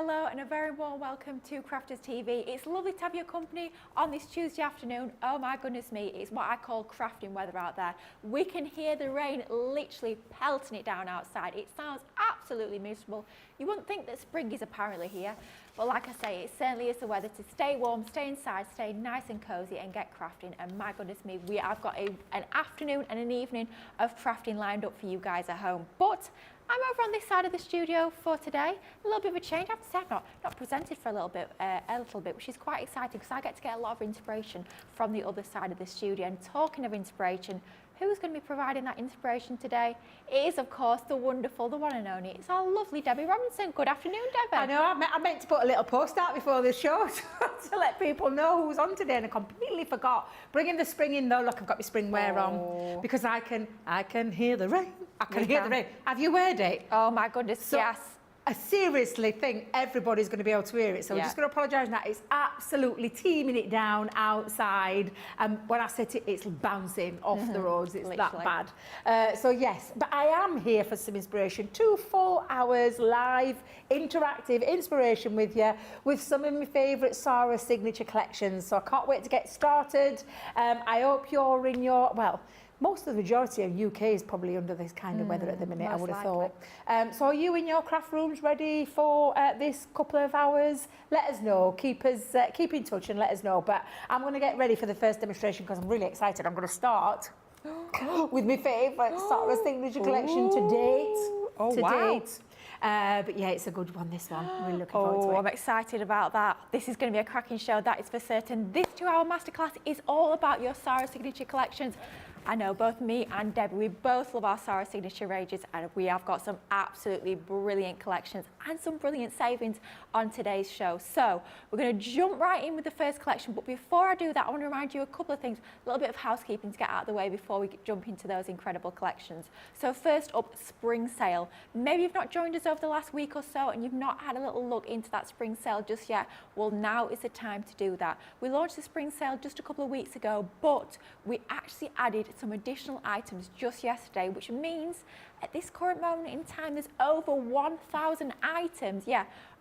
Hello and a very warm welcome to Crafters TV. It's lovely to have your company on this Tuesday afternoon. Oh my goodness me, it's what I call crafting weather out there. We can hear the rain literally pelting it down outside. It sounds absolutely miserable. You wouldn't think that spring is apparently here, but like I say, it certainly is the weather to stay warm, stay inside, stay nice and cozy and get crafting. And my goodness me, I've got an afternoon and an evening of crafting lined up for you guys at home. But I'm over on this side of the studio for today. A little bit of a change. I have to say I've not presented for a little bit, which is quite exciting because I get to get a lot of inspiration from the other side of the studio. And talking of inspiration, who's going to be providing that inspiration today? It is, of course, the wonderful, the one and only. It's our lovely Debbie Robinson. Good afternoon, Debbie. I know, I meant to put a little post out before the show to let people know who's on today, and I completely forgot. Bringing the spring in though, look, I've got my spring wear on because I can hear the rain. I can hear the rain. Have you heard it? Oh my goodness, so, yes. I seriously think everybody's going to be able to hear it, so we're just going to apologise for that. It's absolutely teeming it down outside. When I say it's bouncing off the roads, it's literally that bad. So yes, but I am here for some inspiration. 2 full hours live, interactive inspiration with you, with some of my favourite Sara Signature Collections. So I can't wait to get started. I hope you're in your, well, most of the majority of UK is probably under this kind of weather at the minute, I would have thought. So are you in your craft rooms ready for this couple of hours? Let us know. Keep in touch and let us know. But I'm going to get ready for the first demonstration because I'm really excited. I'm going to start with my favourite Sara Signature Collection to date. But yeah, it's a good one, this one. I'm really looking forward to it. I'm excited about that. This is going to be a cracking show, that is for certain. This 2-hour masterclass is all about your Sara Signature Collections. I know both me and Debbie, we both love our Sara Signature ranges, and we have got some absolutely brilliant collections and some brilliant savings on today's show. So we're going to jump right in with the first collection, but before I do that, I want to remind you a couple of things, a little bit of housekeeping to get out of the way before we jump into those incredible collections. So first up, spring sale. Maybe you've not joined us over the last week or so and you've not had a little look into that spring sale just yet. Well, now is the time to do that. We launched the spring sale just a couple of weeks ago, but we actually added some additional items just yesterday, which means at this current moment in time there's over 1,000 items,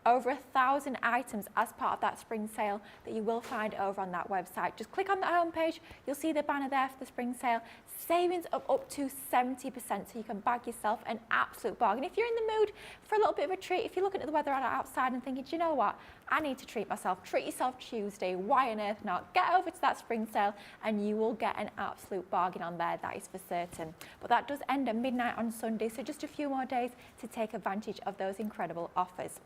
over 1,000 items as part of that spring sale that you will find over on that website. Just click on the home page, you'll see the banner there for the spring sale. Savings of up to 70%, so you can bag yourself an absolute bargain. If you're in the mood for a little bit of a treat, if you're looking at the weather outside and thinking, do you know what, I need to treat myself, treat yourself Tuesday, why on earth not? Get over to that spring sale and you will get an absolute bargain on there, that is for certain. But that does end at midnight on Sunday, so just a few more days to take advantage of those incredible offers.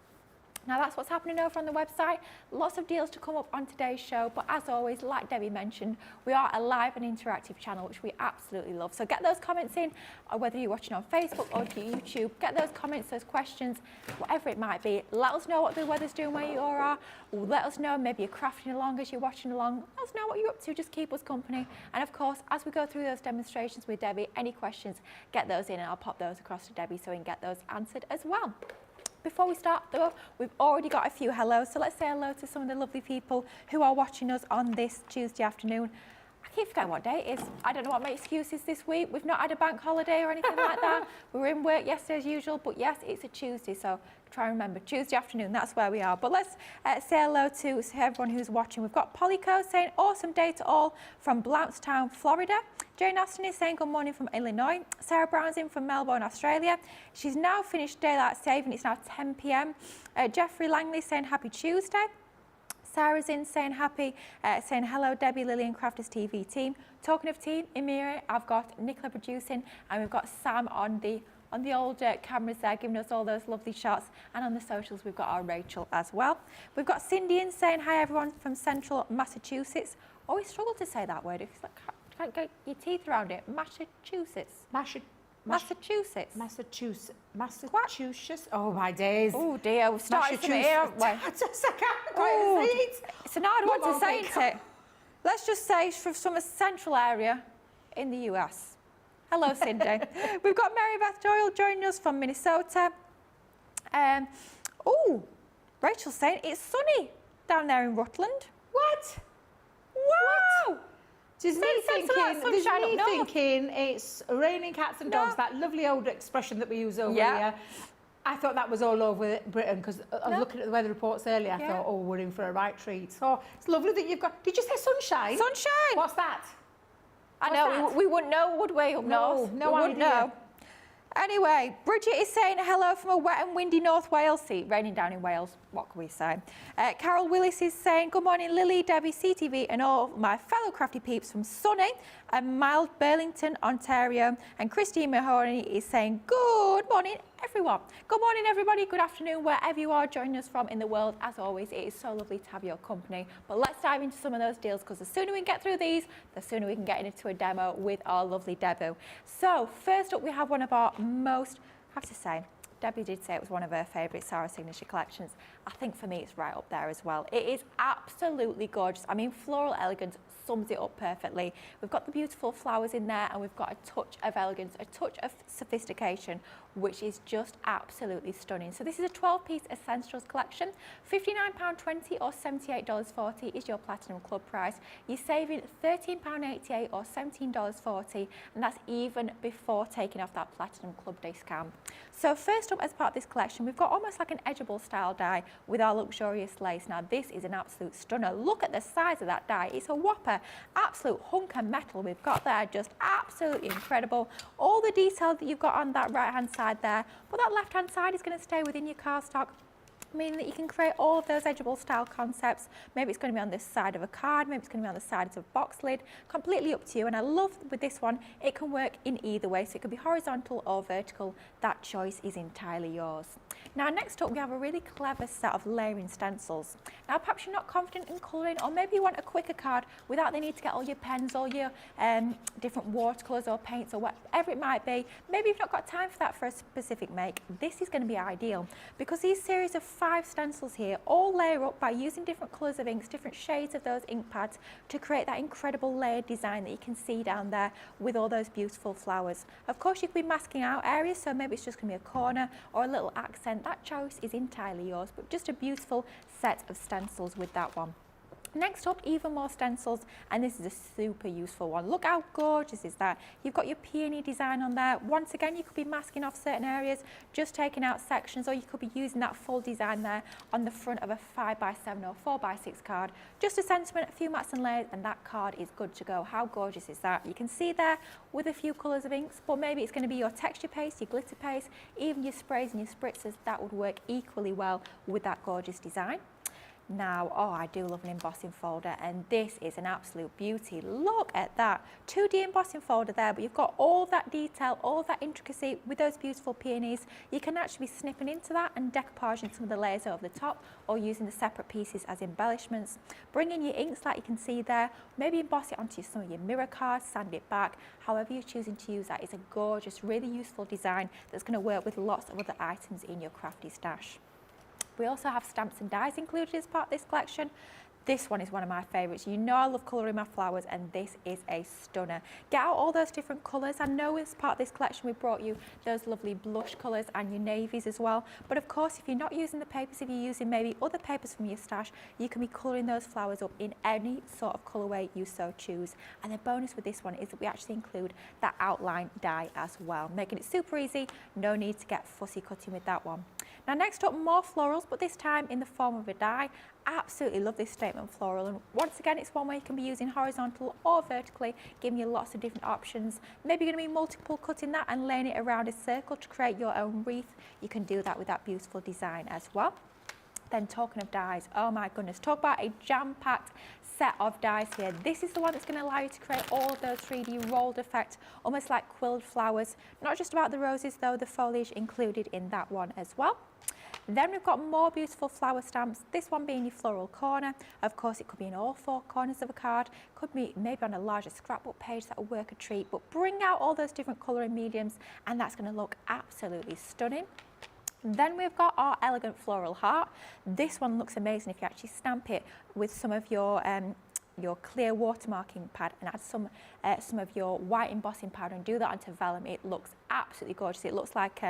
Now that's what's happening over on the website. Lots of deals to come up on today's show, but as always, like Debbie mentioned, we are a live and interactive channel, which we absolutely love. So get those comments in, or whether you're watching on Facebook or YouTube, get those comments, those questions, whatever it might be. Let us know what the weather's doing where you are. Let us know, maybe you're crafting along as you're watching along. Let us know what you're up to, just keep us company. And of course, as we go through those demonstrations with Debbie, any questions, get those in and I'll pop those across to Debbie so we can get those answered as well. Before we start though, we've already got a few hellos, so let's say hello to some of the lovely people who are watching us on this Tuesday afternoon. I keep forgetting what day it is. I don't know what my excuse is this week. We've not had a bank holiday or anything like that. We were in work yesterday as usual, but yes, it's a Tuesday, so try and remember, Tuesday afternoon, that's where we are. But let's say hello to everyone who's watching. We've got Polyco saying, awesome day to all from Blountstown, Florida. Jane Austin is saying good morning from Illinois. Sarah Brown's in from Melbourne, Australia. She's now finished daylight saving. It's now 10 p.m. Jeffrey Langley saying happy Tuesday. Sarah's in saying saying hello Debbie, Lilly and Crafters TV team. Talking of team, Emira, I've got Nicola producing and we've got Sam on the old cameras there giving us all those lovely shots, and on the socials we've got our Rachel as well. We've got Cindy in saying hi everyone from Central Massachusetts. Always struggle to say that word if you can't get your teeth around it. Massachusetts. Oh my days. Oh dear, we've started from here, haven't we? I can't quite say it. It's an hard one to say, isn't it? Let's just say from some central area in the US. Hello, Cindy. We've got Mary Beth Doyle joining us from Minnesota. Rachel's saying it's sunny down there in Rutland. What? Wow! There's me thinking it's raining cats and dogs, that lovely old expression that we use over here. I thought that was all over Britain because I was looking at the weather reports earlier. I thought, oh, we're in for a right treat. So it's lovely that you've got. Did you say sunshine? Sunshine. What's that? I know, we wouldn't know, would we, up north? No we wouldn't idea. know. Anyway, Bridget is saying hello from a wet and windy North Wales. See, raining down in Wales, what can we say? Carol Willis is saying, good morning, Lily, Debbie, CTV and all my fellow crafty peeps from sunny and mild Burlington, Ontario. And Christine Mahoney is saying, good morning, everyone. Good morning, everybody. Good afternoon, wherever you are joining us from in the world. As always, it is so lovely to have your company. But let's dive into some of those deals because the sooner we can get through these, the sooner we can get into a demo with our lovely Debbie. So first up, we have one of our most, I have to say, Debbie did say it was one of her favourite Sara Signature Collections. I think for me it's right up there as well. It is absolutely gorgeous. I mean, Floral Elegance sums it up perfectly. We've got the beautiful flowers in there and we've got a touch of elegance, a touch of sophistication, which is just absolutely stunning. So this is a 12-piece Essentials collection. £59.20 or $78.40 is your Platinum Club price. You're saving £13.88 or $17.40, and that's even before taking off that Platinum Club discount. So first up, as part of this collection, we've got almost like an edgeable style die with our luxurious lace. Now this is an absolute stunner. Look at the size of that die. It's a whopper, absolute hunk of metal we've got there, just absolutely incredible. All the detail that you've got on that right-hand side there, but that left-hand side is going to stay within your cardstock, meaning that you can create all of those edgeable style concepts. Maybe it's going to be on this side of a card, maybe it's going to be on the side of a box lid, completely up to you. And I love with this one, it can work in either way, so it could be horizontal or vertical. That choice is entirely yours. Now next up, we have a really clever set of layering stencils. Now perhaps you're not confident in colouring, or maybe you want a quicker card without the need to get all your pens, all your different watercolours or paints or whatever it might be. Maybe you've not got time for that for a specific make. This is going to be ideal because these series of 5 stencils here all layer up by using different colours of inks, different shades of those ink pads to create that incredible layered design that you can see down there with all those beautiful flowers. Of course, you could be masking out areas, so maybe it's just going to be a corner or a little accent. That choice is entirely yours, but just a beautiful set of stencils with that one. Next up, even more stencils, and this is a super useful one. Look how gorgeous is that. You've got your peony design on there. Once again, you could be masking off certain areas, just taking out sections, or you could be using that full design there on the front of a 5x7 or 4x6 card. Just a sentiment, a few mats and layers, and that card is good to go. How gorgeous is that? You can see there with a few colours of inks, but maybe it's going to be your texture paste, your glitter paste, even your sprays and your spritzers. That would work equally well with that gorgeous design. Now, oh, I do love an embossing folder, and this is an absolute beauty. Look at that 2D embossing folder there, but you've got all that detail, all that intricacy with those beautiful peonies. You can actually be snipping into that and decoupaging some of the layers over the top, or using the separate pieces as embellishments. Bring in your inks like you can see there, maybe emboss it onto some of your mirror cards, sand it back. However you're choosing to use that, it's a gorgeous, really useful design that's going to work with lots of other items in your crafty stash. We also have stamps and dies included as part of this collection. This one is one of my favourites. You know I love colouring my flowers, and this is a stunner. Get out all those different colours. I know as part of this collection we brought you those lovely blush colours and your navies as well. But of course, if you're not using the papers, if you're using maybe other papers from your stash, you can be colouring those flowers up in any sort of colourway you so choose. And the bonus with this one is that we actually include that outline die as well, making it super easy. No need to get fussy cutting with that one. Now next up, more florals, but this time in the form of a die. Absolutely love this statement floral, and once again it's one where you can be using horizontal or vertically, giving you lots of different options. Maybe you're going to be multiple cutting that and laying it around a circle to create your own wreath. You can do that with that beautiful design as well. Then talking of dies, oh my goodness, talk about a jam-packed set of dies here. This is the one that's going to allow you to create all of those 3D rolled effect, almost like quilled flowers. Not just about the roses though, the foliage included in that one as well. Then we've got more beautiful flower stamps, this one being your floral corner. Of course, it could be in all 4 corners of a card, could be maybe on a larger scrapbook page. That would work a treat, but bring out all those different colouring mediums and that's going to look absolutely stunning. Then we've got our elegant floral heart. This one looks amazing if you actually stamp it with some of your clear watermarking pad and add some of your white embossing powder and do that onto vellum. It looks absolutely gorgeous. It looks like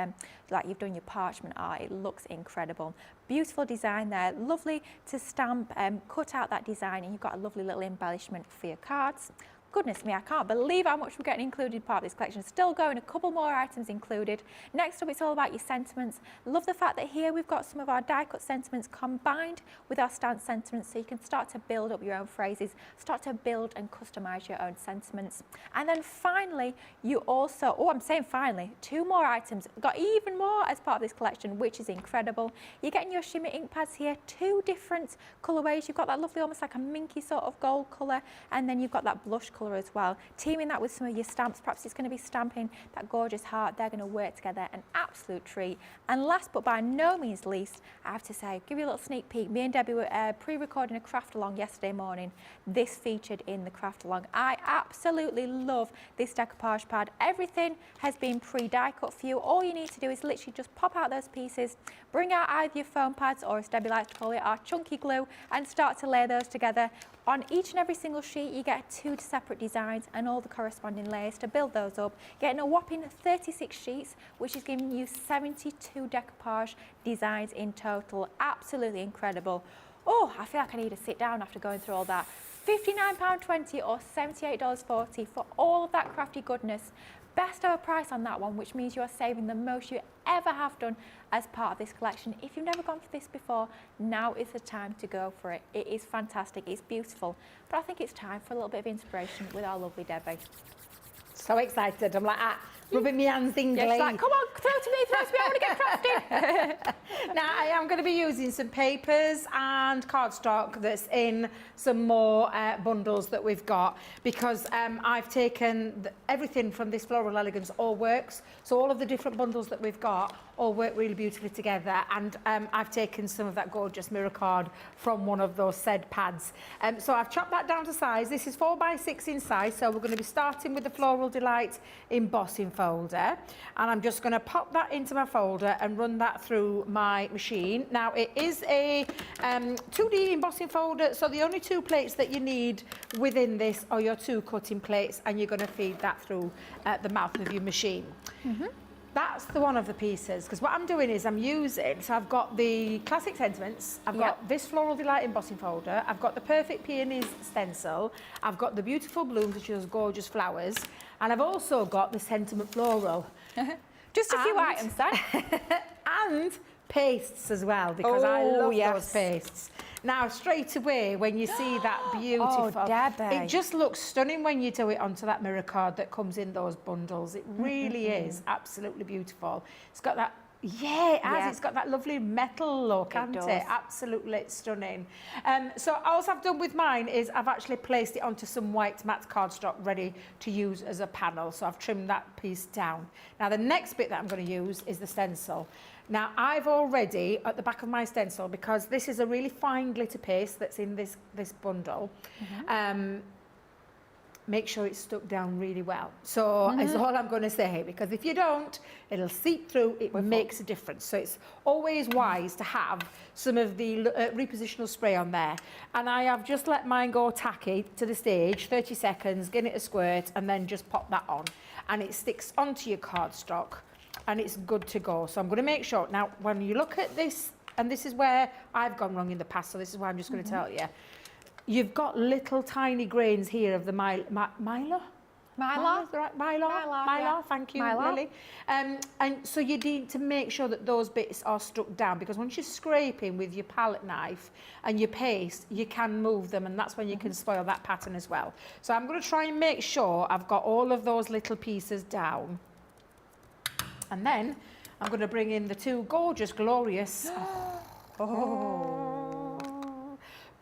you've done your parchment art. It looks incredible. Beautiful design there. Lovely to stamp, cut out that design, and you've got a lovely little embellishment for your cards. goodness me, I can't believe how much we're getting included part of this collection. Still going, a couple more items included. Next up, it's all about your sentiments. Love the fact that here we've got some of our die-cut sentiments combined with our stance sentiments, so you can start to build up your own phrases, start to build and customise your own sentiments. And then finally, you also, oh, I'm saying finally, 2 more items. Got even more as part of this collection, which is incredible. You're getting your shimmer ink pads here, 2 different colourways. You've got that lovely, almost like a minky sort of gold colour, and then you've got that blush colour as well. Teaming that with some of your stamps, perhaps it's going to be stamping that gorgeous heart. They're going to work together, an absolute treat. And last but by no means least, I have to say, give you a little sneak peek. Me and Debbie were pre-recording a craft along yesterday morning. This featured in the craft along. I absolutely love this decoupage pad. Everything has been pre-die cut for you. All you need to do is literally just pop out those pieces, bring out either your foam pads or, as Debbie likes to call it, our chunky glue, and start to layer those together. On each and every single sheet, you get 2 separate designs and all the corresponding layers to build those up, getting a whopping 36 sheets, which is giving you 72 decoupage designs in total. Absolutely incredible. Oh, I feel like I need to sit down after going through all that. £59.20 or $78.40 for all of that crafty goodness. Best ever price on that one, which means you're saving the most you ever have done as part of this collection. If you've never gone for this before, now is the time to go for it. It is fantastic, it's beautiful, but I think it's time for a little bit of inspiration with our lovely Debbie. So excited, I'm like, rubbing my hands tingly. Yeah, she's like, come on, throw to me, I want to get crafty. Now, I am going to be using some papers and cardstock that's in some more bundles that we've got, because I've taken everything from this Floral Elegance all works. So all of the different bundles that we've got all work really beautifully together, and I've taken some of that gorgeous mirror card from one of those said pads. So I've chopped that down to size. This is 4x6 in size, so we're going to be starting with the Floral Delight embossing folder, and I'm just going to pop that into my folder and run that through my machine. Now, it is a 2D embossing folder, so the only 2 plates that you need within this are your 2 cutting plates, and you're going to feed that through the mouth of your machine. That's the one of the pieces, because what I'm doing is I'm using, so I've got the classic sentiments, I've got this Floral Delight embossing folder, I've got the Perfect Peonies stencil, I've got the Beautiful Blooms, which are those gorgeous flowers, and I've also got the Sentiment Floral. Just a few items then. And pastes as well, because I love those pastes. Now, straight away, when you see that beautiful, it just looks stunning when you do it onto that mirror card that comes in those bundles. It really is absolutely beautiful. It's got that, it has. It's got that lovely metal look, hasn't it? Absolutely stunning. So all I've done with mine is I've actually placed it onto some white matte cardstock ready to use as a panel. So I've trimmed that piece down. Now, the next bit that I'm going to use is the stencil. Now, I've already, at the back of my stencil, because this is a really fine glitter paste that's in this bundle, make sure it's stuck down really well. So that's all I'm going to say, because if you don't, it'll seep through, it makes a difference. So it's always wise to have some of the repositional spray on there. And I have just let mine go tacky to the stage, 30 seconds, give it a squirt, and then just pop that on. And it sticks onto your cardstock, and it's good to go. So I'm going to make sure, now when you look at this, and this is where I've gone wrong in the past, so this is why I'm just going to tell you, you've got little tiny grains here of the Mylar? Mylar, thank you, Lily. And so you need to make sure that those bits are stuck down, because once you're scraping with your palette knife and your paste, you can move them, and that's when you can spoil that pattern as well. So I'm going to try and make sure I've got all of those little pieces down. And then I'm going to bring in the 2 gorgeous, glorious,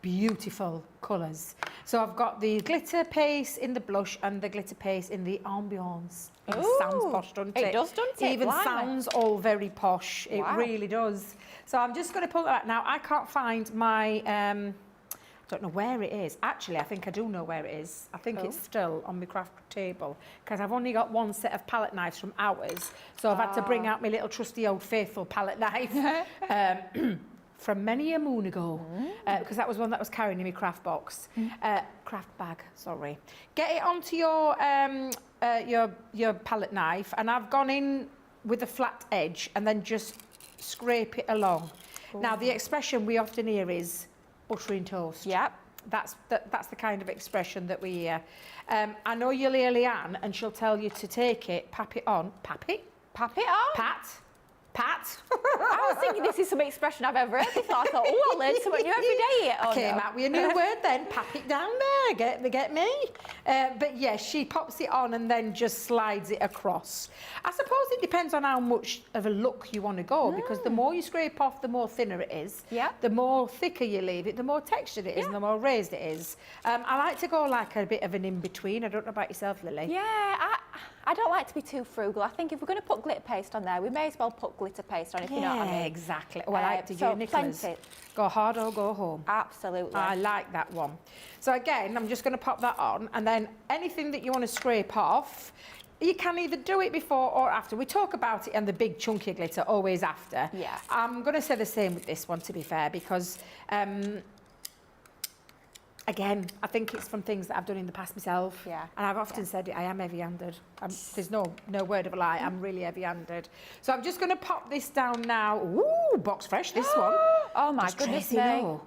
beautiful colours. So I've got the glitter paste in the blush and the glitter paste in the ambiance. It sounds posh, doesn't it? It does, doesn't it? It even sounds all very posh. It really does. So I'm just going to pull that out. Now, I can't find my... I don't know where it is. Actually, I think I do know where it is. I think it's still on my craft table, because I've only got 1 set of palette knives from ours. So I've had to bring out my little trusty old faithful palette knife from many a moon ago, because that was one that was carrying in my craft box. Craft bag, sorry. Get it onto your palette knife, and I've gone in with a flat edge and then just scrape it along. Now, the expression we often hear is buttering toast. Yep. that's the kind of expression that we hear. I know you're Lilly Ann, and she'll tell you to take it, pap it on, pap it on, pat. I was thinking this is some expression I've ever heard before. I thought, oh, I learn something new every day. Oh, Came out with a new word then, pap it down there, get me? But yes, she pops it on and then just slides it across. I suppose it depends on how much of a look you want to go, because the more you scrape off, the more thinner it is. Yeah. The more thicker you leave it, the more textured it is, and the more raised it is. I like to go like a bit of an in-between. I don't know about yourself, Lily. Yeah, I don't like to be too frugal. I think if we're going to put glitter paste on there, we may as well put glitter paste on, if you know what I mean. Exactly. Oh, I like to do Nicholas. Plenty. Go hard or go home. Absolutely. I like that one. So again, I'm just going to pop that on, and then anything that you want to scrape off, you can either do it before or after. We talk about it and the big chunky glitter always after. Yes. I'm going to say the same with this one, to be fair, because again, I think it's from things that I've done in the past myself. Yeah. And I've often said it, I am heavy-handed. There's no word of a lie, I'm really heavy-handed. So I'm just going to pop this down now. Ooh, box fresh, this one. Oh my Does goodness Tracy me. know?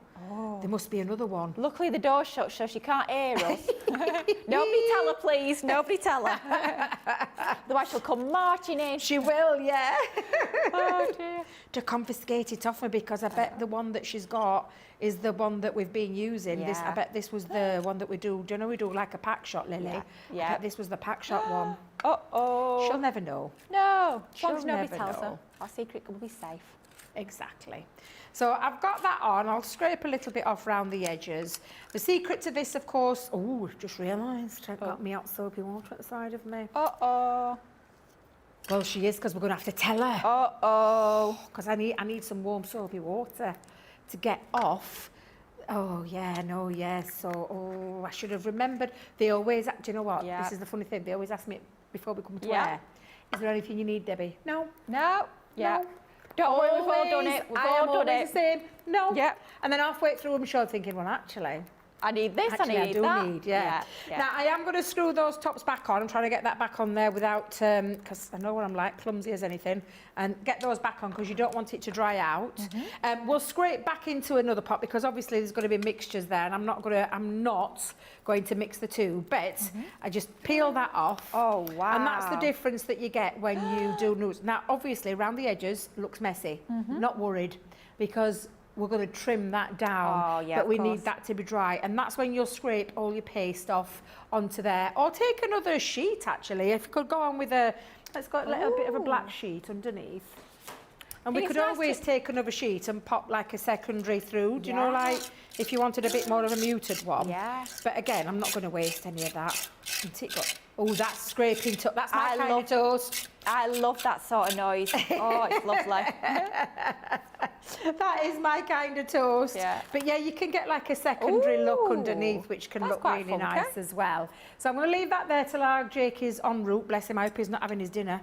There must be another one. Luckily the door's shut so she can't hear us. Nobody tell her, please. Nobody tell her. Otherwise she'll come marching in. She will, yeah. Oh dear. To confiscate it off her, because I bet the one that she's got is the one that we've been using. Yeah. This, I bet this was the one that we do. Do you know we do like a pack shot, Lily? Yeah. I Yeah. bet this was the pack shot one. Uh-oh. She'll never know. No. As long as She'll nobody never tells her, know. our secret will be safe. Exactly. So I've got that on. I'll scrape a little bit off around the edges. The secret to this, of course, just realised I've got me hot soapy water at the side of me. Uh-oh. Well, she is, because we're going to have to tell her. Uh-oh. Because I need some warm soapy water to get off. Oh, yeah, no, yeah. So, I should have remembered. They always, do you know what? Yeah. This is the funny thing. They always ask me before we come to Yeah. wear, is there anything you need, Debbie? No. No. Yeah. No. Don't worry, we've all done it. We've all done it. The same. No. Yeah. And then halfway through, I'm sure thinking, well, actually, I need this, actually, I need do that. need, yeah. Now, I am going to screw those tops back on. I'm trying to get that back on there without, because I know what I'm like, clumsy as anything, and get those back on because you don't want it to dry out. We'll scrape back into another pot because obviously there's going to be mixtures there, and I'm not going to mix the two, but I just peel that off. Oh, wow. And that's the difference that you get when you do nudes. Now, obviously, around the edges looks messy. Not worried, because we're going to trim that down, Oh, yeah, but we of need course. that to be dry, and that's when you'll scrape all your paste off onto there, or take another sheet. Actually, if you could go on with let's go a little bit of a black sheet underneath, and we It's could nice always to- take another sheet and pop like a secondary through. Do you know, Yeah. like if you wanted a bit more of a muted one? Yeah. But again, I'm not going to waste any of that. Oh, that's scraping. That's my I kind love- of toast. I love that sort of noise. Oh, it's lovely. That is my kind of toast. Yeah. But yeah, you can get like a secondary look Ooh, underneath, which can that's look quite really funky. nice as well. So I'm going to leave that there till our Jake is en route. Bless him, I hope he's not having his dinner.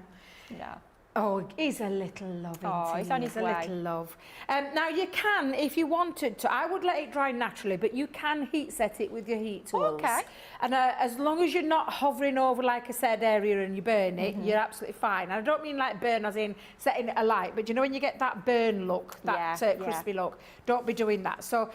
No. Oh, he's a little love, Oh, isn't he's he? on his He's a way. little love. Now, you can, if you wanted to, I would let it dry naturally, but you can heat set it with your heat tools. Okay. And as long as you're not hovering over, like I said, area and you burn it, you're absolutely fine. And I don't mean like burn as in setting it alight, but you know when you get that burn look, that Yeah, crispy look, don't be doing that. So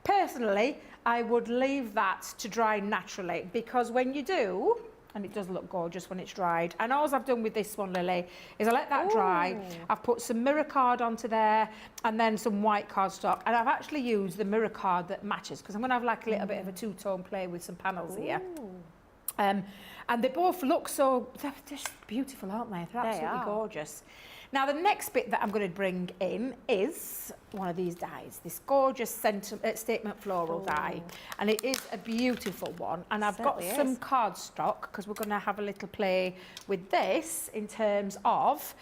personally, I would leave that to dry naturally, because when you do, and it does look gorgeous when it's dried. And all I've done with this one, Lily, is I let that dry. Ooh. I've put some mirror card onto there and then some white cardstock. And I've actually used the mirror card that matches, because I'm going to have like a little bit of a two-tone play with some panels here. And they both look so, they're just beautiful, aren't they? They're absolutely are. gorgeous. Now, the next bit that I'm going to bring in is one of these dies, this gorgeous statement floral die. And it is a beautiful one. And I've got Certainly some is. cardstock, because we're going to have a little play with this in terms of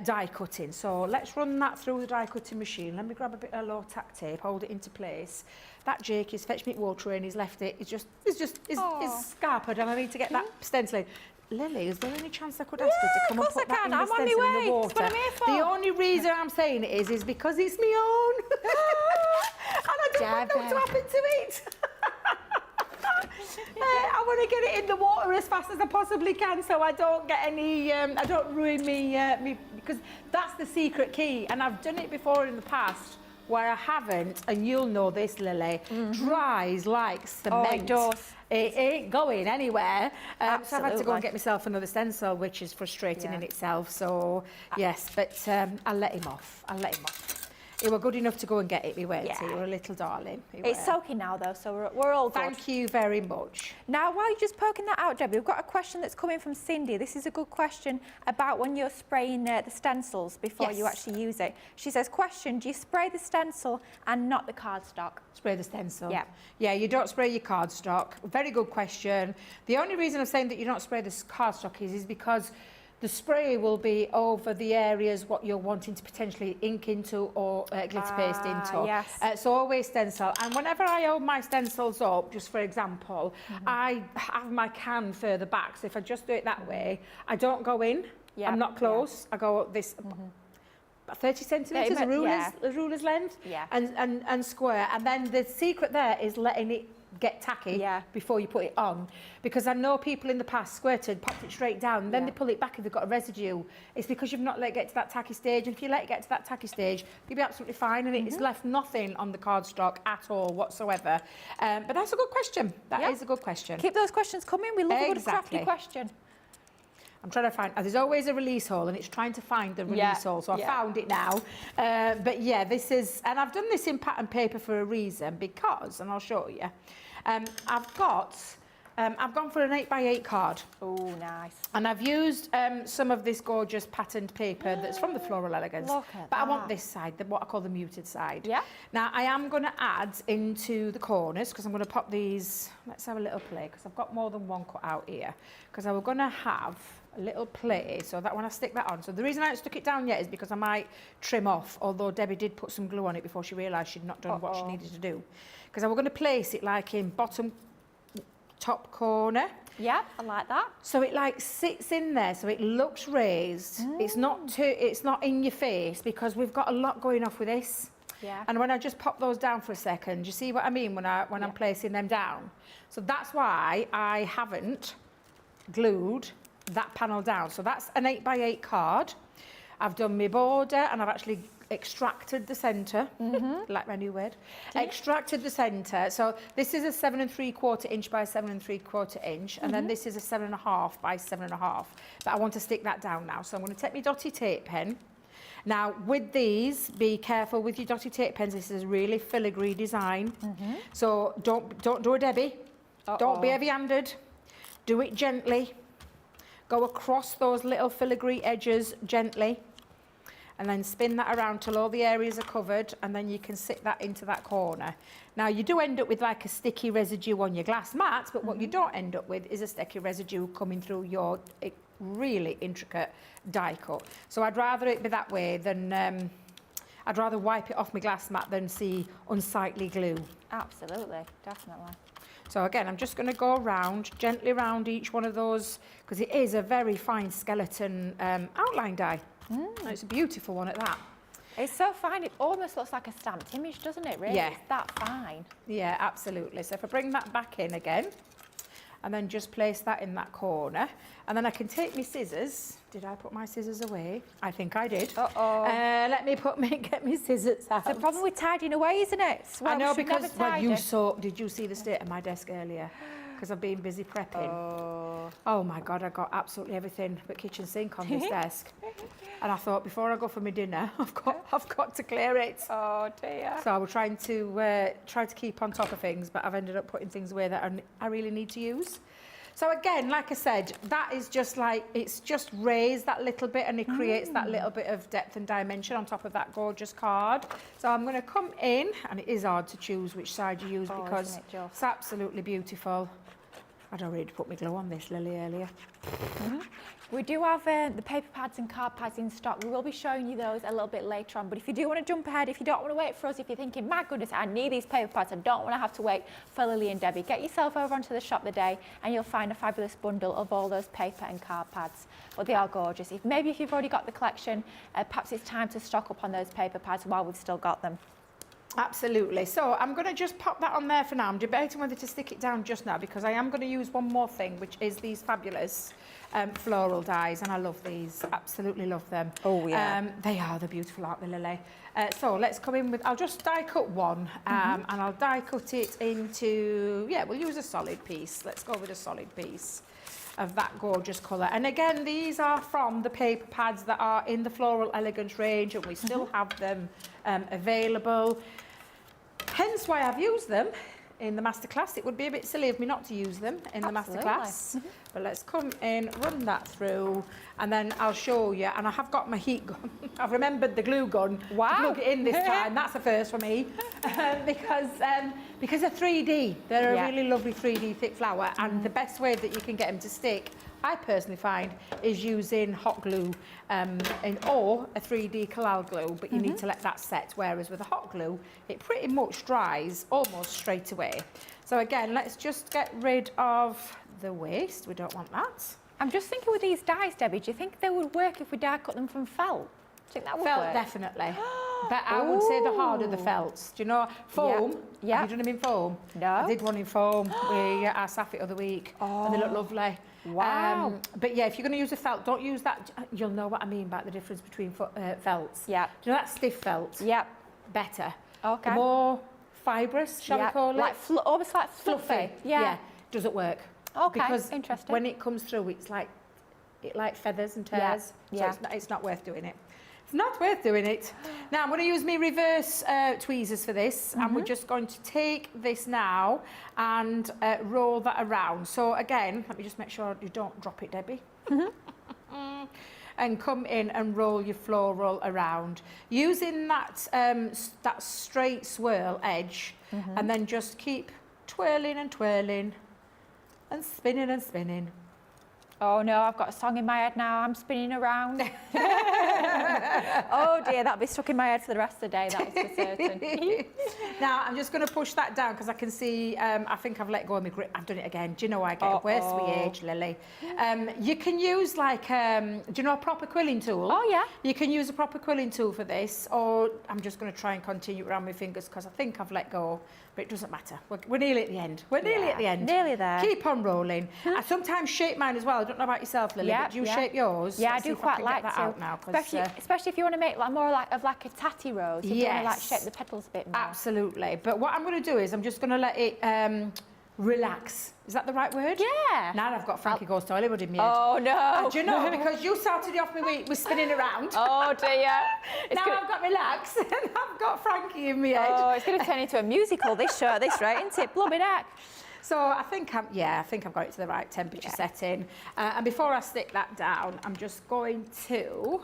die cutting. So let's run that through the die cutting machine. Let me grab a bit of low tack tape, hold it into place. That Jake has fetched me water and he's left it. It's scarpered, and I need to get that stenciling. Lily, is there any chance I could ask you to come and of course put I that in can. the I'm on my stencil in way. the water? That's what I'm here for. The only reason I'm saying it is because it's my own. And I don't want them to happen to it. I want to get it in the water as fast as I possibly can, so I don't get any, I don't ruin me, because that's the secret key. And I've done it before in the past where I haven't, and you'll know this, Lily, dries like cement. Oh, it does. It ain't going anywhere. So I've had to go Absolutely. and get myself another stencil, which is frustrating in itself. So, yes, but I'll let him off. I'll let him off. He were good enough to go and get it, we weren't he? He were a little darling. It's soaking now, though, so we're all good. Thank you very much. Now, while you're just poking that out, Debbie, we've got a question that's coming from Cindy. This is a good question about when you're spraying the stencils before you actually use it. She says, question, do you spray the stencil and not the cardstock? Spray the stencil. Yeah. Yeah, you don't spray your cardstock. Very good question. The only reason I'm saying that you don't spray the cardstock is because the spray will be over the areas what you're wanting to potentially ink into or glitter paste into. Yes. So always stencil. And whenever I hold my stencils up, just for example, I have my can further back. So if I just do it that way, I don't go in. I'm not close. I go up this about 30 centimetres, a ruler's length, and square. And then the secret there is letting it get tacky before you put it on, because I know people in the past squirted, popped it straight down, and then they pull it back if they've got a residue. It's because you've not let it get to that tacky stage, and if you let it get to that tacky stage, you'll be absolutely fine, and it's left nothing on the cardstock at all whatsoever. But that's a good question. That is a good question. Keep those questions coming. We love a good crafty question. I'm trying to find, there's always a release hole, and it's trying to find the release hole, so I found it now. But yeah, this is, and I've done this in pattern paper for a reason, because, and I'll show you, I've gone for an 8x8 card. Oh, nice. And I've used some of this gorgeous patterned paper that's from the Floral Elegance. Look at but that. I want this side, what I call the muted side. Yeah. Now, I am going to add into the corners, because I'm going to pop these, let's have a little play, because I've got more than one cut out here. Because I was going to have a little play, so that when I stick that on. So the reason I haven't stuck it down yet is because I might trim off, although Debbie did put some glue on it before she realised she'd not done what she needed to do. Because I was going to place it like in bottom top corner. Yeah, I like that. So it like sits in there, so it looks raised. It's not in your face, because we've got a lot going off with this. Yeah. And when I just pop those down for a second, you see what I mean when I'm placing them down? So that's why I haven't glued that panel down. So that's an 8x8 card. I've done my border, and I've actually extracted the centre, like my new word, extracted the centre. So this is a 7 3/4 inch by 7 3/4 inch, and then this is a 7.5 by 7.5. But I want to stick that down now. So I'm going to take my dotty tape pen. Now with these, be careful with your dotty tape pens. This is a really filigree design. So don't do a Debbie. Don't be heavy-handed. Do it gently. Go across those little filigree edges gently, and then spin that around till all the areas are covered, and then you can sit that into that corner. Now you do end up with like a sticky residue on your glass mats, but what you don't end up with is a sticky residue coming through your really intricate die cut. So I'd rather it be that way than, I'd rather wipe it off my glass mat than see unsightly glue. Absolutely, definitely. So again, I'm just going to go around, gently around each one of those, because it is a very fine skeleton outline die. It's a beautiful one at that. It's so fine, it almost looks like a stamped image, doesn't it, really? Yeah. It's that fine. Yeah, absolutely. So if I bring that back in again, and then just place that in that corner, and then I can take my scissors. Did I put my scissors away? I think I did. Let me get my scissors out. It's the problem with tidying away, isn't it? I know, because did you see the state of my desk earlier? Because I've been busy prepping. Oh my God, I got absolutely everything but kitchen sink on this desk. And I thought, before I go for my dinner, I've got to clear it. Oh dear. So I was trying to keep on top of things, but I've ended up putting things away that I really need to use. So again, like I said, that is just like, it's just raised that little bit, and it creates that little bit of depth and dimension on top of that gorgeous card. So I'm going to come in, and it is hard to choose which side you use because it's absolutely beautiful. I'd already put my glue on this, Lily, earlier. We do have the paper pads and card pads in stock. We will be showing you those a little bit later on. But if you do want to jump ahead, if you don't want to wait for us, if you're thinking, my goodness, I need these paper pads, I don't want to have to wait for Lily and Debbie, get yourself over onto the shop today and you'll find a fabulous bundle of all those paper and card pads. But they are gorgeous. If you've already got the collection, perhaps it's time to stock up on those paper pads while we've still got them. Absolutely. So I'm going to just pop that on there for now. I'm debating whether to stick it down just now because I am going to use one more thing, which is these fabulous floral dies, and I love these. Absolutely love them. Oh, yeah. They're beautiful, aren't they, Lily? So let's come in with, I'll just die cut one and I'll die cut it into, yeah, we'll use a solid piece. Let's go with a solid piece of that gorgeous colour. And again, these are from the paper pads that are in the Floral Elegance range, and we still have them available. Hence why I've used them in the masterclass. It would be a bit silly of me not to use them in the masterclass. But let's come in, run that through, and then I'll show you. And I have got my heat gun. I've remembered the glue gun to plug it in this time. That's a first for me because they're 3D. They're a really lovely 3D thick flower, and the best way that you can get them to stick, I personally find, is using hot glue or a 3D collal glue, but you need to let that set, whereas with a hot glue, it pretty much dries almost straight away. So again, let's just get rid of the waste. We don't want that. I'm just thinking with these dies, Debbie, do you think they would work if we die cut them from felt? Do you think that would Felt, work? Definitely. But I would say the harder the felts. Do you know foam? Yeah. Have you done them in foam? No. I did one in foam with our saffy other week, and they look lovely. Wow. But yeah, if you're going to use a felt, don't use that. You'll know what I mean about the difference between felts. Yeah. Do you know that stiff felt? Yep. Better. Okay. The more fibrous, shall we call it? Like almost like fluffy. Yeah. Doesn't work. Okay. Because interesting. when it comes through, it's like feathers and tears. Yeah. So it's not worth doing it. It's not worth doing it. Now I'm going to use my reverse tweezers for this, and we're just going to take this now and roll that around. So again, let me just make sure you don't drop it, Debbie. And come in and roll your floral around using that that straight swirl edge, and then just keep twirling and twirling and spinning and spinning. Oh no, I've got a song in my head now. I'm spinning around. Oh dear, that'll be stuck in my head for the rest of the day, that is for certain. Now I'm just going to push that down because I can see, I think I've let go of my grip. I've done it again. Do you know I get worse with age, Lily? You can use like, do you know a proper quilling tool? Oh yeah. You can use a proper quilling tool for this, or I'm just going to try and continue around my fingers because I think I've let go, but it doesn't matter. We're nearly at the end. We're nearly at the end. Nearly there. Keep on rolling. I sometimes shape mine as well. I don't know about yourself, Lily, but do you shape yours? Yeah, Let's I do see if quite can like get that to. out now, especially if you want to make like more like a tatty rose. If you want to like shape the petals a bit more. Absolutely. But what I'm going to do is I'm just going to let it relax. Is that the right word? Yeah. Now I've got Frankie Goes to Hollywood in my head. Oh no. Do you know, because you started off my week with spinning around. Oh dear. I've got relax and I've got Frankie in my head. Oh, it's going to turn into a musical, this show, this rate, isn't it? Blooming heck. So I think I've got it to the right temperature setting. And before I stick that down, I'm just going to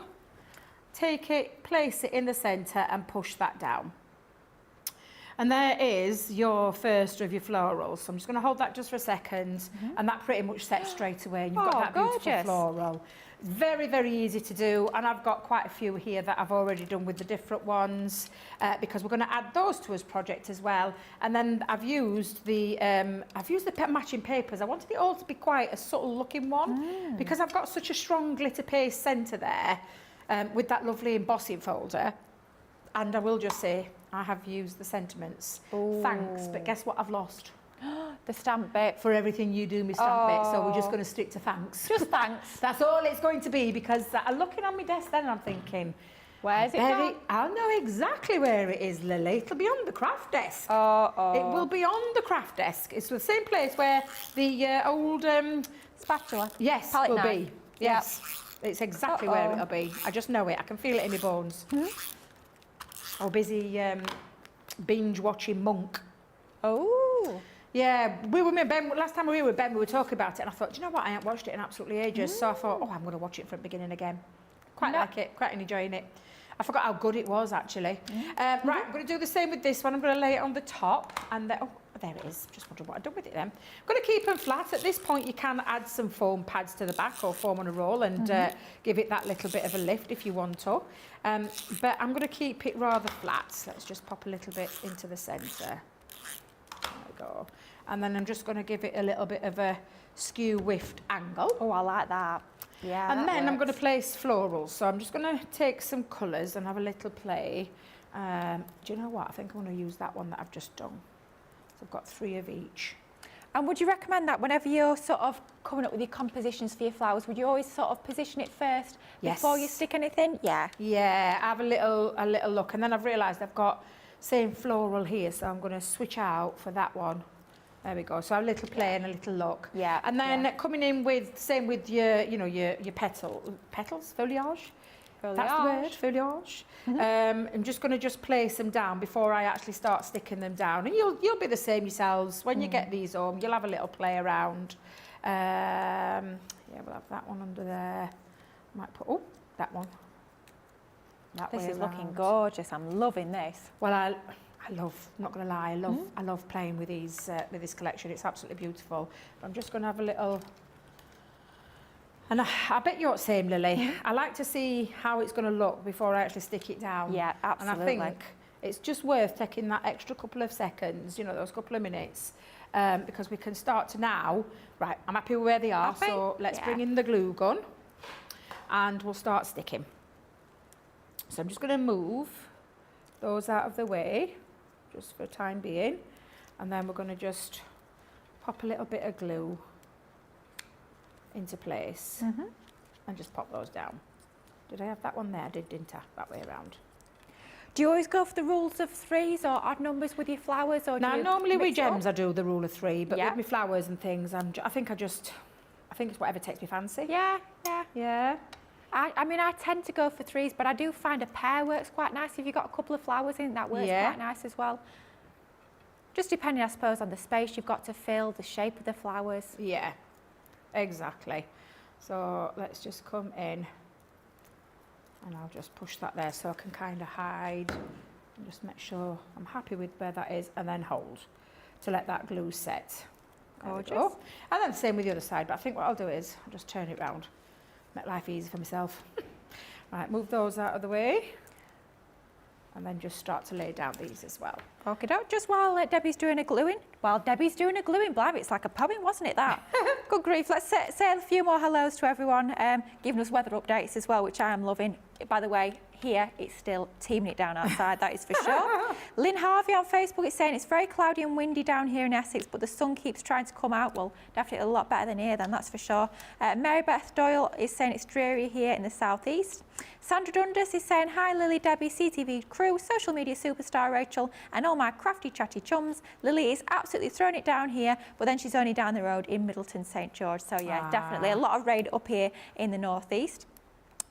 take it, place it in the centre and push that down. And there is your first of your florals. So I'm just going to hold that just for a second, and that pretty much sets straight away. And you've got that beautiful floral. Very, very easy to do, and I've got quite a few here that I've already done with the different ones because we're going to add those to this project as well. And then I've used the matching papers. I wanted it all to be quite a subtle looking one because I've got such a strong glitter paste centre there with that lovely embossing folder. And I will just say, I have used the sentiments. Ooh. Thanks, but guess what I've lost? The stamp bit. For everything you do, my stamp bit. So we're just going to stick to thanks. Just thanks. That's all it's going to be, because I'm looking on my desk then and I'm thinking, where's it gone? I'll know exactly where it is, Lily. It'll be on the craft desk. Oh. It will be on the craft desk. It's the same place where the old Spatula. yes, Palette will knife. be. Yes, it's exactly where it'll be. I just know it. I can feel it in my bones. I'm busy binge watching Monk. Oh. Yeah, we were with Ben, last time we were with Ben, we were talking about it, and I thought, do you know what, I haven't watched it in absolutely ages, so I thought, I'm going to watch it from the beginning again. Quite like it, quite enjoying it. I forgot how good it was, actually. Right, I'm going to do the same with this one. I'm going to lay it on the top, and then, there it is. Just wondering what I've done with it then. I'm going to keep them flat. At this point, you can add some foam pads to the back or foam on a roll and give it that little bit of a lift if you want to. But I'm going to keep it rather flat. So let's just pop a little bit into the centre. There we go. And then I'm just going to give it a little bit of a skew whiffed angle. Oh, I like that. Yeah. And then I'm going to place florals. So I'm just going to take some colours and have a little play Do you know what? I think I'm going to use that one that I've just done. So I've got 3 of each. And would you recommend that whenever you're sort of coming up with your compositions for your flowers, would you always sort of position it first before you stick anything? Yeah. Yeah, have a little look. And then I've realised I've got same floral here, so I'm going to switch out for that one. There we go. So a little play and a little look. Yeah. And then coming in with, same with your, you know, your petals, foliage. That's the word, foliage. I'm just going to place them down before I actually start sticking them down. And you'll be the same yourselves. When you get these home, you'll have a little play around. Yeah, we'll have that one under there. Might put, that one. This is looking gorgeous. I'm loving this. Well, I love, not going to lie, I love playing with these with this collection. It's absolutely beautiful. But I'm just going to have a little. And I bet you're the same, Lily. I like to see how it's going to look before I actually stick it down. Yeah, absolutely. And I think it's just worth taking that extra couple of seconds, you know, those couple of minutes, because we can start to now, right, I'm happy with where they are, so let's bring in the glue gun and we'll start sticking. So I'm just going to move those out of the way, just for the time being, and then we're going to just pop a little bit of glue into place and just pop those down. Did I have that one there? I did, didn't I? That way around. Do you always go for the rules of 3s or odd numbers with your flowers? Or Now, normally with gems I do the rule of 3, but with my flowers and things, I think it's whatever takes me fancy. Yeah. Yeah. I mean, I tend to go for 3s, but I do find a pair works quite nice. If you've got a couple of flowers in, that works quite nice as well. Just depending, I suppose, on the space you've got to fill, the shape of the flowers. Yeah, exactly. So let's just come in and I'll just push that there so I can kind of hide and just make sure I'm happy with where that is, and then hold to let that glue set. Gorgeous. And then same with the other side, but I think what I'll do is I'll just turn it round. Make life easy for myself. Right, move those out of the way. And then just start to lay down these as well. Okay, just while Debbie's doing a gluing. While Debbie's doing a gluing, blimey, it's like a poem, wasn't it, that? Good grief. Let's say a few more hellos to everyone, giving us weather updates as well, which I am loving. By the way, here it's still teeming it down outside, that is for sure. Lynn Harvey on Facebook is saying it's very cloudy and windy down here in Essex, but the sun keeps trying to come out. Well, definitely a lot better than here then, that's for sure. Mary Beth Doyle is saying it's dreary here in the southeast. Sandra Dundas is saying, hi Lily, Debbie, CTV crew, social media superstar Rachel, and all my crafty chatty chums. Lily is absolutely throwing it down here, but then she's only down the road in Middleton St George. So yeah, definitely a lot of rain up here in the northeast.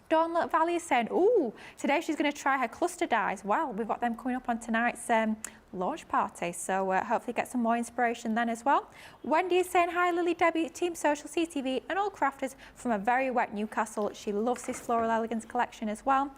Dawn Valley is saying, ooh, today she's going to try her cluster dies. Well, we've got them coming up on tonight's launch party, so hopefully get some more inspiration then as well. Wendy is saying, hi Lily, Debbie, Team Social, CTV and all crafters from a very wet Newcastle. She loves this Floral Elegance collection as well.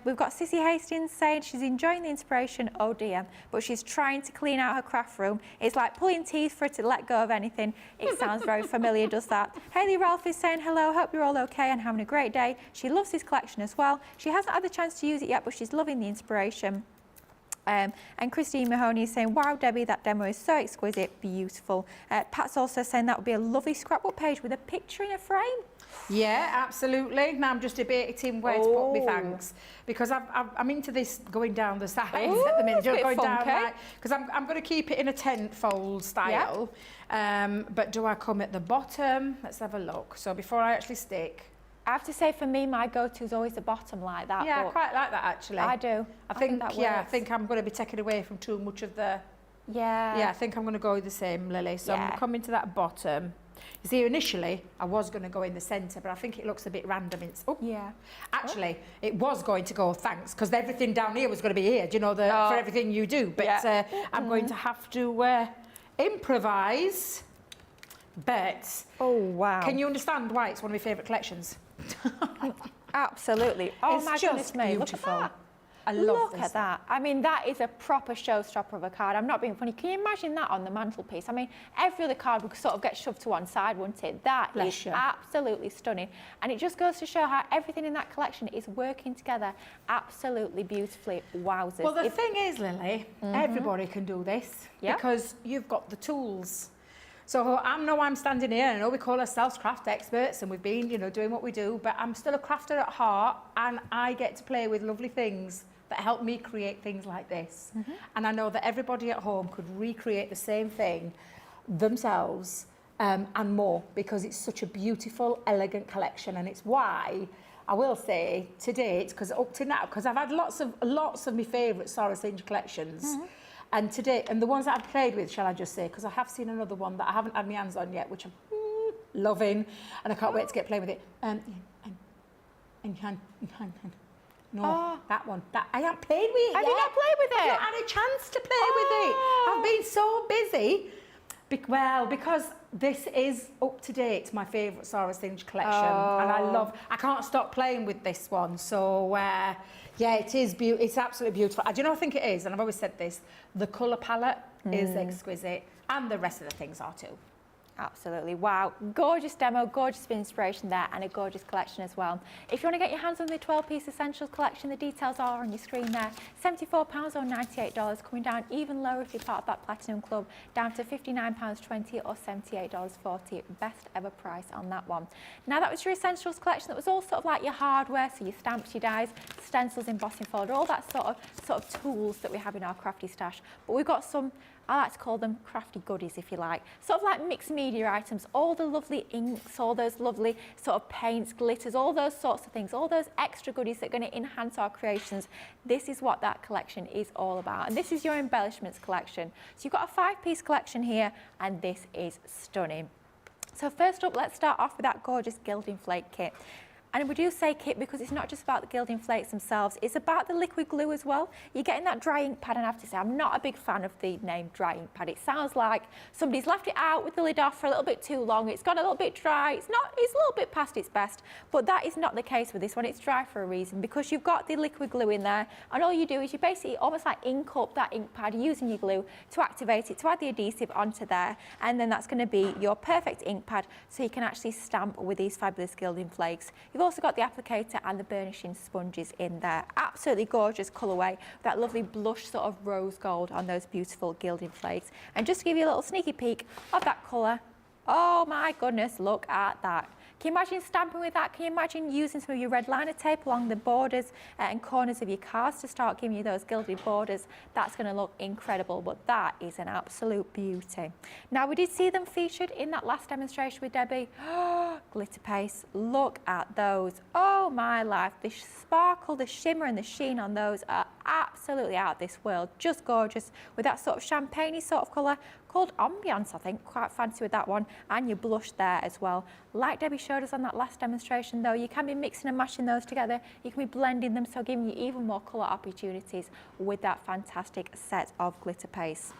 We've got Sissy Hastings saying she's enjoying the inspiration, oh dear, but she's trying to clean out her craft room. It's like pulling teeth for her to let go of anything. It sounds very familiar, does that? Hayley Ralph is saying, hello, hope you're all okay and having a great day. She loves this collection as well. She hasn't had the chance to use it yet, but she's loving the inspiration. And Christine Mahoney is saying, wow, Debbie, that demo is so exquisite, beautiful. Pat's also saying that would be a lovely scrapbook page with a picture in a frame. Yeah, absolutely. Now I'm just debating where to put my thanks, because I'm into this going down the sides at the minute. Going down, because I'm going to keep it in a tent fold style. But do I come at the bottom? Let's have a look. So before I actually stick. I have to say, for me, my go-to is always the bottom like that. Yeah, I quite like that actually. I do. I think I think I'm going to be taken away from too much of the. Yeah, I think I'm going to go with the same, Lily. So I'm coming to that bottom. You see, initially I was going to go in the centre, but I think it looks a bit random. Actually, it was going to go thanks, because everything down here was going to be here. Do you know for everything you do? But I'm going to have to improvise. But can you understand why it's one of my favourite collections? Absolutely. Oh my goodness me, look at that. I love Look at that. I mean, that is a proper showstopper of a card. I'm not being funny. Can you imagine that on the mantelpiece? I mean, every other card would sort of get shoved to one side, wouldn't it? That is absolutely stunning. And it just goes to show how everything in that collection is working together absolutely beautifully. Wowzers. Well, the thing is, Lily, everybody can do this because you've got the tools. So I'm standing here, and I know we call ourselves craft experts and we've been, you know, doing what we do, but I'm still a crafter at heart, and I get to play with lovely things that help me create things like this. And I know that everybody at home could recreate the same thing themselves and more, because it's such a beautiful, elegant collection. And it's why I will say to date, because up to now, because I've had lots of my favourite Sara Signature Collections. And today, and the ones that I've played with, shall I just say, because I have seen another one that I haven't had my hands on yet, which I'm loving, and I can't wait to get playing with it. No, that one. That I haven't played with it Have yet. you not played with it? I've not had a chance to play with it. I've been so busy. Because this is up to date, my favourite Sara Signature collection, and I can't stop playing with this one. So yeah, it is beautiful. It's absolutely beautiful. Do you know what I think it is? And I've always said this: the colour palette is exquisite, and the rest of the things are too. Absolutely. Wow. Gorgeous demo, gorgeous inspiration there, and a gorgeous collection as well. If you want to get your hands on the 12-piece Essentials collection, the details are on your screen there. £74 or $98, coming down even lower if you're part of that Platinum Club, down to £59.20 or $78.40. Best ever price on that one. Now, that was your Essentials collection. That was all sort of like your hardware, so your stamps, your dies, stencils, embossing folder, all that sort of tools that we have in our crafty stash. But we've got some, I like to call them crafty goodies, if you like. Sort of like mixed media items, all the lovely inks, all those lovely sort of paints, glitters, all those sorts of things, all those extra goodies that are going to enhance our creations. This is what that collection is all about. And this is your Embellishments collection. So you've got a 5-piece collection here, and this is stunning. So first up, let's start off with that gorgeous gilding flake kit. And we do say kit because it's not just about the gilding flakes themselves, it's about the liquid glue as well. You're getting that dry ink pad, and I have to say, I'm not a big fan of the name dry ink pad. It sounds like somebody's left it out with the lid off for a little bit too long. It's got a little bit dry. It's a little bit past its best, but that is not the case with this one. It's dry for a reason, because you've got the liquid glue in there, and all you do is you basically almost like ink up that ink pad using your glue to activate it, to add the adhesive onto there, and then that's going to be your perfect ink pad, so you can actually stamp with these fabulous gilding flakes. You've also got the applicator and the burnishing sponges in there. Absolutely gorgeous colourway, that lovely blush sort of rose gold on those beautiful gilding flakes. And just to give you a little sneaky peek of that colour, oh my goodness, look at that. Can you imagine stamping with that? Can you imagine using some of your red liner tape along the borders and corners of your cards to start giving you those gilded borders? That's going to look incredible, but that is an absolute beauty. Now, we did see them featured in that last demonstration with Debbie. Glitter paste, look at those. Oh my life, the sparkle, the shimmer and the sheen on those are absolutely out of this world. Just gorgeous, with that sort of champagne-y sort of colour called Ambiance, I think. Quite fancy with that one, and your blush there as well. Like Debbie showed us on that last demonstration though, you can be mixing and matching those together. You can be blending them, so giving you even more colour opportunities with that fantastic set of glitter paste.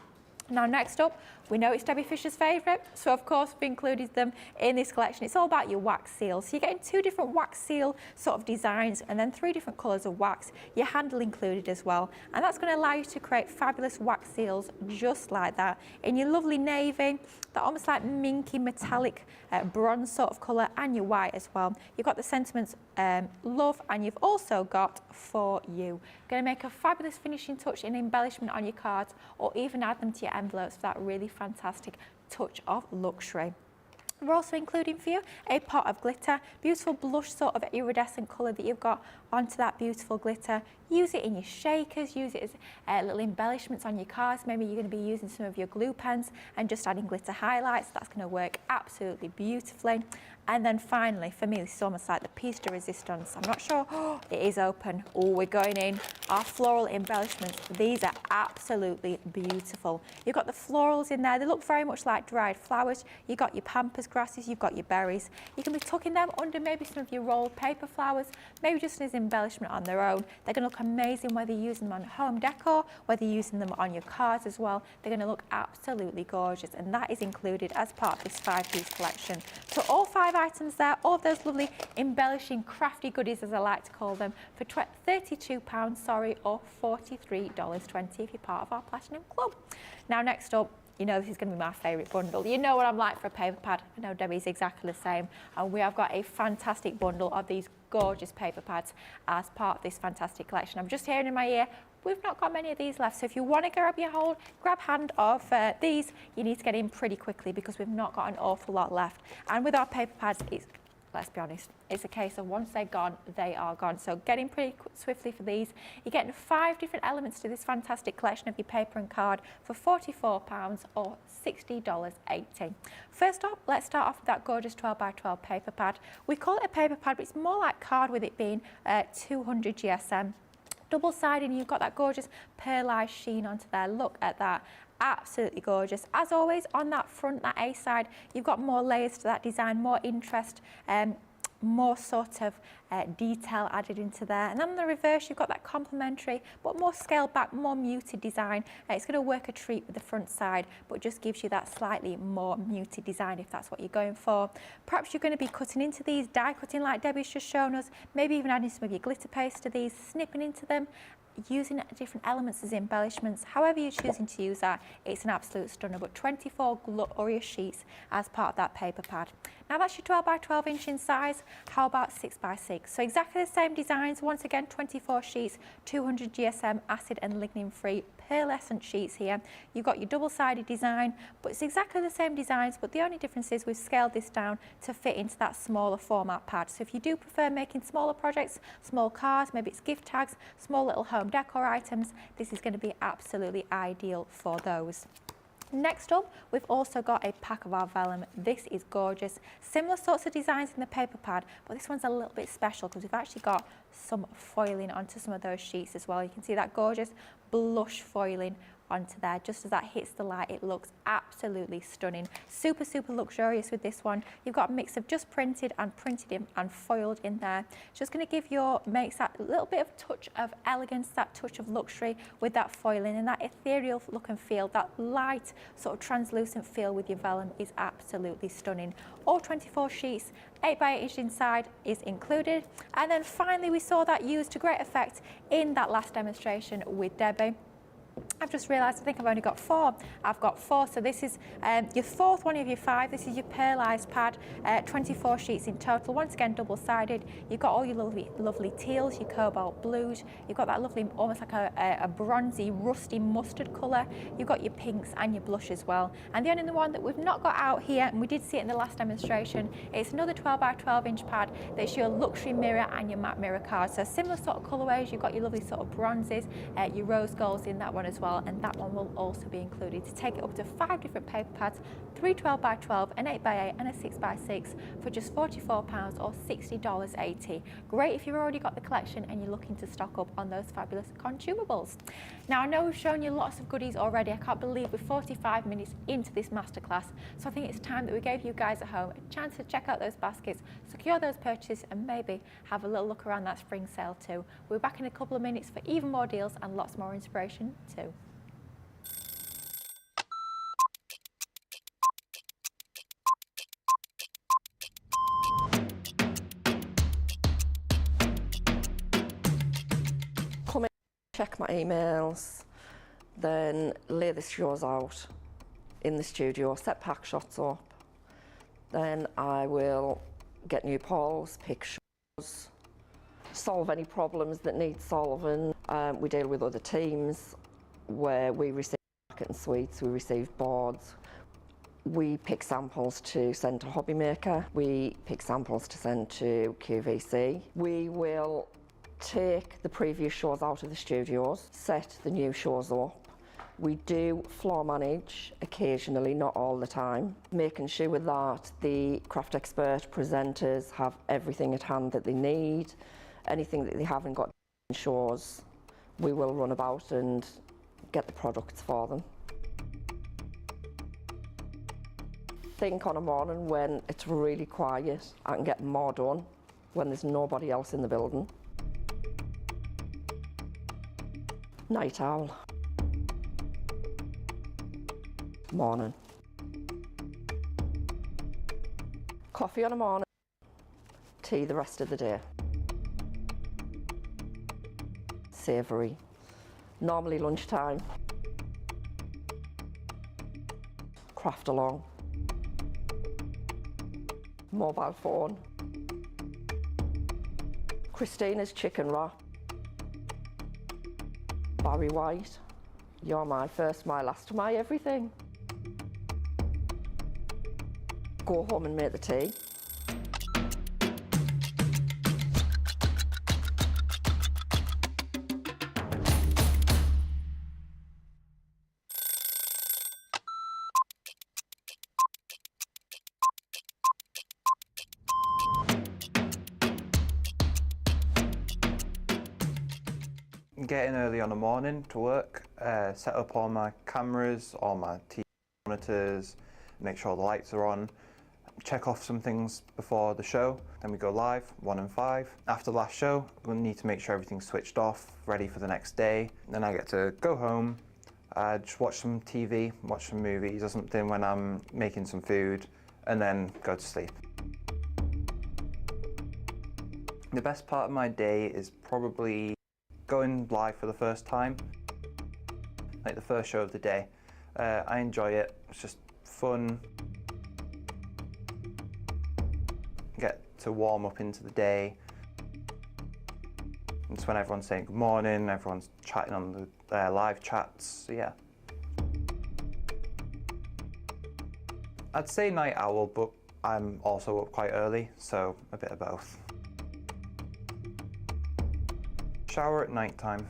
Now, next up, we know it's Debbie Fisher's favourite, so of course we've included them in this collection. It's all about your wax seals. So you're getting 2 different wax seal sort of designs, and then 3 different colours of wax, your handle included as well. And that's going to allow you to create fabulous wax seals just like that, in your lovely navy, that almost like minky metallic bronze sort of colour, and your white as well. You've got the sentiments love, and you've also got for you. Going to make a fabulous finishing touch in embellishment on your cards, or even add them to your envelopes for that really fantastic touch of luxury. We're also including for you a pot of glitter, beautiful blush sort of iridescent colour that you've got onto that beautiful glitter. Use it in your shakers, use it as little embellishments on your cards. Maybe you're going to be using some of your glue pens and just adding glitter highlights. That's going to work absolutely beautifully. And then finally, for me, this is almost like the piece de resistance. I'm not sure. Oh, it is open. Oh, we're going in. Our floral embellishments. These are absolutely beautiful. You've got the florals in there. They look very much like dried flowers. You've got your pampas grasses. You've got your berries. You can be tucking them under maybe some of your rolled paper flowers, maybe just as embellishment on their own. They're going to look amazing whether you're using them on home decor, whether you're using them on your cards as well. They're going to look absolutely gorgeous, and that is included as part of this 5-piece collection. So all 5 items there, all of those lovely embellishing crafty goodies, as I like to call them, for £32, or $43.20 if you're part of our Platinum Club. Now, next up, You know this is going to be my favourite bundle. You know what I'm like for a paper pad. I know Debbie's exactly the same. And we have got a fantastic bundle of these gorgeous paper pads as part of this fantastic collection. I'm just hearing in my ear, we've not got many of these left. So if you want to grab hand of these, you need to get in pretty quickly because we've not got an awful lot left. And with our paper pads, let's be honest, it's a case of once they're gone, they are gone. So get in pretty swiftly for these. You're getting 5 different elements to this fantastic collection of your paper and card for £44 or $60.80. First off, let's start off with that gorgeous 12x12 paper pad. We call it a paper pad, but it's more like card with it being 200 GSM. Double-sided, and you've got that gorgeous pearlized sheen onto there. Look at that. Absolutely gorgeous. As always, on that front, that A side, you've got more layers to that design, more interest, more sort of detail added into there. And then on the reverse, you've got that complementary, but more scaled back, more muted design. It's going to work a treat with the front side, but just gives you that slightly more muted design if that's what you're going for. Perhaps you're going to be cutting into these, die cutting like Debbie's just shown us, maybe even adding some of your glitter paste to these, snipping into them, using different elements as embellishments. However you're choosing to use that, it's an absolute stunner, but 24 glorious sheets as part of that paper pad. Now that's your 12x12 inch in size. How about 6x6? So exactly the same designs. Once again, 24 sheets, 200 GSM acid and lignin free pearlescent sheets here. You've got your double-sided design, but it's exactly the same designs, but the only difference is we've scaled this down to fit into that smaller format pad. So if you do prefer making smaller projects, small cards, maybe it's gift tags, small little home decor items, this is going to be absolutely ideal for those. Next up, we've also got a pack of our vellum. This is gorgeous. Similar sorts of designs in the paper pad, but this one's a little bit special because we've actually got some foiling onto some of those sheets as well. You can see that gorgeous blush foiling onto there. Just as that hits the light, it looks absolutely stunning. Super, super luxurious with this one. You've got a mix of just printed in and foiled in there. Just going to give makes that little bit of touch of elegance, that touch of luxury with that foiling and that ethereal look and feel. That light sort of translucent feel with your vellum is absolutely stunning. All 24 sheets, 8x8 inch inside is included. And then finally, we saw that used to great effect in that last demonstration with Debby. I've just realised I think I've only got 4. I've got 4, so this is your 4th one of your 5. This is your pearlised pad, 24 sheets in total. Once again, double-sided. You've got all your lovely teals, your cobalt blues. You've got that lovely, almost like a bronzy, rusty mustard colour. You've got your pinks and your blush as well. And the only one that we've not got out here, and we did see it in the last demonstration, it's another 12x12 inch pad that's your luxury mirror and your matte mirror card. So similar sort of colourways. You've got your lovely sort of bronzes, your rose golds in that one as well, and that one will also be included to take it up to 5 different paper pads, 3 12x12, an 8x8 and a 6x6 for just £44 or $60.80. Great if you've already got the collection and you're looking to stock up on those fabulous consumables. Now I know we've shown you lots of goodies already. I can't believe we're 45 minutes into this masterclass, so I think it's time that we gave you guys at home a chance to check out those baskets, secure those purchases and maybe have a little look around that spring sale too. We're back in a couple of minutes for even more deals and lots more inspiration too. Come in, check my emails, then lay the shows out in the studio, set pack shots up. Then I will get new polls, pick shows, solve any problems that need solving. We deal with other teams where we receive packet and sweets, we receive boards. We pick samples to send to Hobby Maker. We pick samples to send to QVC. We will take the previous shows out of the studios, set the new shows up. We do floor manage occasionally, not all the time, making sure that the craft expert presenters have everything at hand that they need. Anything that they haven't got in shows, we will run about and get the products for them. I think on a morning when it's really quiet, I can get more done when there's nobody else in the building. Night owl. Morning. Coffee on a morning, tea the rest of the day. Savoury. Normally lunchtime. craft along. Mobile phone. Christina's chicken wrap. Barry White. You're my first, my last, my everything. Go home and make the tea. Get in early on the morning to work, set up all my cameras, all my TV monitors, make sure the lights are on, check off some things before the show, then we go live, 1 and 5. After the last show, we'll need to make sure everything's switched off, ready for the next day. Then I get to go home, just watch some TV, watch some movies or something when I'm making some food, and then go to sleep. The best part of my day is probably going live for the first time, like the first show of the day. I enjoy it, it's just fun. Get to warm up into the day. It's when everyone's saying good morning, everyone's chatting on the live chats, so yeah. I'd say night owl, but I'm also up quite early, so a bit of both. Shower at night time.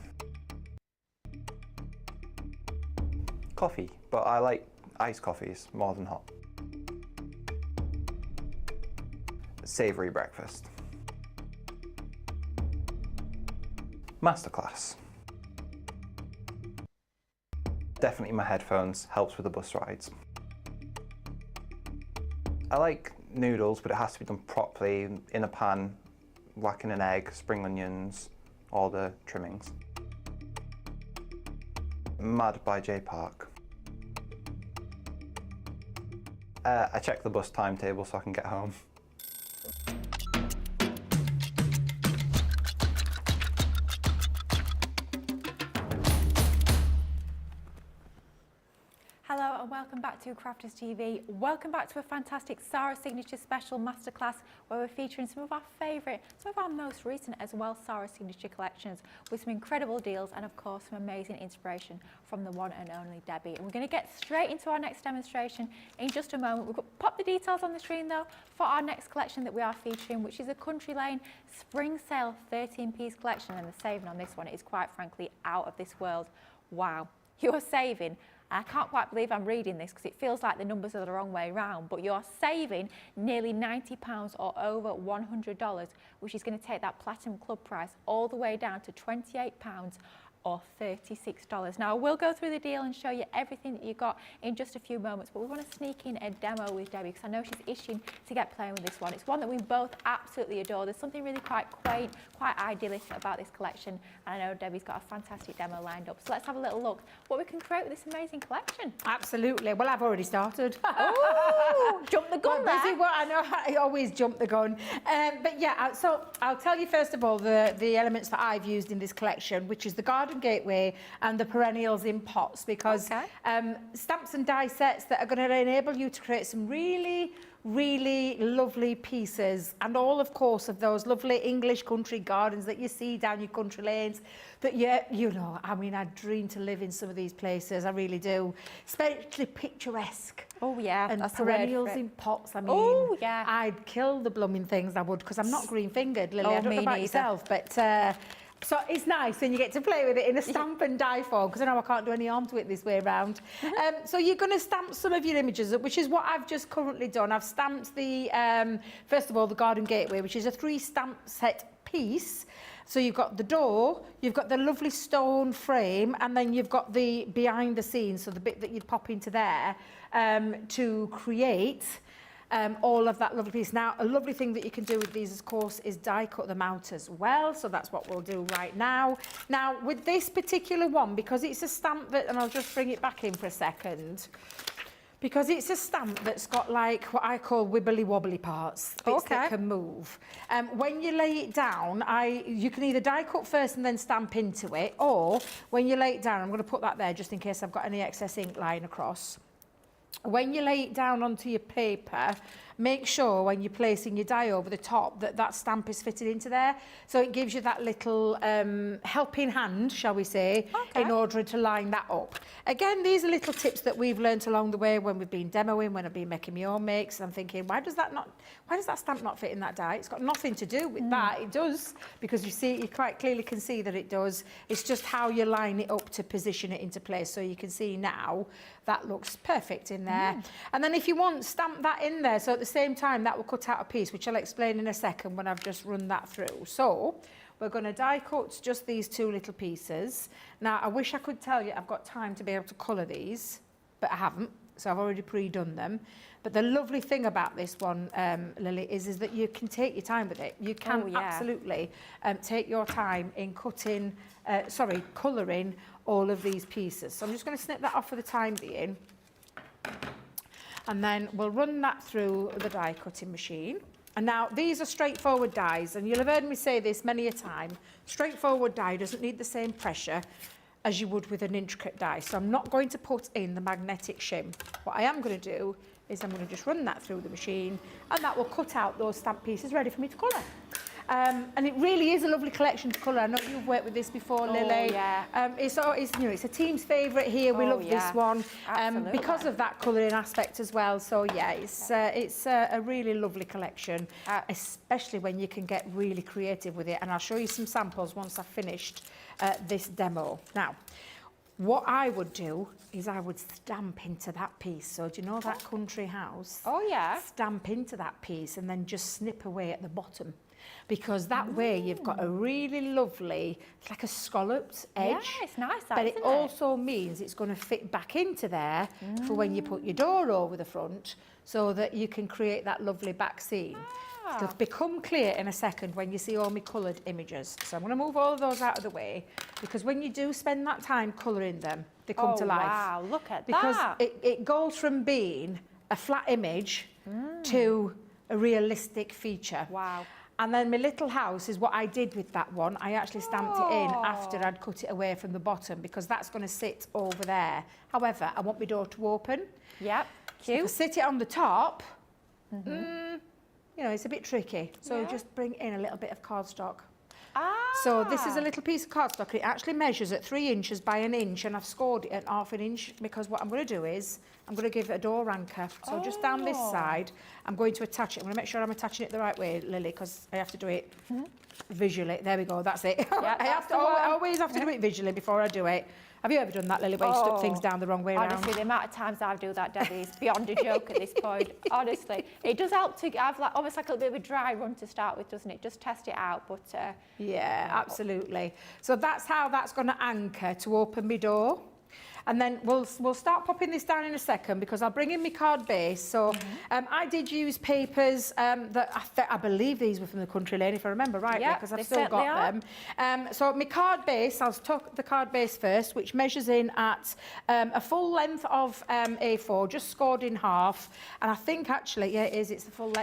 Coffee, but I like iced coffees more than hot. Savoury breakfast. Masterclass. Definitely my headphones, helps with the bus rides. I like noodles, but it has to be done properly in a pan, whacking an egg, spring onions, all the trimmings. Mad by J Park. I check the bus timetable so I can get home. Hello and welcome back to Crafters TV. Welcome back to a fantastic Sara Signature Special Masterclass where we're featuring some of our favourite, some of our most recent as well Sara Signature Collections with some incredible deals and of course some amazing inspiration from the one and only Debbie. And we're going to get straight into our next demonstration in just a moment. We'll pop the details on the screen though for our next collection that we are featuring, which is a Country Lane Spring Sale 13-piece collection, and the saving on this one is quite frankly out of this world. Wow, you're saving. I can't quite believe I'm reading this because it feels like the numbers are the wrong way around, but you're saving nearly £90 or over $100, which is going to take that Platinum Club price all the way down to £28 or $36. Now, I will go through the deal and show you everything that you got in just a few moments, but we want to sneak in a demo with Debbie because I know she's itching to get playing with this one. It's one that we both absolutely adore. There's something really quite quaint, quite idyllic about this collection, and I know Debbie's got a fantastic demo lined up. So let's have a little look what we can create with this amazing collection. Absolutely. Well, I've already started. Oh, jump the gun there. Well, I know I always jump the gun. But yeah, so I'll tell you first of all the elements that I've used in this collection, which is the Garden Gateway and the perennials in pots, because stamps and die sets that are going to enable you to create some really lovely pieces, and all of course of those lovely English country gardens that you see down your country lanes that you know, I mean, I dream to live in some of these places, I really do, especially picturesque. Oh yeah, and that's perennials in pots. I mean, oh yeah, I'd kill the blooming things, I would, because I'm not green fingered, Lily. I don't know about yourself, but so it's nice when you get to play with it in a stamp and die form, because I know I can't do any arms with it this way around. So you're going to stamp some of your images, which is what I've just currently done. I've stamped the, first of all, the Garden Gateway, which is a 3-stamp set piece. So you've got the door, you've got the lovely stone frame, and then you've got the behind the scenes, so the bit that you'd pop into there to create all of that lovely piece. Now, a lovely thing that you can do with these, of course, is die cut them out as well. So that's what we'll do right now. Now, with this particular one, because it's a stamp that, and I'll just bring it back in for a second, because it's a stamp that's got like what I call wibbly wobbly parts, bits that can move. When you lay it down, you can either die cut first and then stamp into it, or when you lay it down, I'm going to put that there just in case I've got any excess ink lying across. when you lay it down onto your paper, make sure when you're placing your die over the top that that stamp is fitted into there. So it gives you that little helping hand, shall we say, in order to line that up. Again, these are little tips that we've learnt along the way when we've been demoing, when I've been making my own makes. I'm thinking, why does that stamp not fit in that die? It's got nothing to do with that. It does, because you see, you quite clearly can see that it does. It's just how you line it up to position it into place. So you can see now that looks perfect in there. And then if you want, stamp that in there. So at the same time, that will cut out a piece, which I'll explain in a second when I've just run that through. So we're going to die cut just these two little pieces. Now, I wish I could tell you I've got time to be able to colour these, but I haven't. So I've already pre-done them. But the lovely thing about this one, Lily, is that you can take your time with it. You can absolutely take your time in colouring all of these pieces. So I'm just going to snip that off for the time being. And then we'll run that through the die cutting machine. And now these are straightforward dies, and you'll have heard me say this many a time. Straightforward die doesn't need the same pressure as you would with an intricate die. So I'm not going to put in the magnetic shim. What I am going to do is I'm going to just run that through the machine, and that will cut out those stamp pieces ready for me to colour. And it really is a lovely collection to colour. I know you've worked with this before, Lily. It's a team's favourite here. We love this one because of that colouring aspect as well. So yeah, it's a really lovely collection, especially when you can get really creative with it. And I'll show you some samples once I've finished this demo. Now, what I would do is I would stamp into that piece. So do you know that country house? Stamp into that piece and then just snip away at the bottom. Because that way you've got a really lovely, it's like a scalloped edge. Yeah, it's nice, but it also means it's going to fit back into there for when you put your door over the front, so that you can create that lovely back seam. It'll become clear in a second when you see all my coloured images. So I'm going to move all of those out of the way, because when you do spend that time colouring them, they come to life. Wow, look at because that. It goes from being a flat image to a realistic feature. Wow. And then my little house is what I did with that one. I actually stamped it in after I'd cut it away from the bottom, because that's going to sit over there. However, I want my door to open. Yep, So if I sit it on the top, it's a bit tricky. So just bring in a little bit of cardstock. So this is a little piece of cardstock. It actually measures at 3 inches by 1 inch, and I've scored it at ½ inch, because what I'm going to do is I'm going to give it a door anchor. So just down this side, I'm going to attach it. I'm going to make sure I'm attaching it the right way, Lily, because I have to do it visually. There we go, that's it. I always have to do it visually before I do it. Have you ever done that, Lily, where you stuck things down the wrong way around? Honestly, the amount of times I do that, Debbie, is beyond a joke at this point. Honestly, it does help to have almost like a little bit of a dry run to start with, doesn't it? Just test it out, but... yeah, absolutely. So that's how that's going to anchor to open my door. And then we'll start popping this down in a second, because I'll bring in my card base. So I did use papers that I believe these were from the Country Lane, if I remember rightly, because I've still got them. So my card base, I'll tuck the card base first, which measures in at a full length of A4, just scored in half. And I think actually, it is. It's the full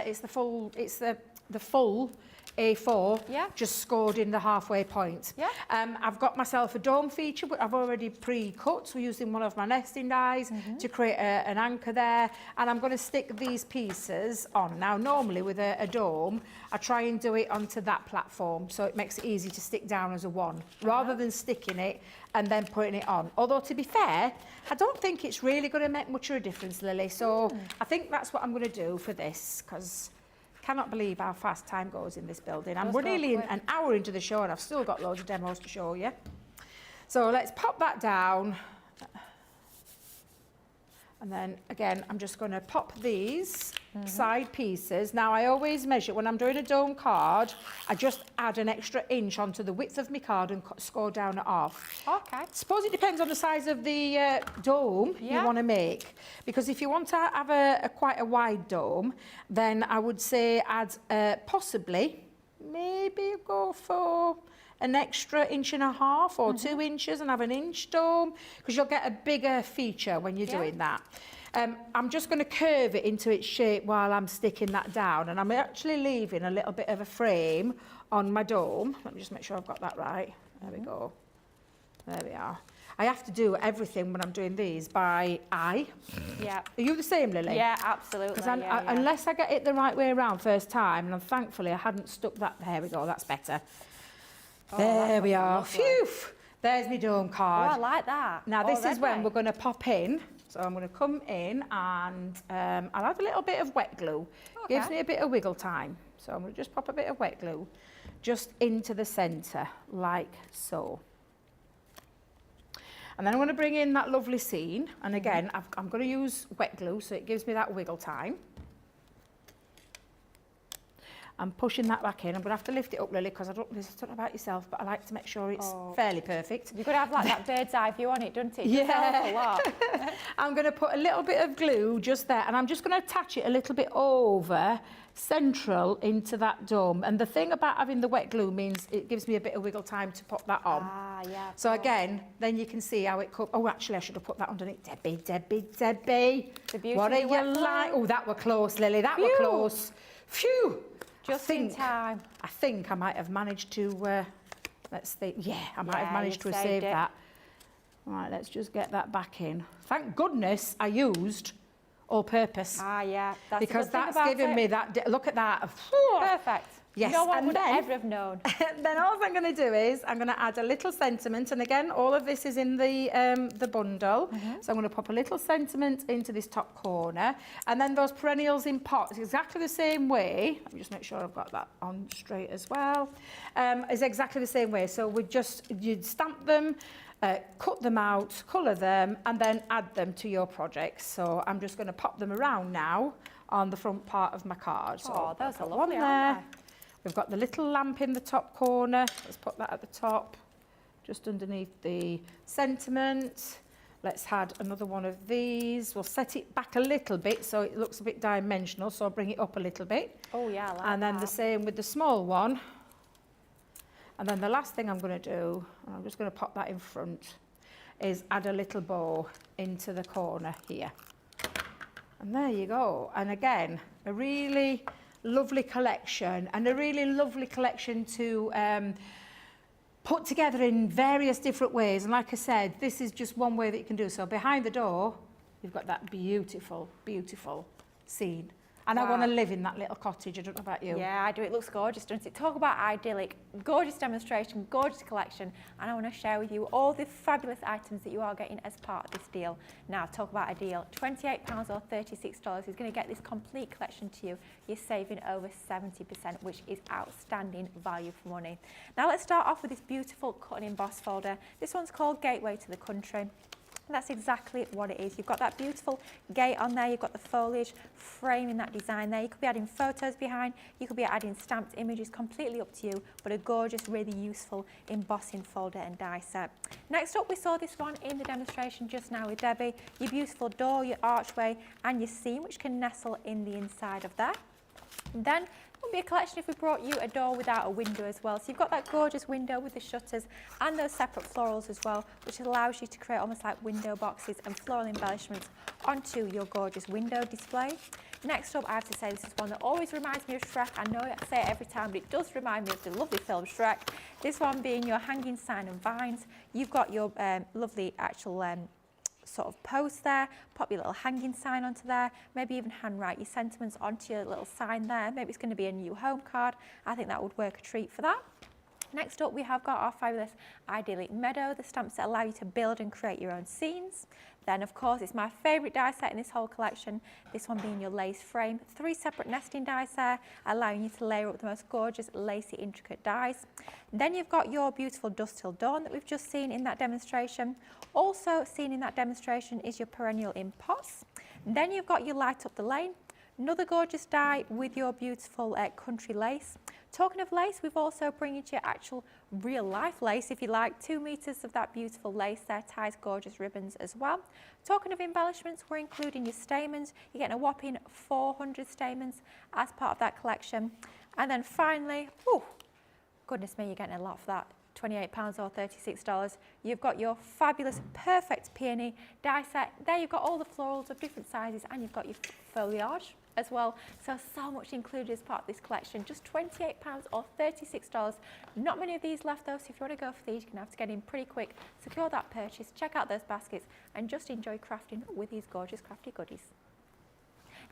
A4, just scored in the halfway point. I've got myself a dome feature, but I've already pre-cut. So we're using one of my nesting dies to create an anchor there. And I'm going to stick these pieces on. Now, normally with a dome, I try and do it onto that platform, so it makes it easy to stick down as a one, rather than sticking it and then putting it on. Although, to be fair, I don't think it's really going to make much of a difference, Lily. So I think that's what I'm going to do for this, because... cannot believe how fast time goes in this building. We're nearly an hour into the show, and I've still got loads of demos to show you. So let's pop that down. And then again, I'm just going to pop these side pieces. Now, I always measure, when I'm doing a dome card, I just add an extra inch onto the width of my card and score down at half. Okay. Suppose it depends on the size of the dome you want to make. Because if you want to have quite a wide dome, then I would say add possibly, maybe go for an extra 1.5 or 2 inches and have an inch dome, because you'll get a bigger feature when you're doing that. I'm just going to curve it into its shape while I'm sticking that down, and I'm actually leaving a little bit of a frame on my dome. Let me just make sure I've got that right. There we go. There we are. I have to do everything when I'm doing these by eye. Yeah. Are you the same, Lily? Yeah, absolutely. Because yeah. unless I get it the right way around first time, and thankfully I hadn't stuck that. There we go, that's better. Oh, there we are. lovely. Phew! There's my dome Oh, card. I like that. Now this is when Already. we're going to pop in. So I'm going to come in and I'll add a little bit of wet glue. Okay. Gives me a bit of wiggle time. So I'm going to just pop a bit of wet glue just into the centre, like so. And then I'm going to bring in that lovely scene. And again, I'm going to use wet glue so it gives me that wiggle time. I'm pushing that back in. I'm going to have to lift it up, Lily, because I don't know about yourself, but I like to make sure it's fairly perfect. You've got to have like that bird's eye view on it, don't it? It does help a lot. I'm going to put a little bit of glue just there, and I'm just going to attach it a little bit over, central into that dome. And the thing about having the wet glue means it gives me a bit of wiggle time to pop that on. Ah, yeah. So again, then you can see how it comes. Oh, actually, I should have put that underneath. Debbie, Debbie, Debbie. The beauty What of are the wet you glue. like? Oh, that were close, Lily. That were Phew. close. Phew. Just in time. I think I might have managed to, let's think. Yeah, I might have Yeah, managed to you've have saved saved it. that. Right, let's just get that back in. Thank goodness I used all purpose. Ah, yeah. That's Because the good thing that's about giving it. me that, look at that. Perfect. Yes, No one and would then- ever have known. Then all I'm going to do is I'm going to add a little sentiment, and again, all of this is in the bundle. So I'm going to pop a little sentiment into this top corner, and then those perennials in pots, exactly the same way. Let me just make sure I've got that on straight as well. Is exactly the same way. So you'd stamp them, cut them out, colour them, and then add them to your projects. So I'm just going to pop them around now on the front part of my card. So Oh, those I'll are put lovely, one aren't there. We've got the little lamp in the top corner. Let's put that at the top, just underneath the sentiment. Let's add another one of these. We'll set it back a little bit so it looks a bit dimensional, so I'll bring it up a little bit. Oh, yeah, I like And then that. the same with the small one. And then the last thing I'm going to do, and I'm just going to pop that in front, is add a little bow into the corner here. And there you go. And again, a really lovely collection, and a really lovely collection to put together in various different ways. And like I said, this is just one way that you can do. So behind the door, you've got that beautiful, beautiful scene. And I Wow. want to live in that little cottage. I don't know about you. Yeah, I do. It looks gorgeous, doesn't it? Talk about idyllic, gorgeous demonstration, gorgeous collection. And I want to share with you all the fabulous items that you are getting as part of this deal. Now, talk about a deal. £28 or $36 is going to get this complete collection to you. You're saving over 70%, which is outstanding value for money. Now, let's start off with this beautiful cut and emboss folder. This one's called Gateway to the Country. And that's exactly what it is. You've got that beautiful gate on there, you've got the foliage framing that design there. You could be adding photos behind, you could be adding stamped images, completely up to you, but a gorgeous, really useful embossing folder and die set. Next up, we saw this one in the demonstration just now with Debbie. Your beautiful door, your archway, and your seam, which can nestle in the inside of there. And then it would be a collection if we brought you a door without a window as well. So you've got that gorgeous window with the shutters and those separate florals as well, which allows you to create almost like window boxes and floral embellishments onto your gorgeous window display. Next up, I have to say this is one that always reminds me of Shrek. I know I say it every time, but it does remind me of the lovely film Shrek. This one being your hanging sign and vines. You've got your lovely actual sort of post there, pop your little hanging sign onto there, maybe even handwrite your sentiments onto your little sign there. Maybe it's going to be a new home card. I think that would work a treat for that. Next up, we have got our fabulous Idyllic Meadow, the stamps that allow you to build and create your own scenes. Then, of course, it's my favourite die set in this whole collection, this one being your lace frame. 3 separate nesting dies there, allowing you to layer up the most gorgeous, lacy, intricate dies. Then you've got your beautiful Dusk Till Dawn that we've just seen in that demonstration. Also seen in that demonstration is your perennial in pots. Then you've got your Light Up the Lane, another gorgeous die with your beautiful country lace. Talking of lace, we've also bringing you your actual real life lace, if you like, 2 meters of that beautiful lace there, ties gorgeous ribbons as well. Talking of embellishments, we're including your stamens. You're getting a whopping 400 stamens as part of that collection. And then finally, oh, goodness me, you're getting a lot for that. £28 or $36. You've got your fabulous, perfect peony die set. There you've got all the florals of different sizes and you've got your foliage. as well. So much included as part of this collection. Just £28 or $36. Not many of these left though, so if you want to go for these, you're going to have to get in pretty quick. Secure that purchase, check out those baskets, and just enjoy crafting with these gorgeous crafty goodies.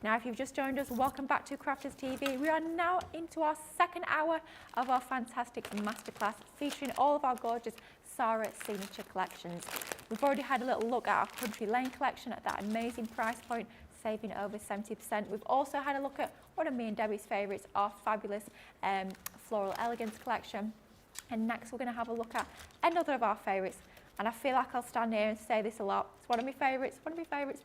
Now, if you've just joined us, welcome back to Crafters TV. We are now into our second hour of our fantastic masterclass featuring all of our gorgeous Sara Signature Collections. We've already had a little look at our Country Lane collection at that amazing price point, saving over 70%. We've also had a look at one of me and Debbie's favourites, our fabulous Floral Elegance collection. And next we're going to have a look at another of our favourites. And I feel like I'll stand here and say this a lot. It's one of my favourites,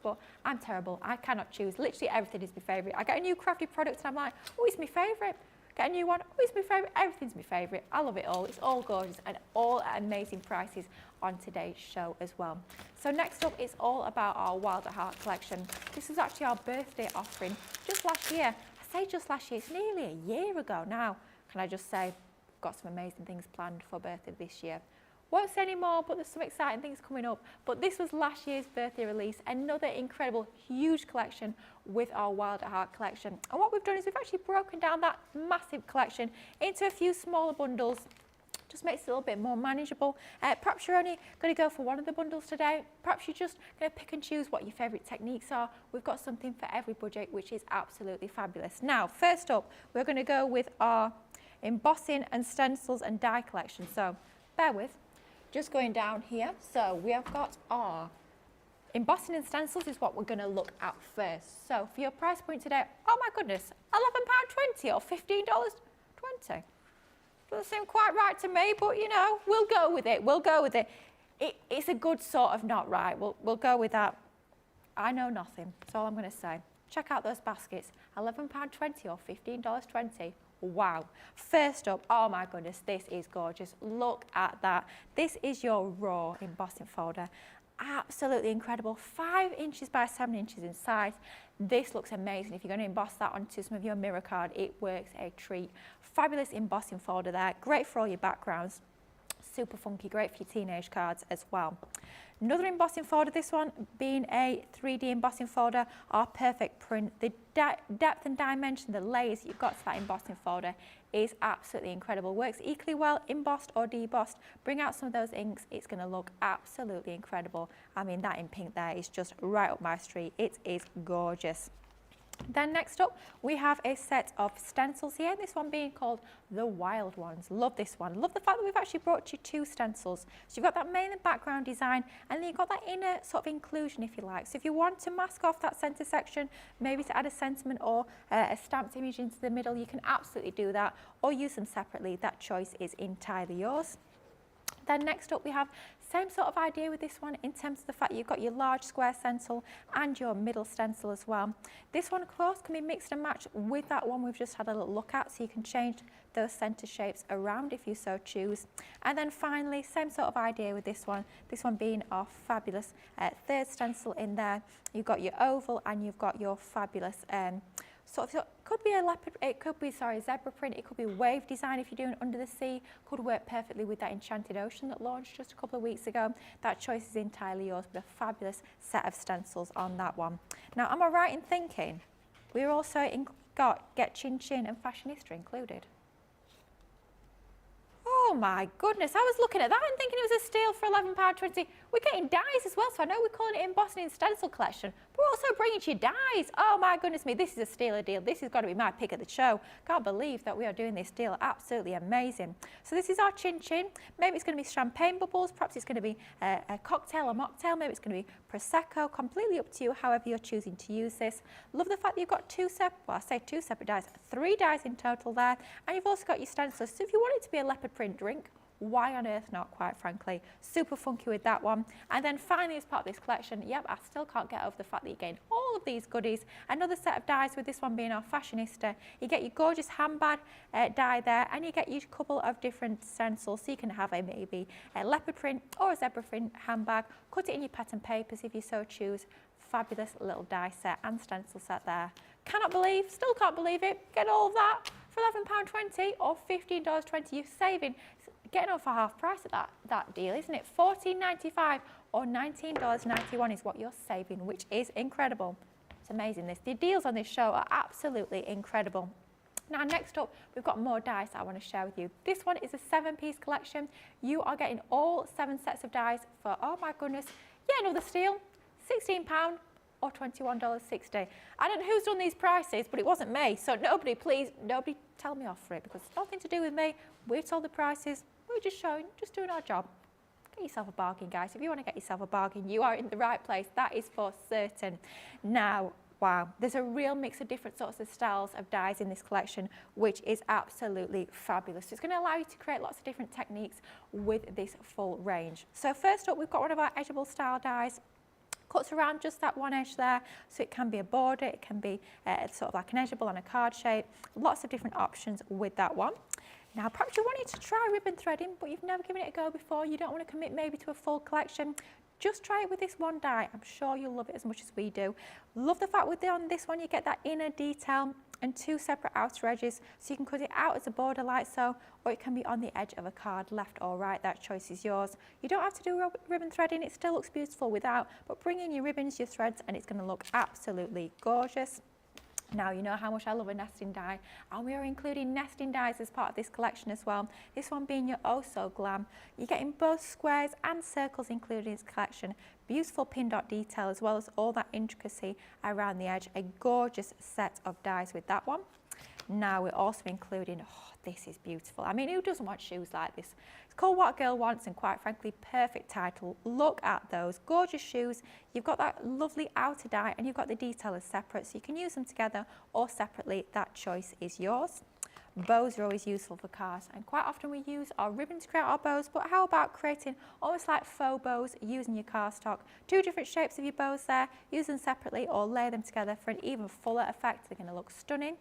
but I'm terrible. I cannot choose. Literally everything is my favourite. I get a new crafty product and I'm like, oh, it's my favourite. Get a new one, oh, it's my favourite. Everything's my favourite. I love it all. It's all gorgeous and all at amazing prices on today's show as well. So next up, it's all about our Wild at Heart collection. This was actually our birthday offering just last year. I say just last year, it's nearly a year ago now. Can I just say, we've got some amazing things planned for birthday this year. Won't say any more, but there's some exciting things coming up. But this was last year's birthday release, another incredible, huge collection with our Wild at Heart collection. And what we've done is we've actually broken down that massive collection into a few smaller bundles. Just makes it a little bit more manageable. Perhaps you're only going to go for one of the bundles today. Perhaps you're just going to pick and choose what your favourite techniques are. We've got something for every budget, which is absolutely fabulous. Now, first up, we're going to go with our embossing and stencils and die collection. So, bear with. Just going down here, so we have got our embossing and stencils is what we're going to look at first. So for your price point today, oh my goodness, £11.20 or $15.20. Doesn't seem quite right to me, but you know, we'll go with it. We'll go with it. It's a good sort of not right. We'll go with that. I know nothing. That's all I'm going to say. Check out those baskets. £11.20 or $15.20. Wow. First up, oh my goodness, this is gorgeous. Look at that. This is your raw embossing folder. Absolutely incredible. 5 inches by 7 inches in size. This looks amazing. If you're going to emboss that onto some of your mirror card, it works a treat. Fabulous embossing folder there. Great for all your backgrounds. Super funky, great for your teenage cards as well. Another embossing folder, this one being a 3D embossing folder, our perfect print. The depth and dimension, the layers you've got to that embossing folder is absolutely incredible. Works equally well embossed or debossed. Bring out some of those inks, it's going to look absolutely incredible. I mean, that in pink there is just right up my street. It is gorgeous. Then next up, we have a set of stencils here, this one being called the Wild Ones. Love this one. Love the fact that we've actually brought you 2 stencils. So you've got that main and background design, and then you've got that inner sort of inclusion, if you like. So if you want to mask off that centre section, maybe to add a sentiment or a stamped image into the middle, you can absolutely do that, or use them separately. That choice is entirely yours. Then next up we have same sort of idea with this one in terms of the fact you've got your large square stencil and your middle stencil as well. This one of course can be mixed and matched with that one we've just had a little look at, so you can change those centre shapes around if you so choose. And then finally, same sort of idea with this one being our fabulous 3rd stencil in there. You've got your oval and you've got your fabulous sort of, could be a leopard, it could be, zebra print, it could be wave design if you're doing under the sea, could work perfectly with that Enchanted Ocean that launched just a couple of weeks ago. That choice is entirely yours, but a fabulous set of stencils on that one. Now, am I right in thinking we're also got Get Chin Chin and Fashionista included? Oh my goodness, I was looking at that and thinking it was a steal for £11.20. We're getting dies as well, so I know we're calling it Embossing and Stencil Collection, but we're also bringing you dies. Oh my goodness me, this is a stealer deal. This has got to be my pick of the show. Can't believe that we are doing this deal. Absolutely amazing. So this is our Chin Chin. Maybe it's going to be champagne bubbles, perhaps it's going to be a cocktail or mocktail, maybe it's going to be Prosecco, completely up to you, however you're choosing to use this. Love the fact that you've got 2 separate dies, 3 dies in total there, and you've also got your stencils. So if you want it to be a leopard print drink, why on earth not, quite frankly. Super funky with that one. And then finally, as part of this collection, yep, I still can't get over the fact that you gain all of these goodies. Another set of dies, with this one being our Fashionista. You get your gorgeous handbag die there, and you get your couple of different stencils, so you can have maybe a leopard print or a zebra print handbag. Cut it in your pattern papers if you so choose. Fabulous little die set and stencil set there. Still can't believe it. Get all of that for £11.20 or $15.20. You're saving, getting on for half price at that deal, isn't it? $14.95 or $19.91 is what you're saving, which is incredible. It's amazing this. The deals on this show are absolutely incredible. Now next up, we've got more dies that I want to share with you. This one is a 7-piece collection. You are getting all 7 sets of dies for, oh my goodness, yeah, another steal, £16 or $21.60. I don't know who's done these prices, but it wasn't me. So nobody, please, nobody tell me off for it, because it's nothing to do with me. We're told the prices, we're just showing, just doing our job. Get yourself a bargain, guys. If you want to get yourself a bargain, you are in the right place. That is for certain. Now, wow, there's a real mix of different sorts of styles of dies in this collection, which is absolutely fabulous. It's going to allow you to create lots of different techniques with this full range. So first up, we've got one of our edgeable style dies. Cuts around just that one edge there, so it can be a border, it can be sort of like an edgeable on a card shape. Lots of different options with that one. Now, perhaps you wanted to try ribbon threading, but you've never given it a go before. You don't want to commit maybe to a full collection. Just try it with this one die. I'm sure you'll love it as much as we do. Love the fact on this one you get that inner detail and 2 separate outer edges, so you can cut it out as a border like so, or it can be on the edge of a card, left or right. That choice is yours. You don't have to do ribbon threading. It still looks beautiful without, but bring in your ribbons, your threads, and it's going to look absolutely gorgeous. Now, you know how much I love a nesting die, and we are including nesting dies as part of this collection as well. This one being your oh so glam. You're getting both squares and circles included in this collection. Beautiful pin dot detail, as well as all that intricacy around the edge. A gorgeous set of dies with that one. Now we're also including, oh, this is beautiful. I mean, who doesn't want shoes like this? It's called What a Girl Wants, and quite frankly, perfect title. Look at those gorgeous shoes. You've got that lovely outer die, and you've got the detail as separate, so you can use them together or separately. That choice is yours. Bows are always useful for cards, and quite often we use our ribbon to create our bows, but how about creating almost like faux bows using your cardstock? 2 different shapes of your bows there, use them separately or layer them together for an even fuller effect. They're going to look stunning.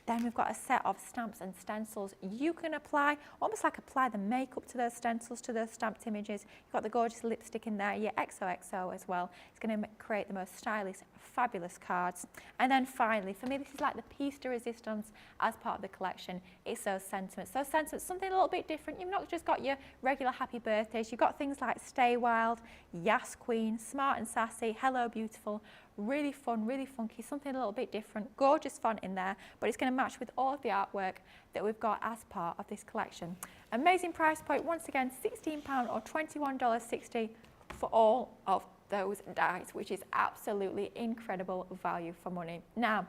Then we've got a set of stamps and stencils. You can apply, almost like apply the makeup to those stencils, to those stamped images. You've got the gorgeous lipstick in there, your XOXO as well. It's going to create the most stylish, fabulous cards. And then finally, for me, this is like the piece de resistance as part of the collection. It's those sentiments. Those sentiments, something a little bit different. You've not just got your regular happy birthdays. You've got things like Stay Wild, Yas Queen, Smart and Sassy, Hello Beautiful. Really fun, really funky, something a little bit different. Gorgeous font in there, but it's going to match with all of the artwork that we've got as part of this collection. Amazing price point, once again, £16 or $21.60 for all of those dies, which is absolutely incredible value for money. Now,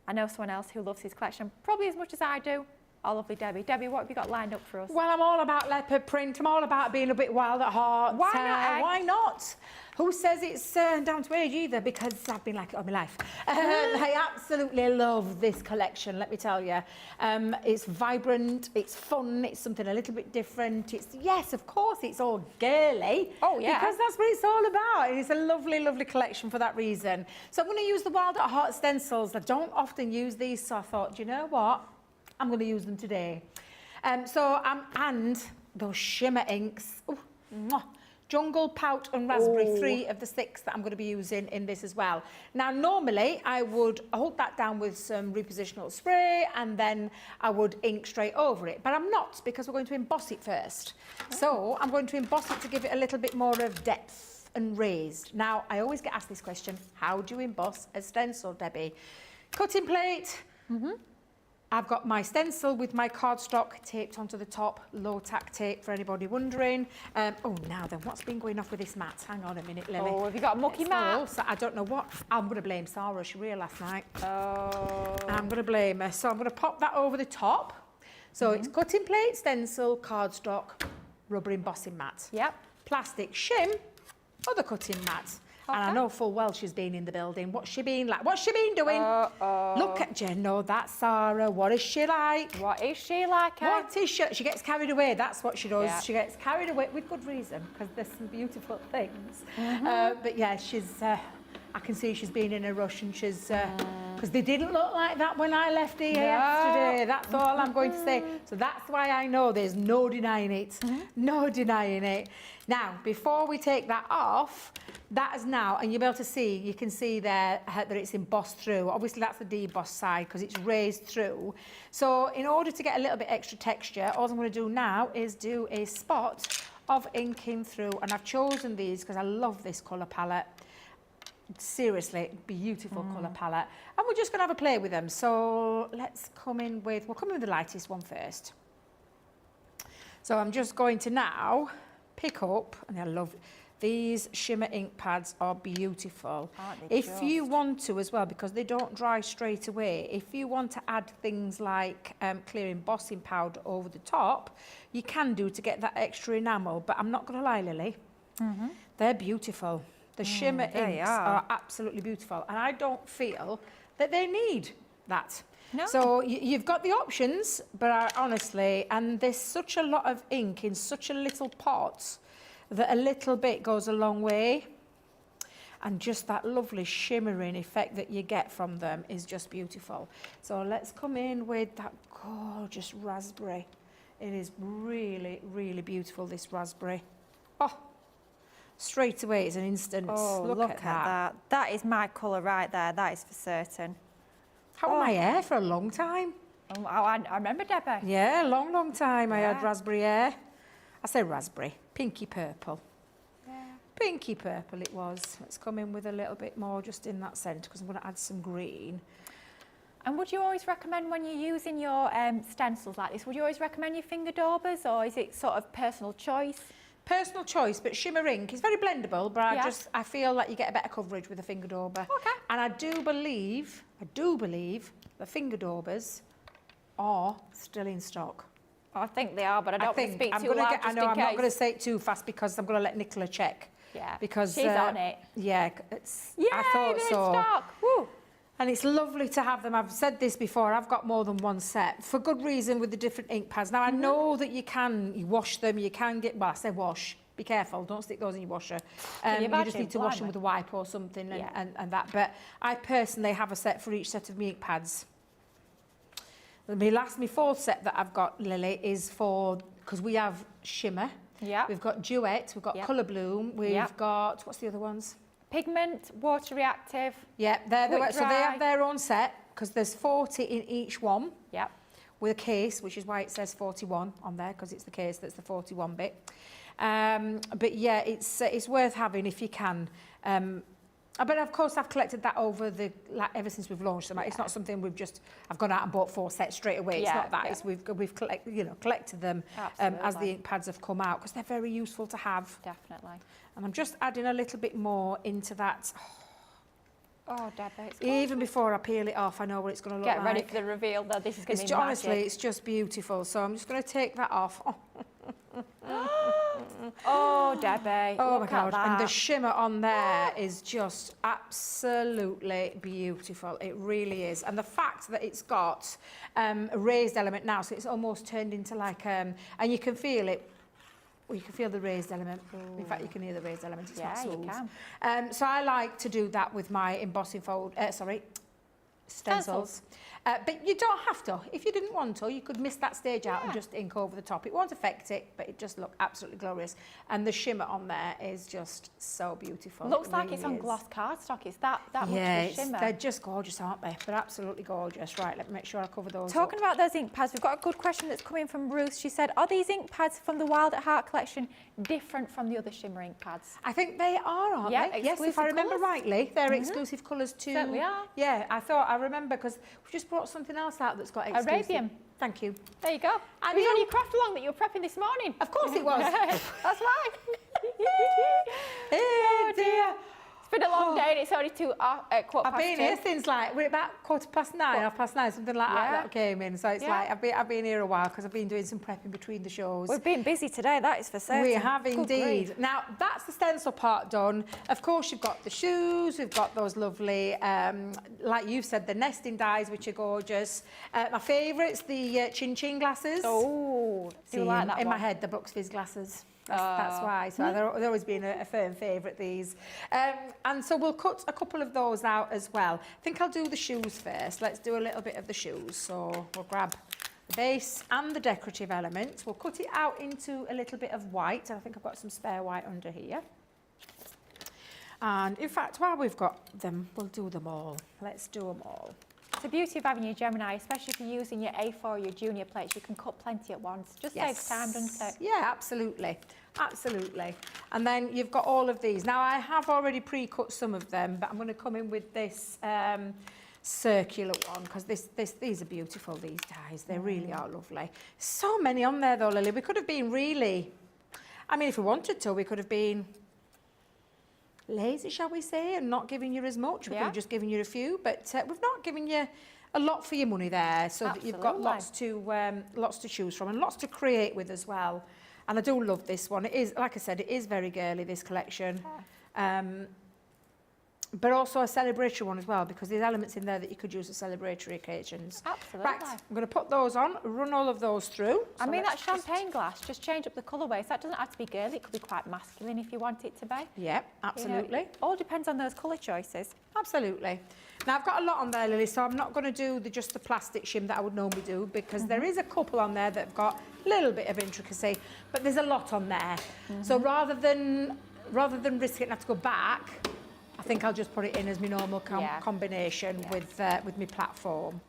I know someone else who loves his collection probably as much as I do. Our lovely Debbie. Debbie, what have you got lined up for us? Well, I'm all about leopard print. I'm all about being a bit wild at heart. Why not? Why not? Who says it's down to age either? Because I've been like it all my life. I absolutely love this collection, let me tell you. It's vibrant, it's fun, it's something a little bit different. It's, yes, of course, it's all girly. Oh, yeah. Because that's what it's all about. It's a lovely, lovely collection for that reason. So I'm going to use the Wild at Heart stencils. I don't often use these, so I thought, do you know what? I'm going to use them today. And those shimmer inks. Ooh, mwah. Jungle, Pout and Raspberry, 3 of the 6 that I'm going to be using in this as well. Now, normally I would hold that down with some repositional spray and then I would ink straight over it. But I'm not, because we're going to emboss it first. So I'm going to emboss it to give it a little bit more of depth and raised. Now, I always get asked this question, how do you emboss a stencil, Debbie? Cutting plate. I've got my stencil with my cardstock taped onto the top, low tack tape for anybody wondering. Oh, now then, what's been going off with this mat? Hang on a minute, Lily. Oh, have you got a mucky mat? So I don't know what. I'm going to blame Sara. She was here last night. Oh. I'm going to blame her. So I'm going to pop that over the top. So it's cutting plate, stencil, cardstock, rubber embossing mat. Yep. Plastic shim, other cutting mat. And I know full well she's been in the building. What's she been like? What's she been doing? Look at Jen. No, that's Sara. What is she like? What is she like? What is she? She gets carried away. That's what she does. Yeah. She gets carried away with good reason, because there's some beautiful things. But yeah, she's. I can see she's been in a rush, and she's. Because they didn't look like that when I left here yesterday. That's all I'm going to say. So that's why I know there's no denying it. No denying it. Now, before we take that off, that is now, and you'll be able to see, you can see there that it's embossed through. Obviously, that's the debossed side because it's raised through. So in order to get a little bit extra texture, all I'm going to do now is do a spot of inking through. And I've chosen these because I love this colour palette. Seriously, beautiful colour palette. And we're just going to have a play with them. So let's come in with, we'll come in with the lightest one first. So I'm just going to now pick up, and I love these shimmer ink pads are beautiful. Aren't they If you want to as well, because they don't dry straight away, if you want to add things like clear embossing powder over the top, you can do to get that extra enamel. But I'm not going to lie, Lily, they're beautiful. The shimmer inks are absolutely beautiful. And I don't feel that they need that. No. So you've got the options, but honestly, and there's such a lot of ink in such a little pot that a little bit goes a long way. And just that lovely shimmering effect that you get from them is just beautiful. So let's come in with that gorgeous raspberry. It is really, really beautiful, this raspberry. Oh, straight away, it's an instant. Oh, look at that. That is my colour right there. That is for certain. Had my hair for a long time. Oh, I remember Debbie. Yeah, long, long time I had Yeah. raspberry hair. I say raspberry, pinky purple. Yeah. Pinky purple it was. Let's come in with a little bit more just in that centre because I'm going to add some green. And would you always recommend when you're using your stencils like this, would you always recommend your finger daubers, or is it sort of personal choice? Personal choice, but shimmer ink is very blendable, but Yeah. I feel like you get a better coverage with a finger dauber. Okay. And I do believe the finger daubers are still in stock. I think they are, but I don't want to speak too loud just I know in I'm not case. going to say it too fast because I'm going to let Nicola check. Yeah, Because she's on it. Yeah, it's. Yay, I thought they're in so. stock. Woo. And it's lovely to have them. I've said this before, I've got more than one set for good reason with the different ink pads. Now I know that you wash them, you can get, well I say wash, be careful, don't stick those in your washer. You just need to wash them with a wipe or something and that. But I personally have a set for each set of my ink pads. My fourth set that I've got, Lily, is for, because we have shimmer, Yeah. we've got duet, we've got colour bloom, we've got, what's the other ones? Pigment, water reactive. Yeah, Quick so they dry. have their own set because there's 40 in each one Yep. with a case, which is why it says 41 on there because it's the case that's the 41 bit. But yeah, it's worth having if you can. But of course, I've collected that over ever since we've launched them. It's not something I've gone out and bought 4 sets straight away. It's not that. It's we've collected them as the ink pads have come out because they're very useful to have. Definitely. And I'm just adding a little bit more into that. Oh, Debbie, it's Even before I peel it off, I know what it's going to look like. Get ready for the reveal, though. This is going to be magic. Honestly, it's just beautiful. So I'm just going to take that off. Oh, Debbie, Oh my look God. at that. And the shimmer on there is just absolutely beautiful. It really is. And the fact that it's got a raised element now, so it's almost turned into like, and you can feel it. Well, you can feel the raised element. Ooh. In fact, you can hear the raised element. It's not smooth. You can. So I like to do that with my embossing stencils. But you don't have to. If you didn't want to, you could miss that stage out and just ink over the top. It won't affect it, but it just looks absolutely glorious. And the shimmer on there is just so beautiful. Looks like it's on gloss cardstock. It's that much of a shimmer. They're just gorgeous, aren't they? They're absolutely gorgeous. Right, let me make sure I cover those Talking up. about those ink pads, we've got a good question that's coming from Ruth. She said, are these ink pads from the Wild at Heart collection different from the other shimmer ink pads? I think they are, aren't they? Yes, if I remember rightly, they're exclusive colours too. Certainly are. Yeah, I remember because we just brought something else out that's got exclusive. Arabian. Thank you. There you go. And It was you- on your craft along that you were prepping this morning. Of course it was. That's why. Oh dear. It's been a long day and it's only quarter I've past been 2. here since we're about 9:15, 9:30, something like that I came in. So it's I've been here a while because I've been doing some prepping between the shows. We've been busy today, that is for certain. We have Good indeed. grief. Now, that's the stencil part done. Of course, you've got the shoes, we've got those lovely, like you've said, the nesting dies, which are gorgeous. My favourite's the chin-chin glasses. Oh, do you like that in one? my head, the Brooks Fizz glasses. That's why. So they're always been a firm favourite, these. And so we'll cut a couple of those out as well. I think I'll do the shoes first. Let's do a little bit of the shoes. So we'll grab the base and the decorative elements. We'll cut it out into a little bit of white. I think I've got some spare white under here. And in fact, while we've got them, we'll do them all. Let's do them all. the beauty of having your Gemini, especially if you're using your A4 or your junior plates, you can cut plenty at once. Just saves time, doesn't it? Yeah, absolutely. Absolutely. And then you've got all of these. Now, I have already pre-cut some of them, but I'm going to come in with this circular one because these are beautiful, these dies. They really are lovely. So many on there though, Lily. We could have been really, I mean, if we wanted to, we could have been lazy, shall we say, and not giving you as much. We could have just given you a few, but we've not given you a lot for your money there, so that you've got lots to choose from and lots to create with as well. And I do love this one. It is, like I said, it is very girly, this collection. But also a celebratory one as well, because there's elements in there that you could use for celebratory occasions. Absolutely. Right, I'm going to put those on, run all of those through. I mean, that champagne glass, just change up the colourways. That doesn't have to be girly, it could be quite masculine if you want it to be. Yeah, absolutely. You know, it all depends on those colour choices. Absolutely. Now, I've got a lot on there, Lily, so I'm not going to do just the plastic shim that I would normally do, because there is a couple on there that have got a little bit of intricacy, but there's a lot on there. So rather than risk it and have to go back, I think I'll just put it in as my normal combination with my platform,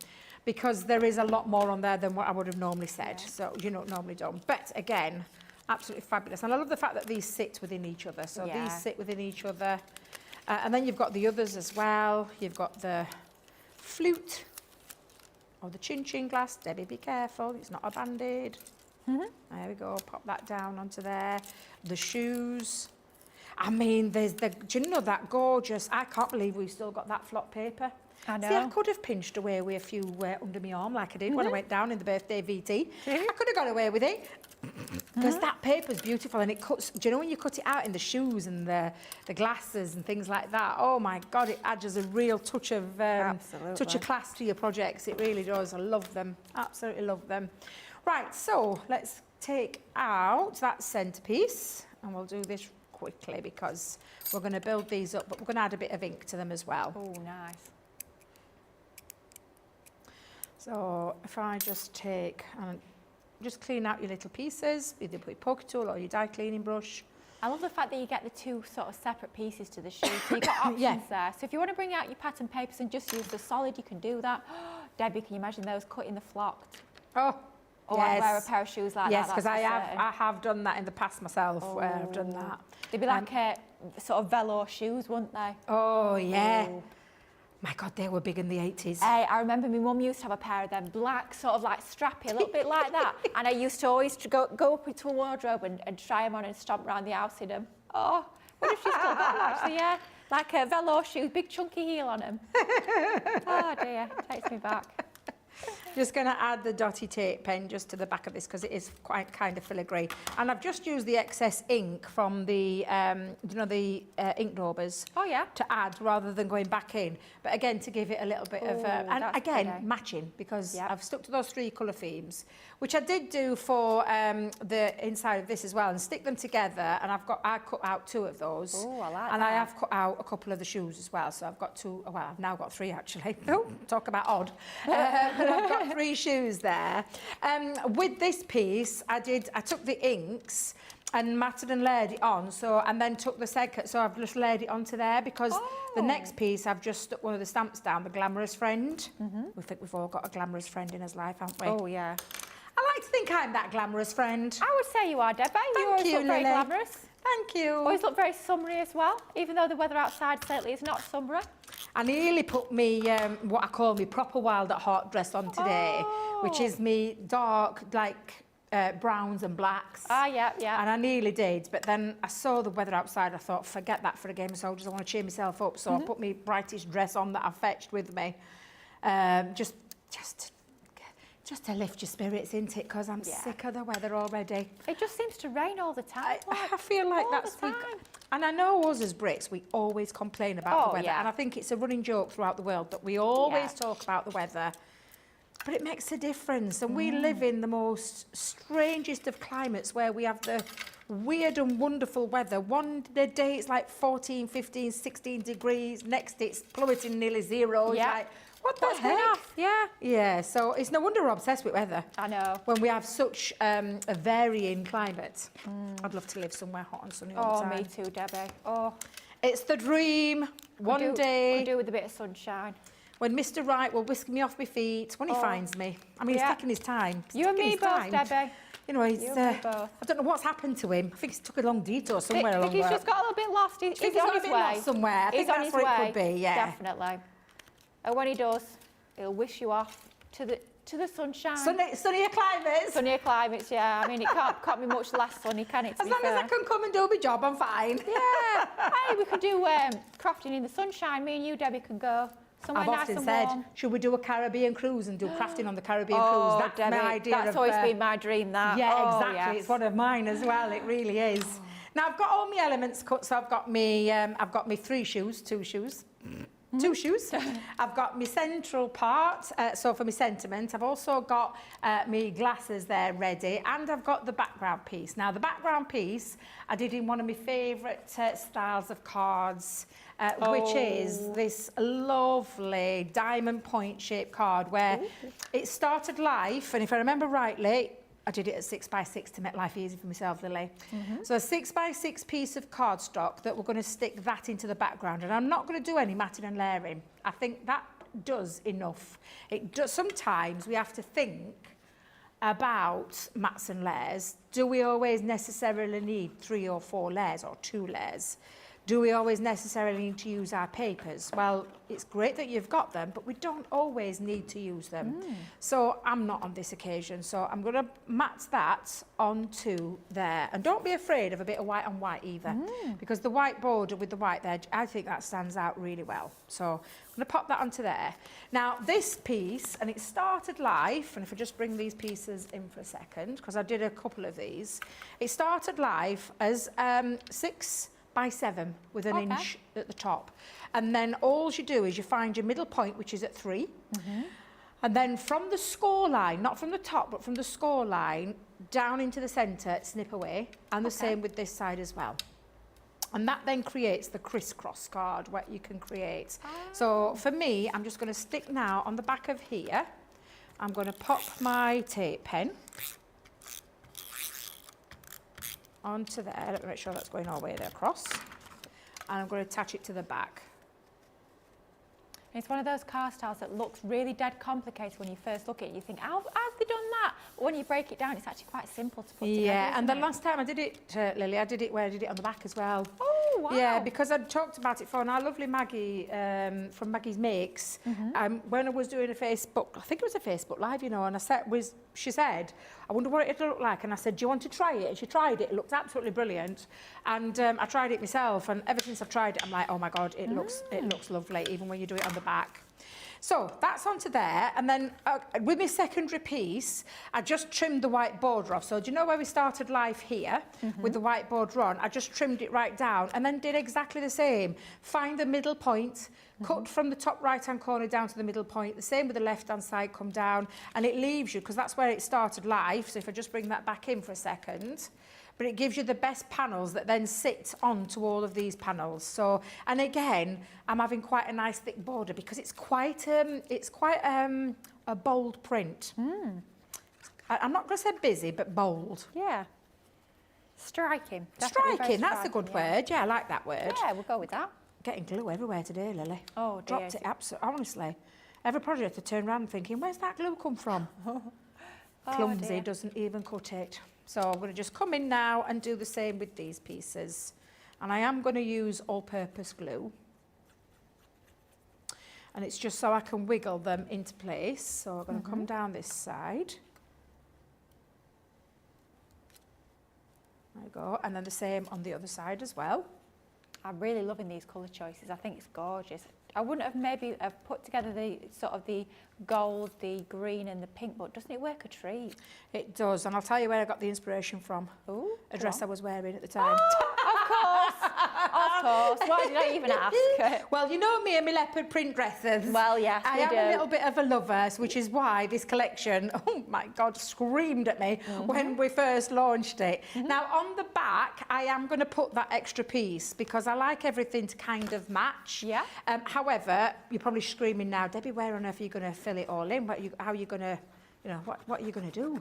because there is a lot more on there than what I would have normally said. So, you know, normally done. But again, absolutely fabulous. And I love the fact that these sit within each other. So these sit within each other. And then you've got the others as well. You've got the flute or the chin-chin glass. Debbie, be careful, it's not a band-aid. There we go, pop that down onto there. The shoes. I mean, there's do you know that gorgeous, I can't believe we've still got that flock paper. I know. See, I could have pinched away with a few under my arm like I did when I went down in the birthday VT. I could have got away with it. Because that paper's beautiful and it cuts, do you know when you cut it out in the shoes and the glasses and things like that? Oh my God, it adds a real touch of class to your projects. It really does. I love them. Absolutely love them. Right, so let's take out that centerpiece and we'll do this quickly because we're going to build these up, but we're going to add a bit of ink to them as well. Oh, nice. So if I just take and just clean out your little pieces, either with your poker tool or your die cleaning brush. I love the fact that you get the two sort of separate pieces to the shoe. So you've got options there. So if you want to bring out your pattern papers and just use the solid, you can do that. Debbie, can you imagine those cut in the flock? Oh, or yes. wear a pair of shoes like that. Yes, because I have done that in the past myself, where I've done that. They'd be like sort of velour shoes, wouldn't they? Oh, yeah. Oh. My God, they were big in the 80s. Hey, I remember my mum used to have a pair of them, black, sort of like strappy, a little bit like that. And I used to always go up into a wardrobe and try them on and stomp around the house in them. Oh, what if she's still got them actually, yeah? Like a velour shoes, big chunky heel on them. Oh dear, takes me back. Just going to add the dotty tape pen just to the back of this because it is quite kind of filigree. And I've just used the excess ink from the, the ink daubers to add rather than going back in. But again, to give it a little bit of, and again, matching because I've stuck to those 3 colour themes, which I did do for the inside of this as well and stick them together. And I cut out 2 of those. Oh, I like and that. I have cut out a couple of the shoes as well. So I've got 2, well, I've now got 3 actually. Oh, talk about odd. But I've got 3 shoes there. With this piece, I took the inks and matted and layered it on, and then took the second, so I've just layered it onto there because the next piece I've just stuck one of the stamps down, the glamorous friend. We think we've all got a glamorous friend in his life, haven't we? Oh yeah. I like to think I'm that glamorous friend. I would say you are, Debbie. You always look very glamorous. Thank you. Always look very summery as well, even though the weather outside certainly is not summery. I nearly put me, what I call me proper wild at heart dress on today, which is me dark, like browns and blacks. Ah, yeah. And I nearly did, but then I saw the weather outside. I thought, forget that for a game of soldiers. I want to cheer myself up. So I put my brightest dress on that I fetched with me, just to lift your spirits, isn't it? Because I'm sick of the weather already. It just seems to rain all the time. I feel like that's the time. And I know us as Brits, we always complain about the weather. And I think it's a running joke throughout the world that we always talk about the weather. But it makes a difference. And we live in the most strangest of climates where we have the weird and wonderful weather. One day it's like 14, 15, 16 degrees. Next it's plummeting nearly 0. It's like, what the heck? Yeah, so it's no wonder we're obsessed with weather. I know. When we have such a varying climate. I'd love to live somewhere hot and sunny all the time. Oh, me too, Debbie. Oh. It's the dream. One day. Could do with a bit of sunshine. when Mr. Right will whisk me off my feet when he finds me. I mean, he's taking his time. You and me both, Debbie. You know, he's, You and me both. I don't know what's happened to him. I think he's took a long detour somewhere along He's there. just got a little bit lost. He's He's on got a his bit way. lost somewhere. I think that's where it could be, yeah. Definitely. And when he does, he'll wish you off to the sunshine. Sunnier climates. Sunnier climates, yeah. I mean, it can't be much less sunny, can it? As long as I can come and do my job, I'm fine. Yeah. Hey, we could do crafting in the sunshine. Me and you, Debbie, can go somewhere I've nice often and said, warm. should we do a Caribbean cruise and do crafting on the Caribbean cruise? That's Debbie, my idea. that's always been my dream, that. Yeah, Oh, exactly. yes. It's one of mine as well. It really is. Now I've got all my elements cut. So I've got me 2 shoes. 2 shoes. I've got my central part, so for my sentiment. I've also got my glasses there ready, and I've got the background piece. Now the background piece I did in one of my favourite styles of cards, which is this lovely diamond point shaped card where it started life, and if I remember rightly, I did it at 6x6 to make life easy for myself, Lily. So a 6x6 piece of cardstock that we're going to stick that into the background, and I'm not going to do any matting and layering. I think that does enough. It does. Sometimes we have to think about mats and layers. Do we always necessarily need 3 or 4 layers or 2 layers? Do we always necessarily need to use our papers? Well, it's great that you've got them, but we don't always need to use them. So I'm not on this occasion. So I'm going to mat that onto there. And don't be afraid of a bit of white on white either, because the white border with the white there, I think that stands out really well. So I'm going to pop that onto there. Now this piece, and it started life, and if I just bring these pieces in for a second, because I did a couple of these, it started life as 6x7 with an inch at the top, and then all you do is you find your middle point, which is at 3, and then from the score line, not from the top but from the score line down into the centre, snip away, and the same with this side as well. And that then creates the crisscross card what you can create. So for me, I'm just going to stick now on the back of here, I'm going to pop my tape pen onto there. Let me make sure that's going all the way there across. And I'm going to attach it to the back. It's one of those card styles that looks really dead complicated when you first look at it. You think, how have they done that? But when you break it down, it's actually quite simple to put together. Yeah, and the it? last time I did it, Lily, I did it where I did it on the back as well. Oh, wow. Yeah, because I'd talked about it for our lovely Maggie from Maggie's Makes. When I was doing a Facebook, I think it was a Facebook Live, you know, and she said, I wonder what it'd look like. And I said, do you want to try it? And she tried it. It looked absolutely brilliant. And I tried it myself. And ever since I've tried it, I'm like, oh my God, it looks lovely, even when you do it on the back. So that's onto there, and then with my secondary piece, I just trimmed the white border off. So do you know where we started life here with the white border on? I just trimmed it right down and then did exactly the same. Find the middle point, cut from the top right-hand corner down to the middle point, the same with the left-hand side, come down, and it leaves you, because that's where it started life. So if I just bring that back in for a second, but it gives you the best panels that then sit onto all of these panels. So, and again, I'm having quite a nice thick border because it's quite a bold print. I'm not going to say busy, but bold. Yeah. Striking. Striking, that's a good word. Yeah, I like that word. Yeah, we'll go with that. Getting glue everywhere today, Lily. Oh, dear. Dropped it, absolutely, honestly. Every project I turn around thinking, where's that glue come from? Clumsy, dear. doesn't even cut it. So I'm going to just come in now and do the same with these pieces. And I am going to use all-purpose glue. And it's just so I can wiggle them into place. So I'm going to come down this side. There we go. And then the same on the other side as well. I'm really loving these colour choices. I think it's gorgeous. I wouldn't have maybe put together the sort of the gold, the green and the pink, but doesn't it work a treat? It does, and I'll tell you where I got the inspiration from. Ooh, A dress I was wearing at the time. Oh, of course. Why did I even ask? Well, you know me and my leopard print dresses. Well, yes, I we am do. a little bit of a lover, which is why this collection, oh my God, screamed at me when we first launched it. Now, on the back, I am going to put that extra piece because I like everything to kind of match. Yeah. However, you're probably screaming now, Debbie, where on earth are you going to fill it all in? How are you going to, what are you going to do?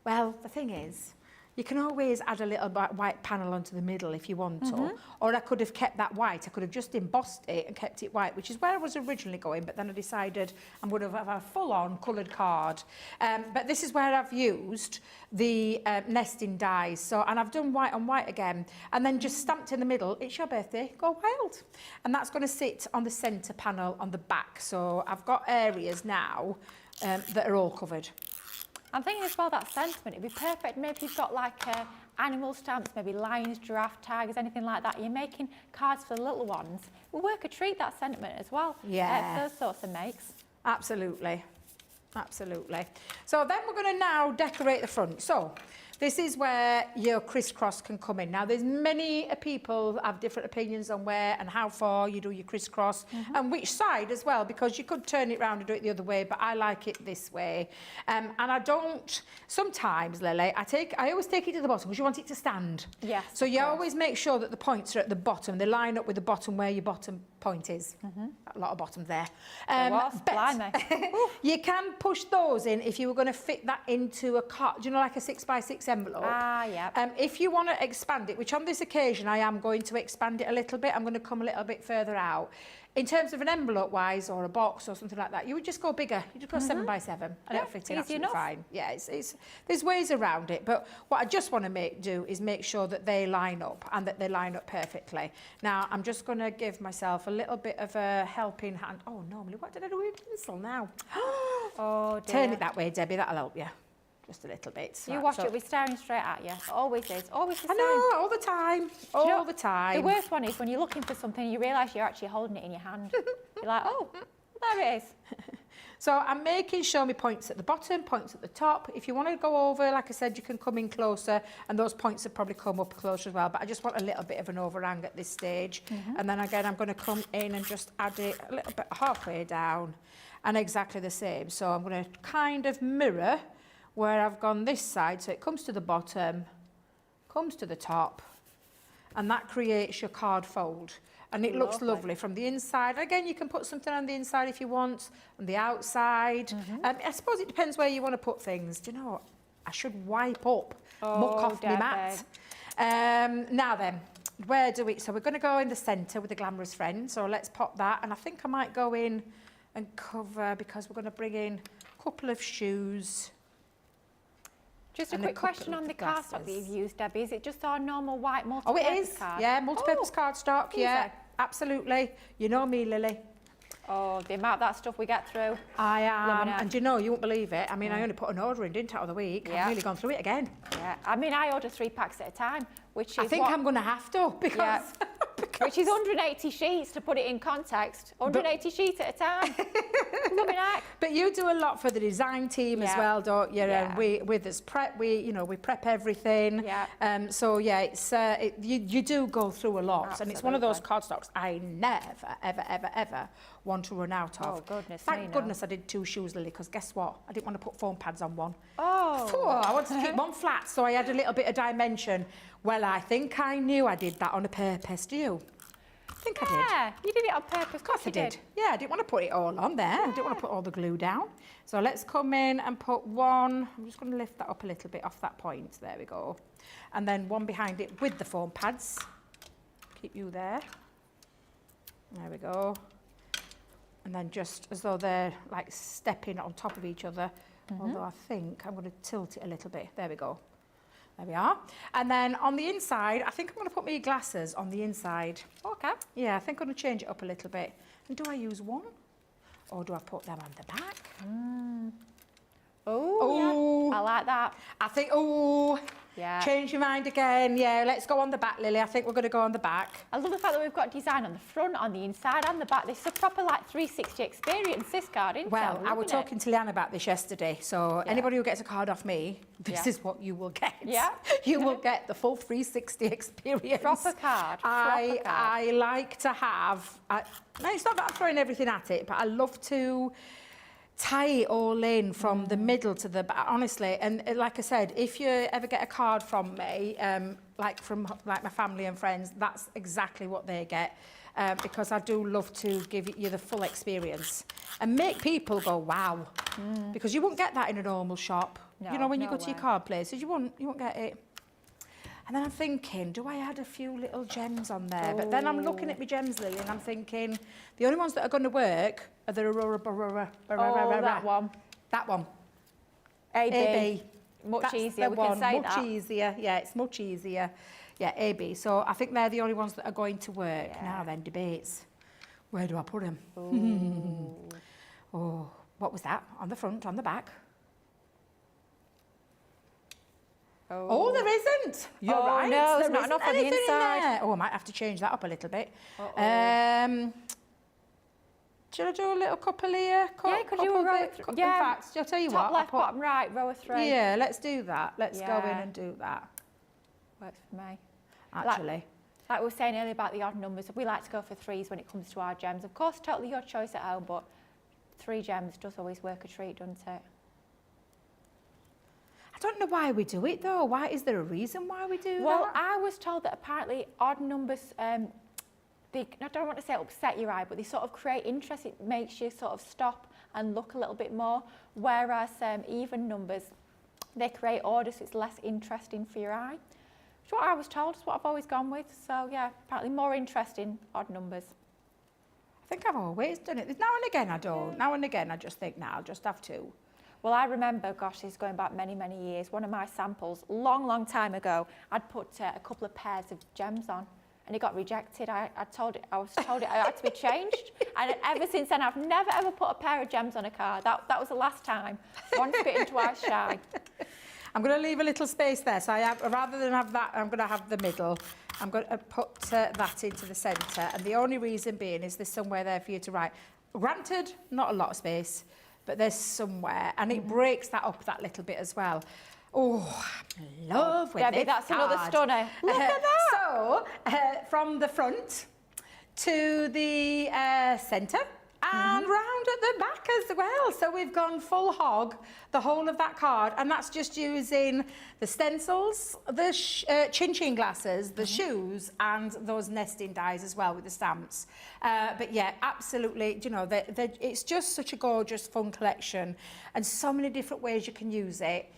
Well, the thing is, you can always add a little white panel onto the middle if you want to. Or I could have kept that white. I could have just embossed it and kept it white, which is where I was originally going, but then I decided I'm going to have a full-on coloured card. But this is where I've used the nesting dies. So, and I've done white on white again, and then just stamped in the middle, it's your birthday, go wild. And that's going to sit on the centre panel on the back. So I've got areas now that are all covered. I'm thinking as well that sentiment, it'd be perfect. Maybe you've got like animal stamps, maybe lions, giraffe, tigers, anything like that. You're making cards for the little ones. It will work a treat, that sentiment as well. Yeah. Those sorts of makes. Absolutely. Absolutely. So then we're going to now decorate the front. So this is where your crisscross can come in. Now, there's many people have different opinions on where and how far you do your crisscross and which side as well, because you could turn it round and do it the other way, but I like it this way. And I don't, sometimes, Lily, I always take it to the bottom because you want it to stand. Yes. So you always make sure that the points are at the bottom. They line up with the bottom where your bottom point is. A lot of bottoms there. You can push those in if you were going to fit that into a card, you know, like a 6x6 envelope. Ah, yeah. If you want to expand it, which on this occasion I am going to expand it a little bit, I'm going to come a little bit further out. In terms of an envelope wise or a box or something like that, you would just go bigger. You just go 7x7 and it'll fit in absolutely fine. Yeah, there's ways around it, but what I just want to do is make sure that they line up and that they line up perfectly. Now, I'm just going to give myself a little bit of a helping hand. Oh, normally, what did I do with a pencil now? Oh, dear. Turn it that way, Debbie, that'll help you. Just a little bit. You watch it, we're staring straight at you. It always is. Always the same. I know, all the time. All the time. The worst one is when you're looking for something and you realise you're actually holding it in your hand. You're like, oh, there it is. So I'm making sure my points at the bottom, points at the top. If you want to go over, like I said, you can come in closer and those points have probably come up closer as well. But I just want a little bit of an overhang at this stage. And then again, I'm going to come in and just add it a little bit halfway down and exactly the same. So I'm going to kind of mirror where I've gone this side, so it comes to the bottom, comes to the top, and that creates your card fold. And it looks lovely from the inside. Again, you can put something on the inside if you want, on the outside. I suppose it depends where you want to put things. Do you know what? I should wipe up, muck off my mat. Now then, where do we... So we're going to go in the centre with the Glamorous Friend. So let's pop that. And I think I might go in and cover, because we're going to bring in a couple of shoes. Just a quick question on the cardstock that you've used, Debbie. Is it just our normal white multi-purpose card? Oh, it is. Yeah, multi-purpose cardstock. Yeah, absolutely. You know me, Lily. Oh, the amount of that stuff we get through. I am. And you know, you won't believe it. I mean, I only put an order in, didn't I, the other week? Yeah. I've really gone through it again. Yeah. I mean, I order 3 packs at a time, which is I think I'm going to have to, because... Yeah. Which is 180 sheets, to put it in context. 180 sheets at a time. Loving it. But you do a lot for the design team as well, don't you? Yeah. And we prep, we prep everything. Yeah. So yeah, it's you do go through a lot. Absolutely. And it's one of those cardstocks I never, ever want to run out of. Oh, goodness Thank me, no. goodness I did 2 shoes, Lily, because guess what? I didn't want to put foam pads on one. Oh. I wanted to keep one flat, so I had a little bit of dimension. Well, I think I knew I did that on a purpose. Do you? I think I did. Yeah, you did it on purpose. Of course I did. Yeah, I didn't want to put it all on there. I didn't want to put all the glue down. So let's come in and put one. I'm just going to lift that up a little bit off that point. There we go. And then one behind it with the foam pads. Keep you there. There we go. And then just as though they're like stepping on top of each other. Although I think I'm going to tilt it a little bit. There we go. There we are. And then on the inside, I think I'm going to put my glasses on the inside. Okay. Yeah, I think I'm going to change it up a little bit. And do I use one? Or do I put them on the back? Oh, yeah. I like that. I think, Yeah. change your mind again. Yeah, let's go on the back, Lily. I think we're going to go on the back. I love the fact that we've got design on the front, on the inside and the back. This is a proper like 360 experience, this card, isn't it? Well, I was talking to Leanne about this yesterday. So anybody who gets a card off me, this Yeah. is what you will get. Yeah. You will get the full 360 experience. Proper card. I like to have... no, it's not that I'm throwing everything at it, but I love to tie it all in from the middle to the back, honestly. And like I said, if you ever get a card from me, like from like my family and friends, that's exactly what they get. Because I do love to give you the full experience and make people go, wow. Because you won't get that in a normal shop. No, you know, when you no go to your way. card places, you won't get it. And then I'm thinking, do I add a few little gems on there? But then I'm looking at my gems, Lily, and I'm thinking, the only ones that are going to work are the that one. That one. AB. Much That's easier, the we can one. say Much that. easier, yeah, it's much easier. Yeah, AB. So I think they're the only ones that are going to work. Yeah. Now then, debates. Where do I put them? Oh, what was that? On the front, on the back? Oh, there isn't. You're right. No, There there's not isn't enough on the anything in inside. there. Oh, I might have to change that up a little bit. Should I do a little couple here? Yeah, could you row it through? Yeah. In fact, I'll tell you Top what. left, bottom right, row of 3. Yeah, let's do that. Let's go in Yeah. and do that. Works for me. Actually. Like we were saying earlier about the odd numbers, we like to go for 3s when it comes to our gems. Of course, totally your choice at home, but 3 gems does always work a treat, doesn't it? I don't know why we do it though. Why is there a reason why we do Well, that? I was told that apparently odd numbers, I don't want to say upset your eye, but they sort of create interest. It makes you sort of stop and look a little bit more. Whereas even numbers, they create order, so it's less interesting for your eye. It's what I was told, it's what I've always gone with. So yeah, apparently more interesting odd numbers. I think I've always done it. Now and again I don't. Now and again I just think, nah, I'll just have 2. Well, I remember, gosh, this is going back many, many years, one of my samples, long time ago, I'd put a couple of pairs of gems on and it got rejected. I was told it had to be changed. And ever since then, I've never ever put a pair of gems on a card. That was the last time. Once bitten, twice shy. I'm going to leave a little space there. So rather than have that, I'm going to have the middle. I'm going to put that into the centre. And the only reason being is there's somewhere there for you to write. Granted, not a lot of space, but there's somewhere. And it breaks that up that little bit as well. Oh, I'm in love with Debbie, this that's another card. stunner. Look at that. So, from the front to the centre, and round at the back as well. So we've gone full hog, the whole of that card, and that's just using the stencils, the chin-chin glasses, the shoes, and those nesting dies as well with the stamps. But yeah, absolutely, you know, it's just such a gorgeous, fun collection, and so many different ways you can use it.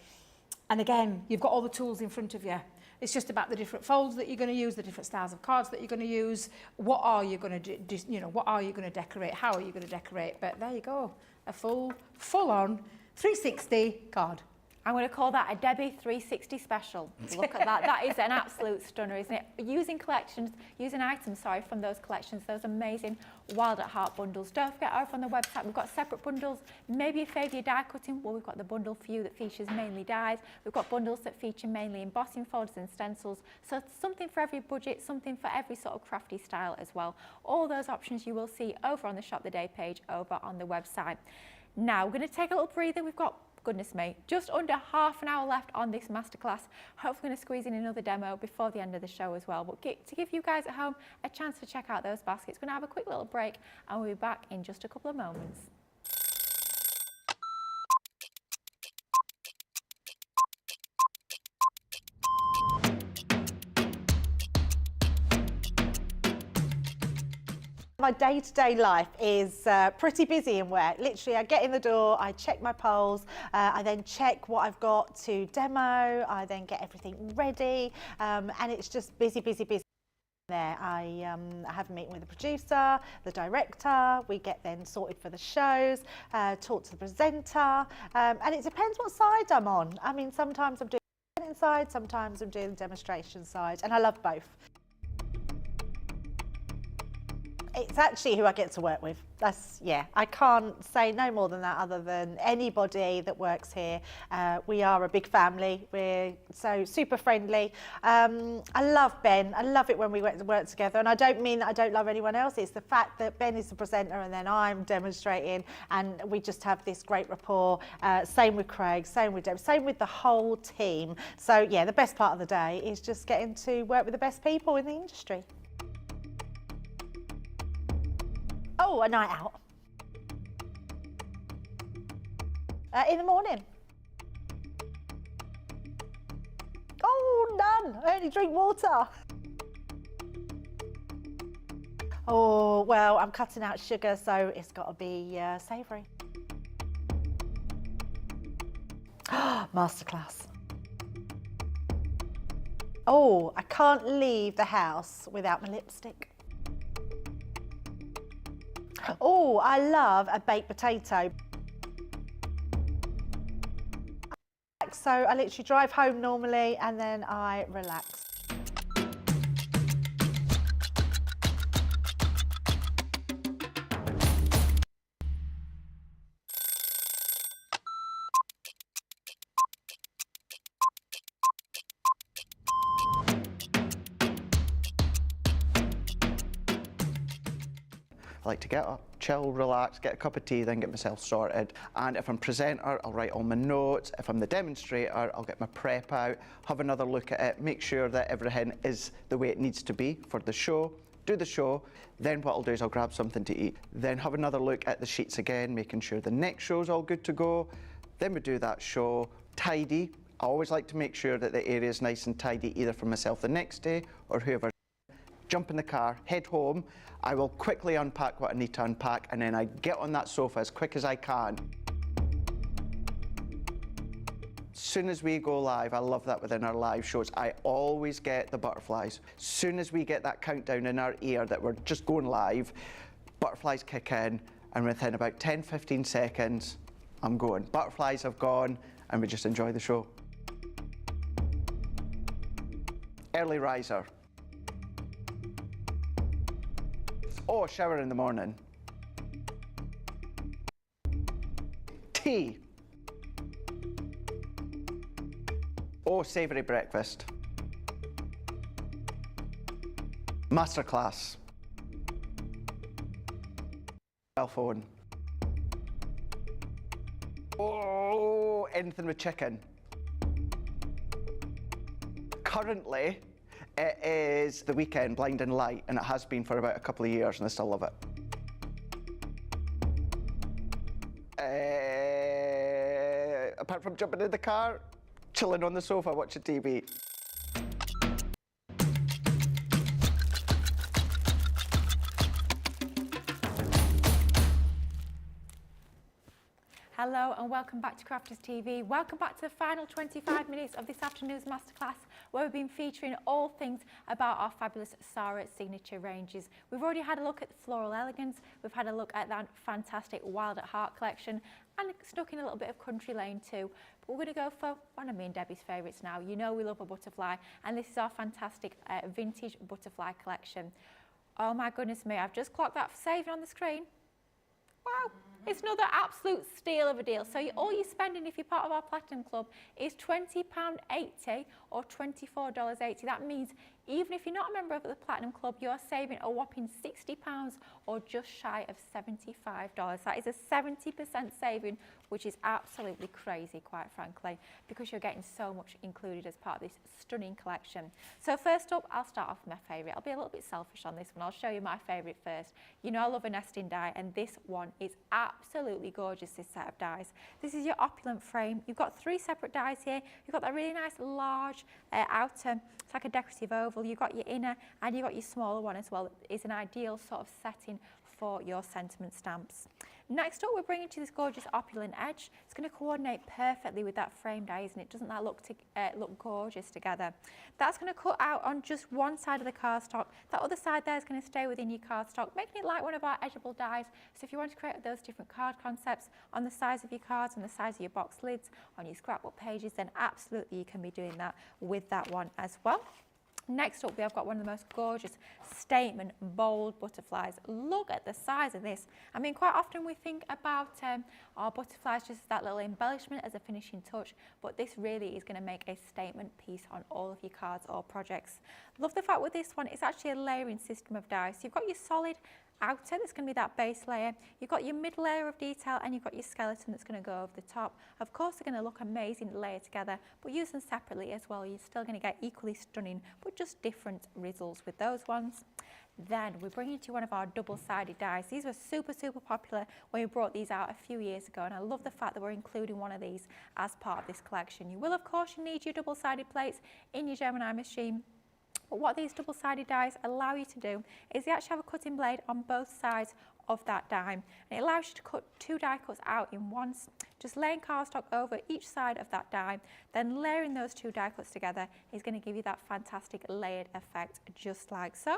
And again, you've got all the tools in front of you. It's just about the different folds that you're going to use, the different styles of cards that you're going to use. What are you going to do? You know, what are you going to decorate? How are you going to decorate? But there you go, a full-on 360 card. I'm going to call that a Debbie 360 special. Look at that. That is an absolute stunner, isn't it? Using items, from those collections, those amazing Wild at Heart bundles. Don't forget, over on the website, we've got separate bundles. Maybe you favour your die cutting. Well, we've got the bundle for you that features mainly dies. We've got bundles that feature mainly embossing folders and stencils. So something for every budget, something for every sort of crafty style as well. All those options you will see over on the Shop the Day page over on the website. Now, we're going to take a little breather. We've got, goodness me, just under half an hour left on this masterclass. Hopefully we're going to squeeze in another demo before the end of the show as well. But to give you guys at home a chance to check out those baskets, we're going to have a quick little break and we'll be back in just a couple of moments. My day-to-day life is pretty busy in work. Literally, I get in the door, I check my polls, I then check what I've got to demo, I then get everything ready, and it's just busy. There, I have a meeting with the producer, the director, we get then sorted for the shows, talk to the presenter, and it depends what side I'm on. I mean, sometimes I'm doing the presenting side, sometimes I'm doing the demonstration side, and I love both. It's actually who I get to work with. I can't say no more than that other than anybody that works here. We are a big family. We're so super friendly. I love Ben. I love it when we work together. And I don't mean that I don't love anyone else. It's the fact that Ben is the presenter and then I'm demonstrating and we just have this great rapport. Same with Craig, same with Deb, same with the whole team. So yeah, the best part of the day is just getting to work with the best people in the industry. Oh, a night out. In the morning. Oh, none. I only drink water. Oh, well, I'm cutting out sugar, so it's got to be savoury. Masterclass. Oh, I can't leave the house without my lipstick. Oh, I love a baked potato. So I literally drive home normally and then I relax. I like to get up, chill, relax, get a cup of tea, then get myself sorted. And if I'm presenter, I'll write all my notes. If I'm the demonstrator, I'll get my prep out, have another look at it, make sure that everything is the way it needs to be for the show, do the show. Then what I'll do is I'll grab something to eat. Then have another look at the sheets again, making sure the next show's all good to go. Then we do that show, tidy. I always like to make sure that the area is nice and tidy, either for myself the next day or whoever. Jump in the car, head home. I will quickly unpack what I need to unpack, and then I get on that sofa as quick as I can. As soon as we go live, I love that within our live shows, I always get the butterflies. As soon as we get that countdown in our ear that we're just going live, butterflies kick in, and within about 10-15 seconds, I'm going. Butterflies have gone, and we just enjoy the show. Early riser. Oh, shower in the morning. Tea. Oh, savoury breakfast. Masterclass. Cell phone. Oh, anything with chicken. Currently, it is the weekend, Blind and Light, and it has been for about a couple of years, and I still love it. Apart from jumping in the car, chilling on the sofa, watching TV. Hello and welcome back to Crafters TV. Welcome back to the final 25 minutes of this afternoon's masterclass, where we've been featuring all things about our fabulous Sara Signature ranges. We've already had a look at the Floral Elegance, we've had a look at that fantastic Wild at Heart collection, and snuck in a little bit of Country Lane too. But we're going to go for one of me and Debbie's favourites now. You know we love a butterfly, and this is our fantastic vintage butterfly collection. Oh my goodness me, I've just clocked that for saving on the screen. Wow, it's another absolute steal of a deal. So all you're spending if you're part of our Platinum Club is £20.80 or $24.80. That means even if you're not a member of the Platinum Club, you're saving a whopping £60 or just shy of $75. That is a 70% saving, which is absolutely crazy, quite frankly, because you're getting so much included as part of this stunning collection. So first up, I'll start off with my favourite. I'll be a little bit selfish on this one. I'll show you my favourite first. You know I love a nesting die, and this one is absolutely gorgeous, this set of dies. This is your opulent frame. You've got 3 separate dies here. You've got that really nice large outer, it's like a decorative oval. You've got your inner and you've got your smaller one as well. It's an ideal sort of setting for your sentiment stamps. Next up, we're bringing to this gorgeous opulent edge. It's going to coordinate perfectly with that frame die, isn't it? Doesn't that look gorgeous together? That's going to cut out on just one side of the cardstock. That other side there is going to stay within your cardstock, making it like one of our edgeable dies. So if you want to create those different card concepts on the size of your cards, on the size of your box lids, on your scrapbook pages, then absolutely you can be doing that with that one as well. Next up, we have got one of the most gorgeous statement bold butterflies. Look at the size of this. I mean, quite often we think about our butterflies just as that little embellishment as a finishing touch, but this really is going to make a statement piece on all of your cards or projects. Love the fact with this one, it's actually a layering system of dies. So you've got your solid outer, that's going to be that base layer. You've got your mid layer of detail, and you've got your skeleton that's going to go over the top. Of course, they're going to look amazing layered together, but use them separately as well. You're still going to get equally stunning, but just different results with those ones. Then we're bringing to you one of our double-sided dies. These were super, super popular when we brought these out a few years ago, and I love the fact that we're including one of these as part of this collection. You will, of course, need your double-sided plates in your Gemini machine. But what these double-sided dies allow you to do is they actually have a cutting blade on both sides of that die, and it allows you to cut 2 die cuts out in once, just laying cardstock over each side of that die, then layering those 2 die cuts together is going to give you that fantastic layered effect, just like so.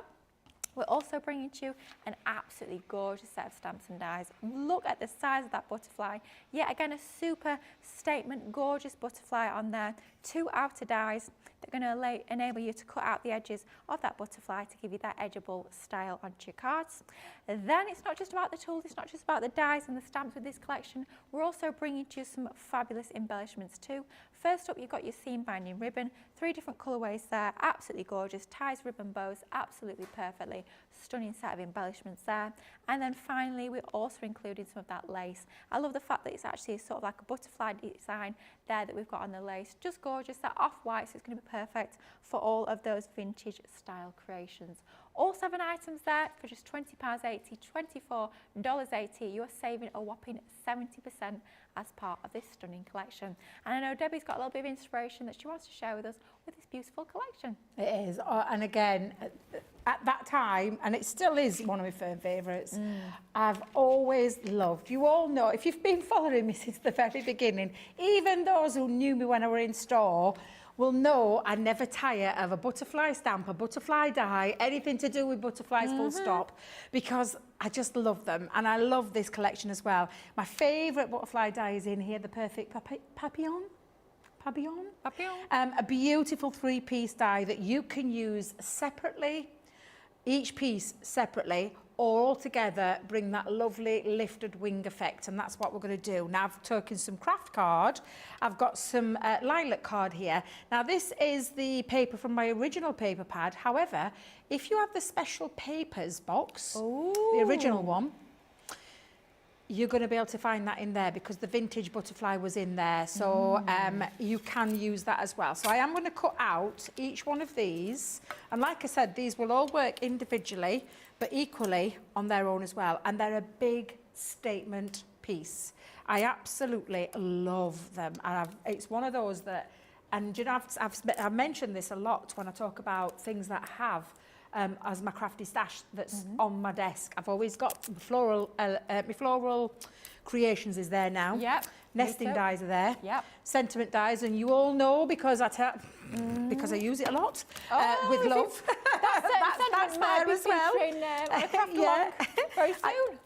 We're also bringing to you an absolutely gorgeous set of stamps and dies. Look at the size of that butterfly. Yet again, a super statement, gorgeous butterfly on there. 2 outer dies that are going to enable you to cut out the edges of that butterfly to give you that edgeable style onto your cards. And then it's not just about the tools, it's not just about the dies and the stamps with this collection. We're also bringing to you some fabulous embellishments too. First up, you've got your seam binding ribbon, 3 different colourways there, absolutely gorgeous, ties, ribbon, bows, absolutely perfectly, stunning set of embellishments there. And then finally, we're also including some of that lace. I love the fact that it's actually sort of like a butterfly design there that we've got on the lace, just gorgeous, that off-white, so it's going to be perfect for all of those vintage style creations. All 7 items there for just £20.80, $24.80. You are saving a whopping 70% as part of this stunning collection. And I know Debbie's got a little bit of inspiration that she wants to share with us with this beautiful collection. It is, and again, at that time, and it still is one of my firm favourites, I've always loved, you all know, if you've been following me since the very beginning, even those who knew me when I were in store, will know I never tire of a butterfly stamp, a butterfly die, anything to do with butterflies, full stop, because I just love them, and I love this collection as well. My favourite butterfly die is in here, the Perfect Papillon. A beautiful 3-piece die that you can use separately, each piece separately, or all together bring that lovely lifted wing effect, and that's what we're going to do. Now I've taken some craft card, I've got some lilac card here. Now this is the paper from my original paper pad, however, if you have the special papers box, the original one, you're going to be able to find that in there because the vintage butterfly was in there, so you can use that as well. So I am going to cut out each one of these, and like I said, these will all work individually but equally on their own as well, and they're a big statement piece. I absolutely love them, and it's one of those that, and you know, I've mentioned this a lot when I talk about things that I have as my crafty stash that's on my desk. I've always got floral, my floral creations is there now. Yep. Nesting dies are there. Yep. Sentiment dies, and you all know because because I use it a lot with love. That's there as well. On a craft along very soon.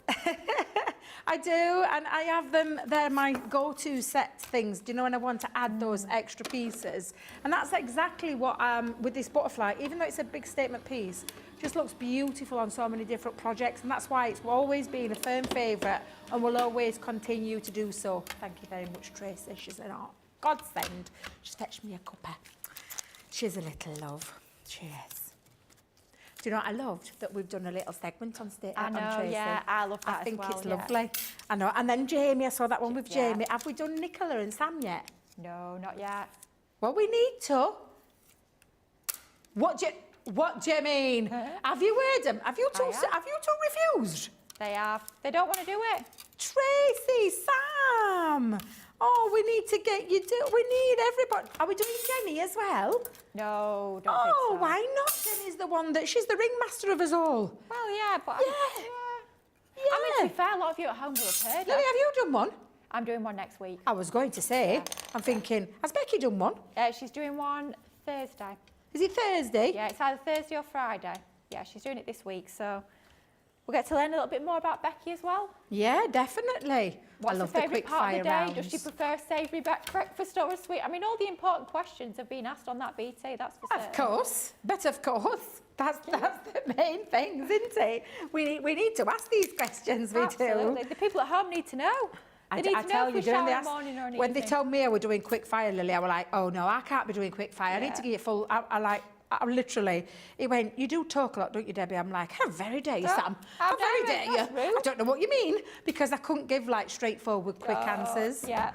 I do, and I have them. They're my go-to set things. Do you know when I want to add those extra pieces? And that's exactly what with this butterfly. Even though it's a big statement piece, just looks beautiful on so many different projects, and that's why it's always been a firm favourite and will always continue to do so. Thank you very much, Tracy. She's an art godsend. Just fetch me a cuppa. She's a little love. She is. Do you know what I loved? That we've done a little segment on Tracy. Yeah, I love that I think as well, it's lovely. I know. And then Jamie, I saw that one with Yeah. Jamie. Have we done Nicola and Sam yet? No, not yet. Well, we need to. What do you mean? Have you heard them? Have you two refused? They have. They don't want to do it. Tracy, Sam. Oh, we need to get you. We need everybody. Are we doing Jenny as well? No, don't think so. Why not? Jenny's the one that she's the ringmaster of us all. Well, yeah, but Yeah. I mean, to be fair, a lot of you at home will have heard Lily, it. have you done one? I'm doing one next week. I was going to say. I'm thinking, has Becky done one? She's doing one Thursday. Is it Thursday? Yeah, it's either Thursday or Friday. Yeah, she's doing it this week, so we'll get to learn a little bit more about Becky as well. Yeah, definitely. What's I love her the favourite quick part fire of the day? rounds. Does she prefer a savoury breakfast or a sweet? I mean, all the important questions have been asked on that BT, that's for certain. Of course, but of course. That's the main thing, isn't it? We need to ask these questions, we Absolutely. do. The people at home need to know. They need to know if we shower in the morning or an when they evening. told me I were doing quick fire, Lily, I was like, oh no, I can't be doing quick fire. I need to give you full. I literally, it went, you do talk a lot, don't you, Debbie? I'm like, how very dare you, Sam? How very dare you? That's rude. I don't know what you mean, because I couldn't give like straightforward, quick answers. Yeah.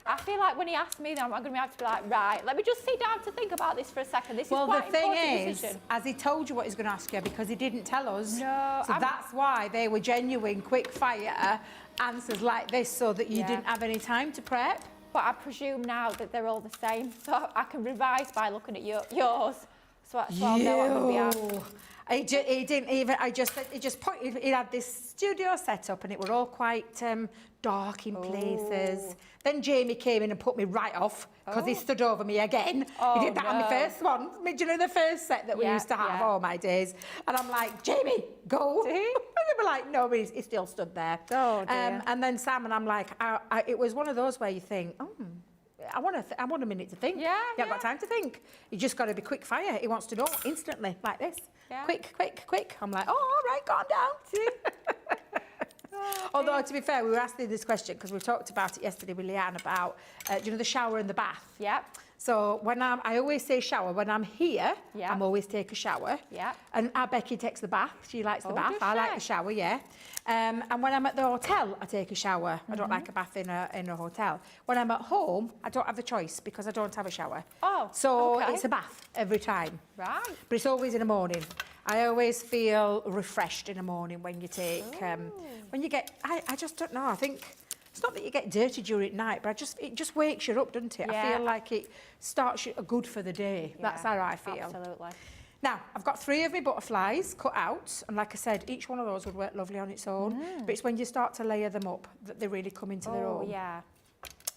I feel like when he asked me, then I'm going to have to be like, right, let me just sit down to think about this for a second. This is quite an important decision. Has he told you what he's going to ask you? Because he didn't tell us. No. So that's why they were genuine, quick fire answers like this, so that you didn't have any time to prep. But I presume now that they're all the same, so I can revise by looking at yours. So I'll know what I'm going to be asking. He didn't even, he just pointed, he had this studio set up and it were all quite dark in places. Then Jamie came in and put me right off because he stood over me again. He did that on the first one. Do you know the first set that we used to have? Oh my days. And I'm like, Jamie, go. And they were like, no, but he still stood there. Oh dear. And then Sam and I'm like, it was one of those where you think, I want a minute to think. Yeah, You haven't got time to think. You just got to be quick fire. He wants to know instantly, like this. Yeah. Quick, quick, quick. I'm like, oh, all right, calm down. Although, to be fair, we were asking this question because we talked about it yesterday with Leanne about, you know, the shower and the bath. Yep. So when I always say shower. When I'm here, Yeah. I'm always take a shower. Yeah. And our Becky takes the bath. She likes the bath. does I like she? the shower, yeah. And when I'm at the hotel, I take a shower. I don't like a bath in a hotel. When I'm at home, I don't have a choice because I don't have a shower. Oh, So okay. it's a bath every time. Right. But it's always in the morning. I always feel refreshed in the morning when you take, when you get, I just don't know, I think, it's not that you get dirty during the night, but it just wakes you up, doesn't it? Yeah. I feel like it starts you good for the day. That's how I feel. Absolutely. Now, I've got 3 of my butterflies cut out, and like I said, each one of those would work lovely on its own, but it's when you start to layer them up that they really come into their Oh, own. yeah.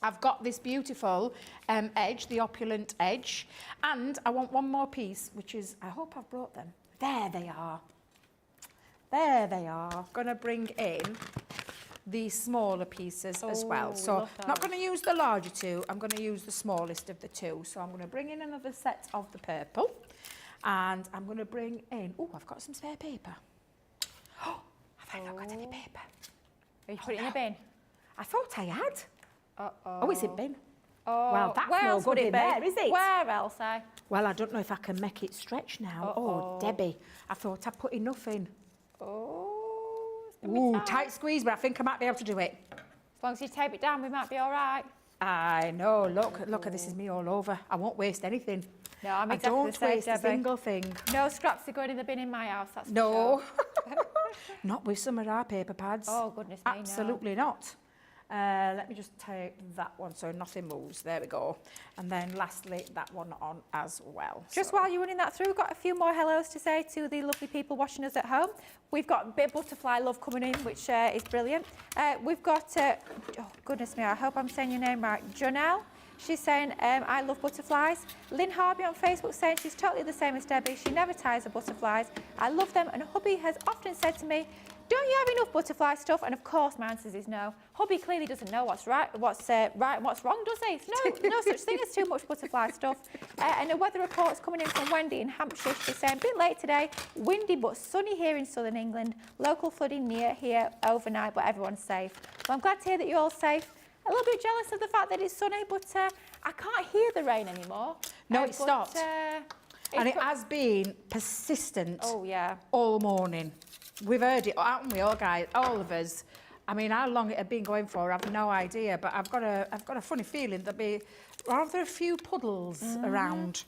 I've got this beautiful edge, the opulent edge, and I want one more piece, which is, I hope I've brought them. There they are. There they are. Gonna bring in the smaller pieces as well. we So love I'm not those. going to use the larger 2. I'm going to use the smallest of the 2. So I'm going to bring in another set of the purple, and I'm going to bring in. Oh, I've got some spare paper. Oh, have I not got any paper? Are you putting it in a bin? I thought I had. Uh-oh. Oh, it's in bin. Oh, Well, that's where no else would good it in be? there, is it? Where else, eh? Well, I don't know if I can make it stretch now. Oh, Debbie, I thought I put enough in. Oh, it's gonna be Ooh, tight. tight squeeze, but I think I might be able to do it. As long as you tape it down, we might be all right. I know. Look, this is me all over. I won't waste anything. No, I'm I exactly don't the same, waste a Debbie. single thing. No scraps are going in the bin in my house, that's for No, sure. not with some of our paper pads. Oh, goodness me, no. Absolutely not. Let me just take that one so nothing moves. There we go. And then lastly, that one on as well. Just So- while you're running that through, we've got a few more hellos to say to the lovely people watching us at home. We've got a bit of butterfly love coming in, which is brilliant. We've got, oh goodness me, I hope I'm saying your name right, Janelle. She's saying, I love butterflies. Lynn Harvey on Facebook saying she's totally the same as Debbie. She never tires of butterflies. I love them, and hubby has often said to me, don't you have enough butterfly stuff? And of course, my answer is no. Hubby clearly doesn't know what's right and what's wrong, does he? No such thing as too much butterfly stuff. And a weather report's coming in from Wendy in Hampshire. She's saying, a bit late today, windy but sunny here in southern England. Local flooding near here overnight, but everyone's safe. Well, I'm glad to hear that you're all safe. A little bit jealous of the fact that it's sunny, but I can't hear the rain anymore. No, it stopped. And it got- has been persistent Oh, yeah. all morning. We've heard it, haven't we, all guys, all of us? I mean, how long it had been going for, I've no idea, but I've got a funny feeling there'll be rather a few puddles around.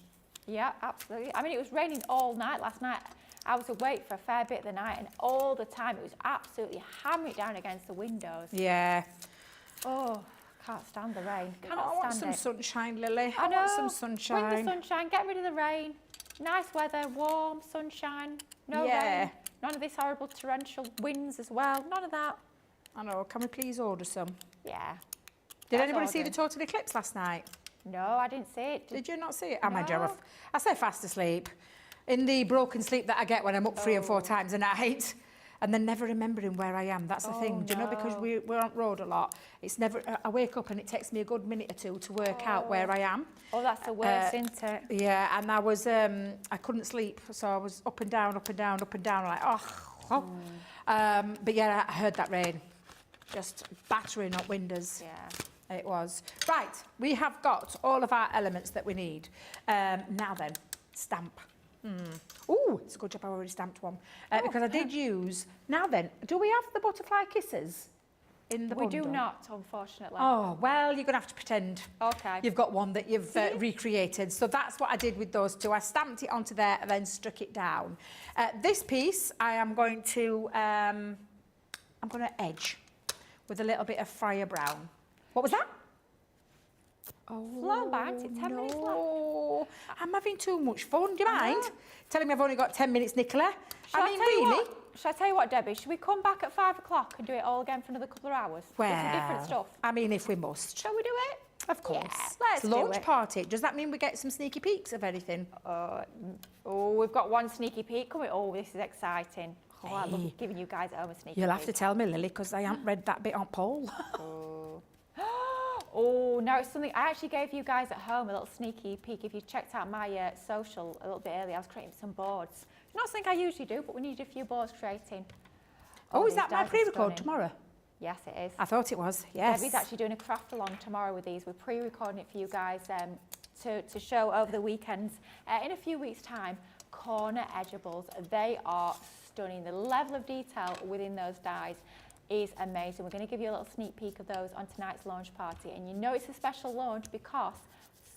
Yeah, absolutely. I mean, it was raining all night last night. I was awake for a fair bit of the night, and all the time it was absolutely hammering down against the windows. Yeah. Oh, can't stand the rain. I Cannot want stand some it. sunshine, Lily. I know. want some sunshine. Bring the sunshine. Get rid of the rain. Nice weather, warm, sunshine. No Yeah. rain. None of this horrible torrential winds as well. None of that. I know, can we please order some? Yeah. Did That's anybody see the ordering. total eclipse last night? No, I didn't see it. Did you not see it? I might No. I say fast asleep. In the broken sleep that I get when I'm up 3 and 4 Oh. times a night. And then never remembering where I am. That's the thing. Do you know, because no. we're on road a lot, it's never, I wake up and it takes me a good minute or 2 to work out where I am. Oh, that's the worst, isn't it? Yeah, and I was, I couldn't sleep, so I was up and down, up and down, up and down, like, oh. But yeah, I heard that rain, just battering up windows. Yeah. It was. Right, we have got all of our elements that we need. Now then, stamp. Oh, it's a good job I already stamped one. Because I did use... Now then, do we have the butterfly kisses in the We do bundle? not, unfortunately. Oh, well, you're going to have to pretend Okay. you've got one that you've recreated. So that's what I did with those 2. I stamped it onto there and then stuck it down. This piece, I am going to edge with a little bit of fire brown. What was that? Flown by, isn't it? 10 minutes left. I'm having too much fun. Do you mind? Telling me I've only got 10 minutes, Nicola. Shall I mean, tell you really? what? Shall I tell you what, Debbie? Should we come back at 5 o'clock and do it all again for another couple of hours? With some different stuff. I mean, if we must. Shall we do it? Of course. Yeah, let's It's do launch it. party. Does that mean we get some sneaky peeks of anything? Oh, we've got one sneaky peek coming. Oh, this is exciting. Oh, I love giving you guys at home a sneaky You'll peek. have to tell me, Lily, because I haven't read that bit on Paul. Oh, now it's something I actually gave you guys at home a little sneaky peek. If you checked out my social a little bit earlier, I was creating some boards. Not something I usually do, but we needed a few boards creating. Oh, is these that my dies are pre-record stunning. tomorrow? Yes, it is. I thought it was, yes. Debbie's actually doing a craft along tomorrow with these. We're pre-recording it for you guys to show over the weekends. In a few weeks' time, corner edgeables. They are stunning. The level of detail within those dies is amazing. We're going to give you a little sneak peek of those on tonight's launch party. And you know it's a special launch because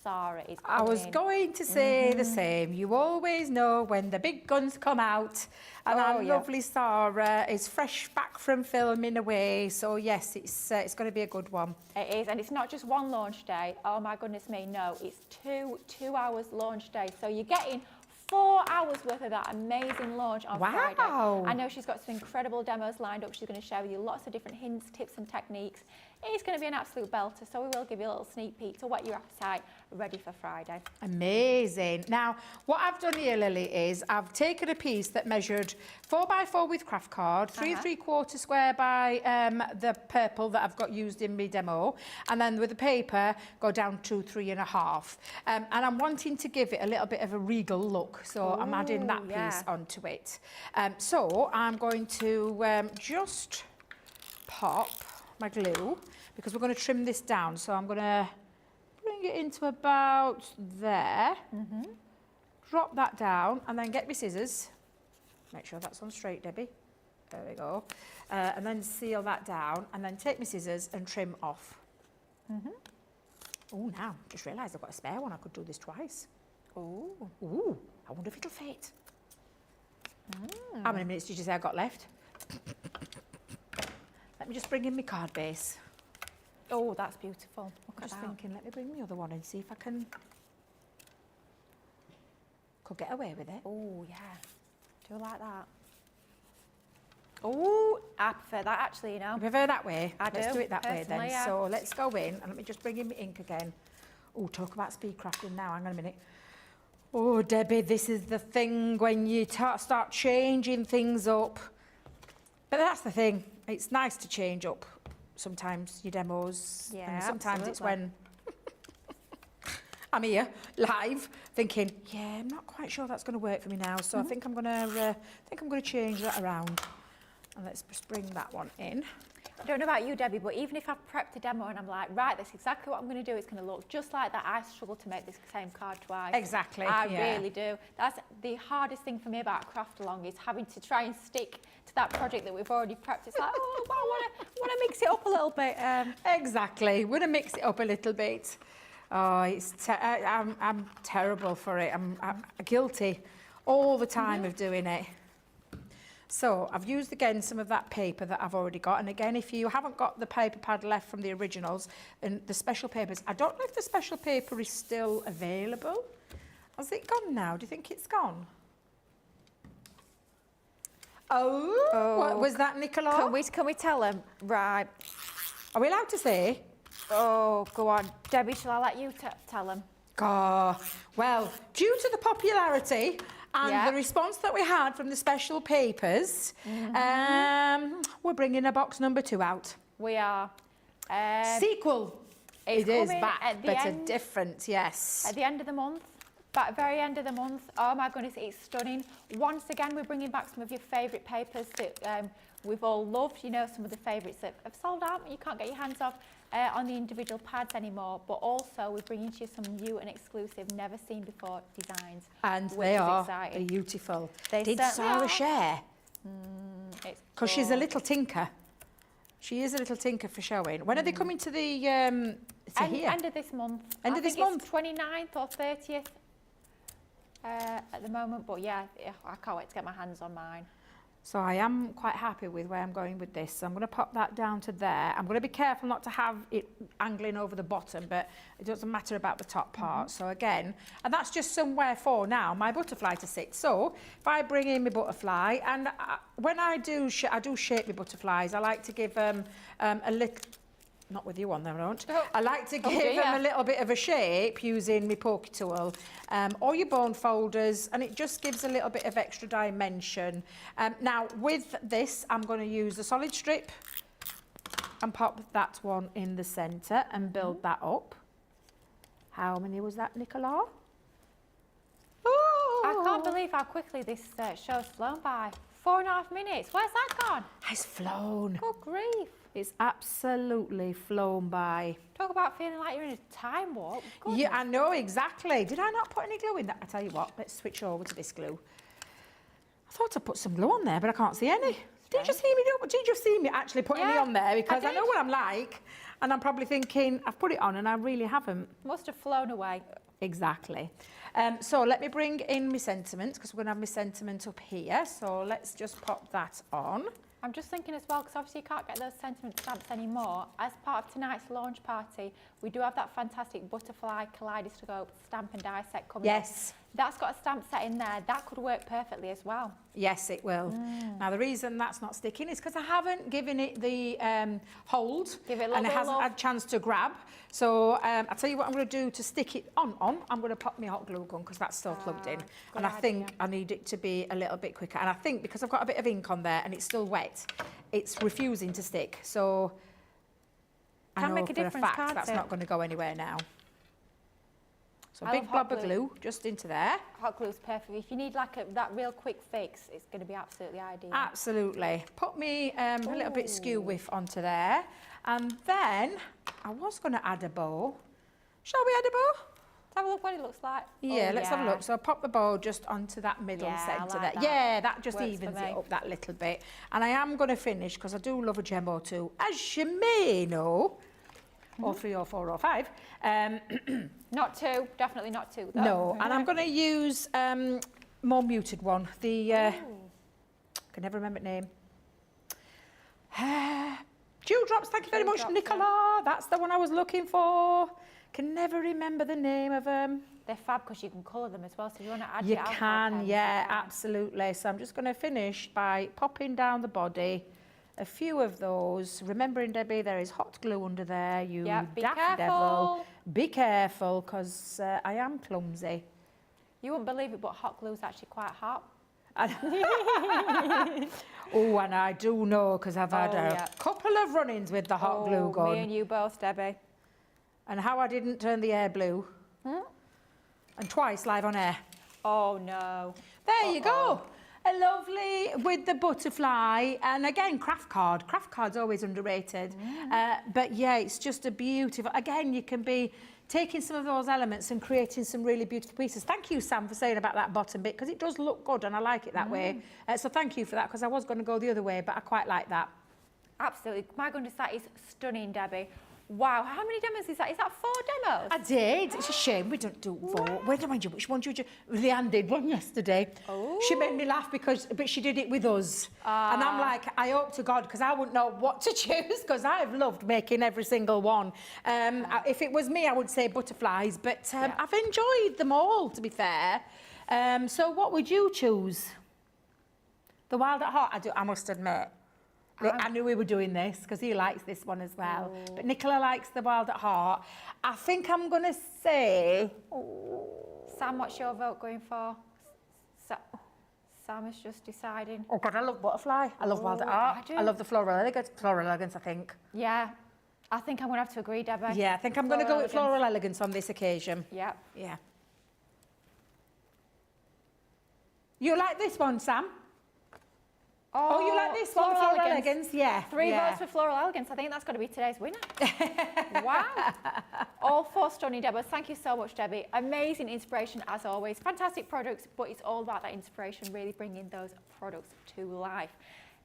Sara is coming I was going to say the same. You always know when the big guns come out. And our lovely Sara is fresh back from filming away. So, yes, it's going to be a good one. It is, and it's not just one launch day. Oh, my goodness me, no. It's two hours launch day. So you're getting 4 hours worth of that amazing launch on Friday. I know she's got some incredible demos lined up. She's going to share with you lots of different hints, tips and techniques. It's going to be an absolute belter, so we will give you a little sneak peek to whet your appetite, ready for Friday. Amazing. Now, what I've done here, Lily, is I've taken a piece that measured 4x4 with craft card, 3 3/4 square by the purple that I've got used in my demo, and then with the paper, go down to 3.5. And I'm wanting to give it a little bit of a regal look, so I'm adding that piece onto it. So I'm going to just pop my glue, because we're going to trim this down. So I'm going to bring it into about there, drop that down, and then get my scissors. Make sure that's on straight, Debbie. There we go. And then seal that down, and then take my scissors and trim off. Oh, now, just realised I've got a spare one. I could do this twice. Ooh, I wonder if it'll fit. How many minutes did you say I got left? Let me just bring in my card base. Oh, that's beautiful. Look I'm at just that. thinking, let me bring my other one and see if I can... Could get away with it. Oh, yeah. Do you like that? Oh, I prefer that actually, you know. You prefer that way? I Let's do, do it that way then. personally, yeah. So let's go in and let me just bring in my ink again. Oh, talk about speed crafting now. Hang on a minute. Oh, Debbie, this is the thing when you start changing things up. But that's the thing. It's nice to change up sometimes your demos. Yeah, and sometimes it's absolutely. when I'm here live thinking, yeah, I'm not quite sure that's going to work for me now. So I think I'm going to change that around. And let's just bring that one in. I don't know about you, Debbie, but even if I've prepped a demo and I'm like, right, that's exactly what I'm going to do, it's going to look just like that, I struggle to make this same card twice. Exactly, I yeah. really do. That's the hardest thing for me about a craft along, is having to try and stick to that project that we've already prepped. It's like, oh, but I want to mix it up a little bit. Exactly. We're going to mix it up a little bit. Oh, I'm terrible for it. I'm guilty all the time of doing it. So I've used again some of that paper that I've already got. And again, if you haven't got the paper pad left from the originals and the special papers, I don't know if the special paper is still available. Has it gone now? Do you think it's gone? Oh, what was that, Nicola? Can we tell them? Right. Are we allowed to say? Oh, go on. Debbie, shall I let you tell them? Well, due to the popularity and the response that we had from the special papers, we're bringing a box number 2 out. We are. Sequel. It is coming back, at the but end. a different, yes. At the end of the month, very end of the month. Oh my goodness, it's stunning. Once again, we're bringing back some of your favourite papers that we've all loved. You know, some of the favourites that have sold out and you can't get your hands off on the individual pads anymore. But also, we're bringing to you some new and exclusive, never seen before designs. And which they is are exciting. beautiful. They Did certainly Sara are. share? Because she's a gorgeous. little tinker. She is a little tinker for showing. When are they coming to the to here? End of this month. End I of this think month? It's 29th or 30th at the moment. But yeah, I can't wait to get my hands on mine. So I am quite happy with where I'm going with this. So I'm going to pop that down to there. I'm going to be careful not to have it angling over the bottom, but it doesn't matter about the top part. So again, and that's just somewhere for now, my butterfly to sit. So if I bring in my butterfly, and when I do shape my butterflies, I like to give them a little, not with you on there, I don't. I like to give them a little bit of a shape using my poke tool or your bone folders, and it just gives a little bit of extra dimension. Now with this, I'm going to use the solid strip and pop that one in the centre and build that up. How many was that, Nicola? Oh. I can't believe how quickly this show's flown by. 4.5 minutes. Where's that gone? It's flown. Good grief. It's absolutely flown by. Talk about feeling like you're in a time warp. Goodness. Yeah, I know, exactly. Did I not put any glue in that? I tell you what, let's switch over to this glue. I thought I put some glue on there, but I can't see any. Did you see me actually put any on there? Because I know what I'm like, and I'm probably thinking, I've put it on and I really haven't. Must have flown away. Exactly. So let me bring in my sentiments, because we're going to have my sentiment up here. So let's just pop that on. I'm just thinking as well, because obviously you can't get those sentiment stamps anymore. As part of tonight's launch party, we do have that fantastic butterfly kaleidoscope stamp and die set coming up. Yes. That's got a stamp set in there. That could work perfectly as well. Yes, it will. Now, the reason that's not sticking is because I haven't given it the hold. Give it a and it little hasn't had a chance to grab. So I'll tell you what I'm going to do to stick it on. I'm going to pop my hot glue gun because that's still plugged in. And I think I need it to be a little bit quicker. And I think because I've got a bit of ink on there and it's still wet, it's refusing to stick. So I know for a fact that's not going to go anywhere now. So a big blob of glue just into there. Hot glue's perfect. If you need like that real quick fix, it's going to be absolutely ideal. Absolutely. Put me a little bit skew whiff onto there. And then I was going to add a bow. Shall we add a bow? Let's have a look what it looks like. Yeah, let's have a look. So I'll pop the bow just onto that middle centre there. Yeah, that just evens it up that little bit. And I am going to finish, because I do love a gem or two, as you may know, or 3 or 4 or 5. Not 2, definitely not 2 though. No, and I'm going to use more muted one. The, I can never remember the name. Dewdrops, thank you very much, Nicola. That's the one I was looking for. Can never remember the name of them. They're fab because you can colour them as well, so if you want to add You can, yeah, absolutely. So I'm just going to finish by popping down the body. A few of those. Remembering, Debbie, there is hot glue under there. You daft devil. Be careful, because I am clumsy. You wouldn't believe it, but hot glue is actually quite hot. Oh, and I do know, because I've had a couple of run-ins with the hot glue gun. Me and you both, Debbie. And how I didn't turn the air blue. And twice live on air. Oh, no. There you go. A lovely with the butterfly, and again craft card. Craft card's always underrated, but yeah, it's just a beautiful. Again, you can be taking some of those elements and creating some really beautiful pieces. Thank you, Sam, for saying about that bottom bit, because it does look good and I like it that way. So thank you for that, because I was going to go the other way, but I quite like that. Absolutely. My goodness, that is stunning, Debbie. Wow, how many demos is that? Is that 4 demos? I did. It's a shame we don't do 4. Where do I do? Which one did you do? Leanne did one yesterday. Oh. She made me laugh but she did it with us. And I'm like, I hope to God, because I wouldn't know what to choose, because I've loved making every single one. If it was me, I would say butterflies, but I've enjoyed them all, to be fair. So what would you choose? The Wild at Heart, I must admit. I knew we were doing this because he likes this one as well. But Nicola likes the Wild at Heart. I think I'm going to say... Sam, what's your vote going for? Sam is just deciding. Oh, God, I love Butterfly. I love Wild at Heart. I love the Floral Elegance. Floral Elegance, I think. Yeah. I think I'm going to have to agree, Debbie. Yeah, I think I'm going to go with Floral Elegance on this occasion. Yep. Yeah. You like this one, Sam? Oh, you like this one, Floral Elegance? Yeah. 3 votes for Floral Elegance. I think that's got to be today's winner. Wow. All 4 stunning demos. Thank you so much, Debbie. Amazing inspiration as always. Fantastic products, but it's all about that inspiration, really bringing those products to life.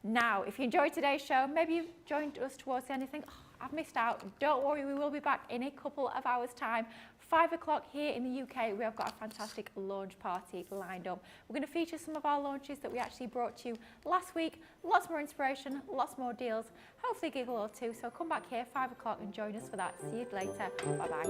Now, if you enjoyed today's show, maybe you've joined us towards the end and think, oh, I've missed out. Don't worry, we will be back in a couple of hours' time 5 o'clock here in the UK, we have got a fantastic launch party lined up. We're going to feature some of our launches that we actually brought to you last week. Lots more inspiration, lots more deals, hopefully a giggle or two. So come back here 5 o'clock and join us for that. See you later. Bye bye.